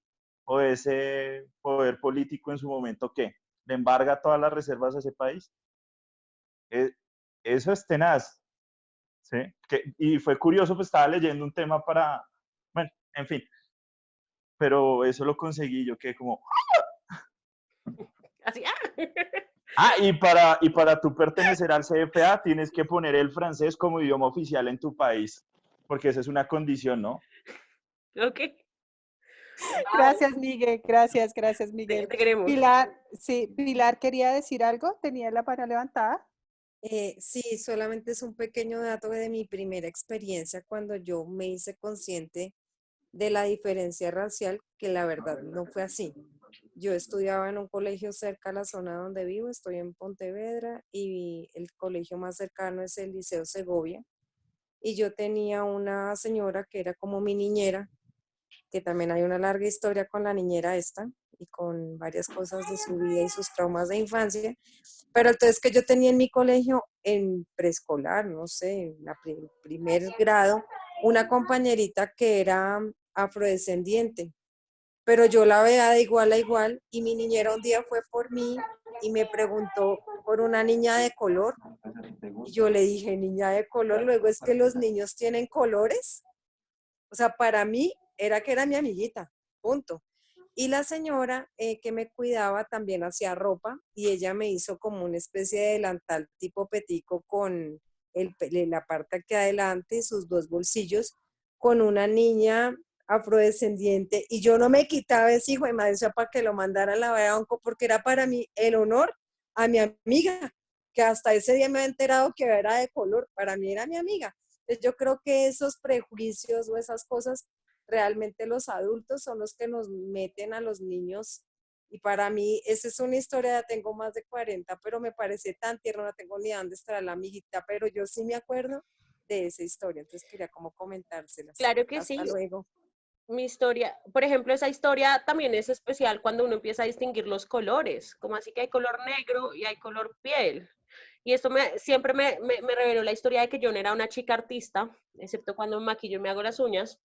o de ese poder político en su momento, ¿qué? ¿Le embarga todas las reservas a ese país? Eso es tenaz, ¿sí? Y fue curioso, pues estaba leyendo un tema bueno, en fin, pero eso lo conseguí, yo quedé como... Así, y para tú pertenecer al CFA tienes que poner el francés como idioma oficial en tu país, porque esa es una condición, ¿no? Ok. Gracias, Miguel. Gracias, Miguel. Te queremos. Pilar quería decir algo. ¿Tenía la mano levantada? Sí, solamente es un pequeño dato de mi primera experiencia cuando yo me hice consciente de la diferencia racial, que la verdad no fue así. Yo estudiaba en un colegio cerca a la zona donde vivo, estoy en Pontevedra y el colegio más cercano es el Liceo Segovia. Y yo tenía una señora que era como mi niñera, que también hay una larga historia con la niñera esta y con varias cosas de su vida y sus traumas de infancia. Pero entonces que yo tenía en mi colegio, en preescolar, no sé, en la primer grado, una compañerita que era afrodescendiente, pero yo la veía de igual a igual y mi niñera un día fue por mí y me preguntó por una niña de color. Y yo le dije, niña de color, luego es que los niños tienen colores. O sea, para mí era que era mi amiguita, punto. Y la señora que me cuidaba también hacía ropa y ella me hizo como una especie de delantal tipo petico con la parte aquí adelante y sus dos bolsillos con una niña afrodescendiente y yo no me quitaba ese hijo de madre, o sea, para que lo mandaran a la onco porque era para mí el honor a mi amiga, que hasta ese día me había enterado que era de color, para mí era mi amiga. Entonces yo creo que esos prejuicios o esas cosas realmente los adultos son los que nos meten a los niños y para mí esa es una historia, ya tengo más de 40, pero me parece tan tierna, no tengo ni dónde estará la amiguita, pero yo sí me acuerdo de esa historia, entonces quería como comentárselas. Claro que Hasta sí. luego. Mi historia, por ejemplo, esa historia también es especial cuando uno empieza a distinguir los colores, como así que hay color negro y hay color piel. Y esto siempre me reveló la historia de que yo no era una chica artista, excepto cuando me maquillo y me hago las uñas,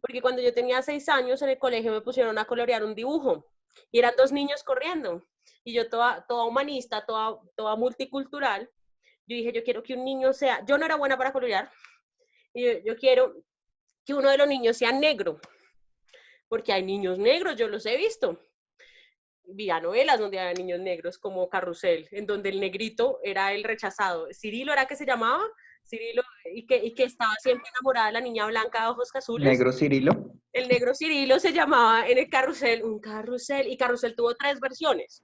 porque cuando yo tenía 6 años en el colegio me pusieron a colorear un dibujo y eran 2 niños corriendo y yo toda humanista, toda multicultural, yo dije, yo quiero que un niño sea, yo no era buena para colorear, y yo quiero que uno de los niños sea negro, porque hay niños negros, yo los he visto. Vi a novelas donde había niños negros como Carrusel, en donde el negrito era el rechazado. Cirilo era que se llamaba, Cirilo, y que estaba siempre enamorada de la niña blanca de ojos azules. Negro Cirilo. El negro Cirilo se llamaba en el Carrusel, un Carrusel, y Carrusel tuvo 3 versiones.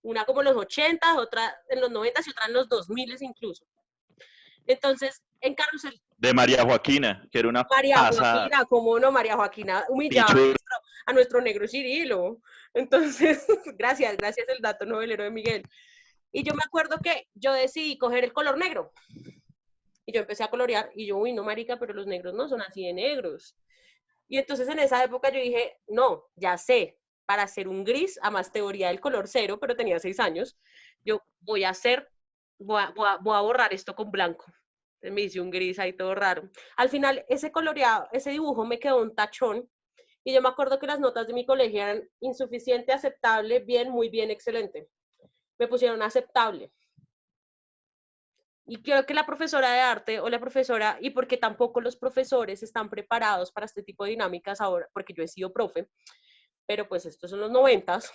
Una como en los 80, otra en los 90 y otra en los 2000 incluso. Entonces, en Carrusel... De María Joaquina, que era una María pasada. Joaquina, ¿cómo no? María Joaquina humillaba a nuestro negro Cirilo. Entonces, gracias el dato novelero de Miguel. Y yo me acuerdo que yo decidí coger el color negro. Y yo empecé a colorear y yo, uy, no, marica, pero los negros no son así de negros. Y entonces en esa época yo dije, no, ya sé, para hacer un gris, a más teoría del color cero, pero tenía 6 años, yo voy a borrar esto con blanco. Entonces me hice un gris ahí todo raro. Al final, ese coloreado, ese dibujo me quedó un tachón. Y yo me acuerdo que las notas de mi colegio eran insuficiente, aceptable, bien, muy bien, excelente. Me pusieron aceptable. Y creo que la profesora de arte o la profesora, y porque tampoco los profesores están preparados para este tipo de dinámicas ahora, porque yo he sido profe, pero pues estos son los 90s,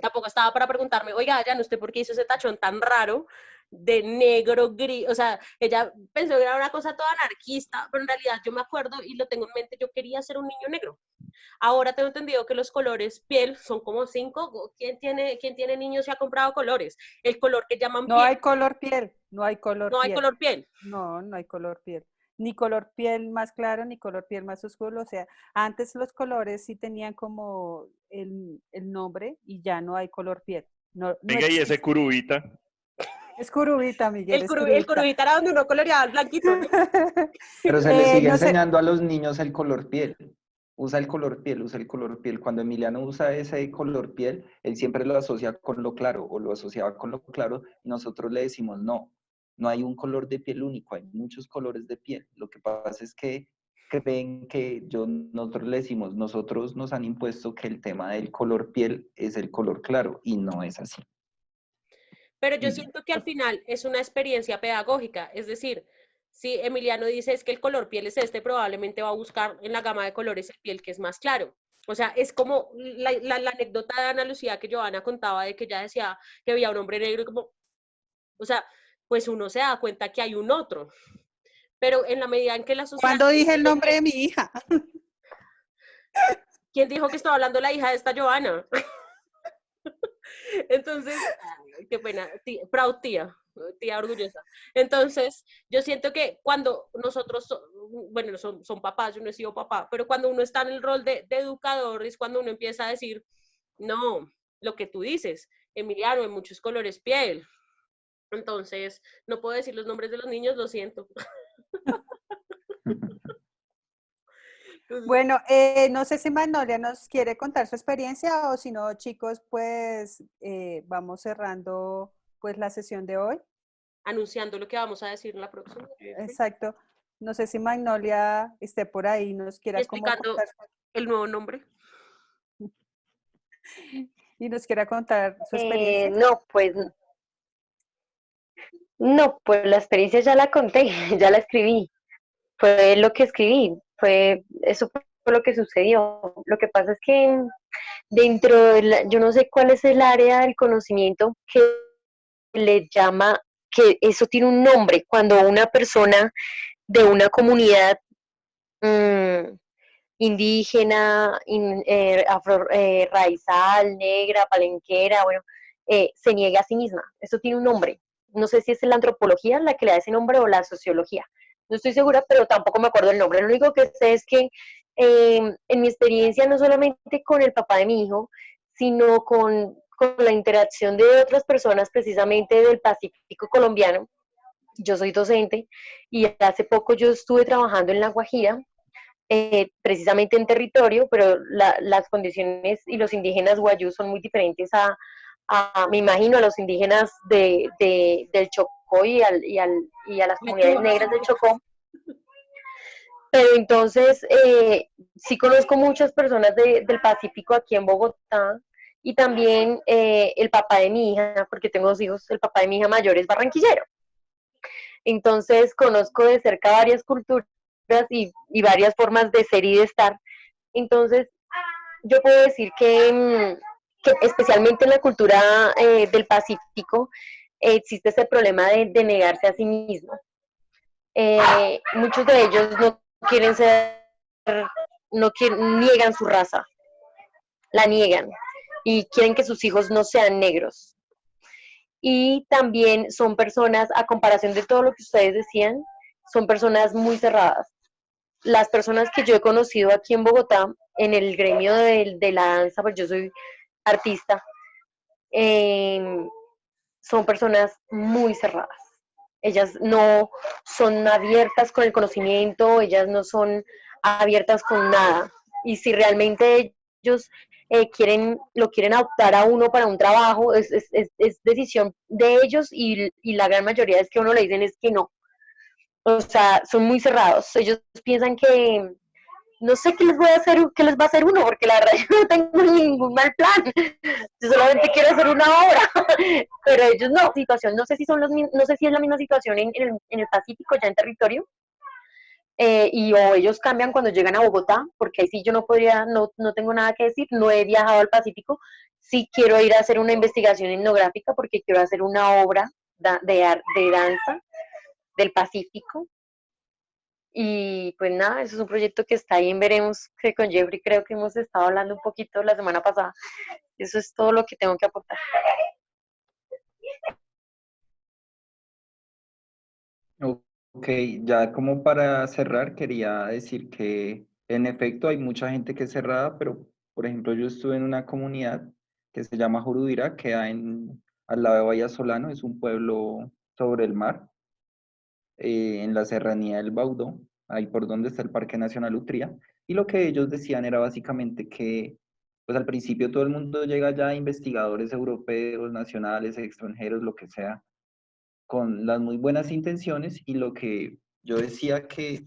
tampoco estaba para preguntarme, oiga, ya no sé por qué hizo ese tachón tan raro de negro, gris, o sea, ella pensó que era una cosa toda anarquista, pero en realidad yo me acuerdo y lo tengo en mente, yo quería ser un niño negro. Ahora tengo entendido que los colores piel son como 5. ¿Quién tiene niños y ha comprado colores? El color que llaman No piel. hay color piel, no hay color No hay piel. color piel. No, no hay color piel. Ni color piel más claro, ni color piel más oscuro. O sea, antes los colores sí tenían como el nombre y ya no hay color piel. No, no Venga, y ese existe. curubita. Es curubita, Miguel, El es curubita. curubita era donde uno coloreaba el blanquito, ¿no? Pero se le sigue no sé. enseñando a los niños el color piel. Usa el color piel, usa el color piel. Cuando Emiliano usa ese color piel, él siempre lo asocia con lo claro o lo asociaba con lo claro y nosotros le decimos no, no hay un color de piel único, hay muchos colores de piel. Lo que pasa es que creen que nosotros le decimos, nosotros nos han impuesto que el tema del color piel es el color claro y no es así. Pero yo siento que al final es una experiencia pedagógica, es decir, si Emiliano dice es que el color piel es este, probablemente va a buscar en la gama de colores el piel que es más claro. O sea, es como la anécdota de Ana Lucía que Joana contaba de que ella decía que había un hombre negro y como, o sea, pues uno se da cuenta que hay un otro. Pero en la medida en que la sociedad... ¿Cuándo dije el nombre de mi hija? ¿Quién dijo que estaba hablando la hija de esta Joana? Entonces, ay, qué pena, proud tía orgullosa. Entonces, yo siento que cuando nosotros, bueno, son papás, yo no he sido papá, pero cuando uno está en el rol de educador es cuando uno empieza a decir, no, lo que tú dices, Emiliano, hay muchos colores piel. Entonces, no puedo decir los nombres de los niños, lo siento. Bueno, no sé si Magnolia nos quiere contar su experiencia o si no, chicos, pues vamos cerrando pues la sesión de hoy. Anunciando lo que vamos a decir en la próxima. Exacto. No sé si Magnolia esté por ahí, nos Y quiera como explicando contar el nuevo nombre. y nos quiera contar su experiencia. No, pues la experiencia ya la conté, ya la escribí. Fue lo que escribí, eso fue lo que sucedió. Lo que pasa es que dentro yo no sé cuál es el área del conocimiento que le llama, que eso tiene un nombre, cuando una persona de una comunidad indígena, raizal, negra, palenquera, bueno, se niega a sí misma. Eso tiene un nombre. No sé si es la antropología la que le da ese nombre o la sociología. No estoy segura, pero tampoco me acuerdo el nombre. Lo único que sé es que en mi experiencia, no solamente con el papá de mi hijo, sino con la interacción de otras personas precisamente del Pacífico colombiano. Yo soy docente y hace poco yo estuve trabajando en La Guajira, precisamente en territorio, pero las condiciones y los indígenas guayú son muy diferentes me imagino, a los indígenas del Chocó y a las comunidades negras del Chocó. Pero entonces, sí conozco muchas personas del Pacífico aquí en Bogotá, y también el papá de mi hija, porque tengo 2 hijos, el papá de mi hija mayor es barranquillero. Entonces, conozco de cerca varias culturas y varias formas de ser y de estar. Entonces, yo puedo decir que especialmente en la cultura del Pacífico existe ese problema de negarse a sí mismo. Muchos de ellos no quieren niegan su raza, la niegan y quieren que sus hijos no sean negros. Y también son personas, a comparación de todo lo que ustedes decían, son personas muy cerradas. Las personas que yo he conocido aquí en Bogotá, en el gremio de la danza, pues yo soy artista, son personas muy cerradas. Ellas no son abiertas con el conocimiento, ellas no son abiertas con nada. Y si realmente ellos lo quieren adoptar a uno para un trabajo, es decisión de ellos, y la gran mayoría es que a uno le dicen es que no. O sea, son muy cerrados. Ellos piensan que no sé qué les va a hacer uno, porque la verdad yo no tengo ningún mal plan. Yo solamente quiero hacer una obra, pero ellos no. No sé si no sé si es la misma situación en el Pacífico, ya en territorio, o ellos cambian cuando llegan a Bogotá, porque ahí sí yo no tengo nada que decir, no he viajado al Pacífico. Sí quiero ir a hacer una investigación etnográfica porque quiero hacer una obra de danza del Pacífico. Y pues nada, eso es un proyecto que está ahí en veremos, que con Jeffrey creo que hemos estado hablando un poquito la semana pasada. Eso es todo lo que tengo que aportar. Ok, ya como para cerrar, quería decir que en efecto hay mucha gente que es cerrada, pero por ejemplo yo estuve en una comunidad que se llama Jurudira, queda al lado de Bahía Solano, es un pueblo sobre el mar, en la serranía del Baudó, ahí por donde está el Parque Nacional Utría, y lo que ellos decían era básicamente que pues al principio todo el mundo llega ya, investigadores europeos, nacionales, extranjeros, lo que sea, con las muy buenas intenciones, y lo que yo decía que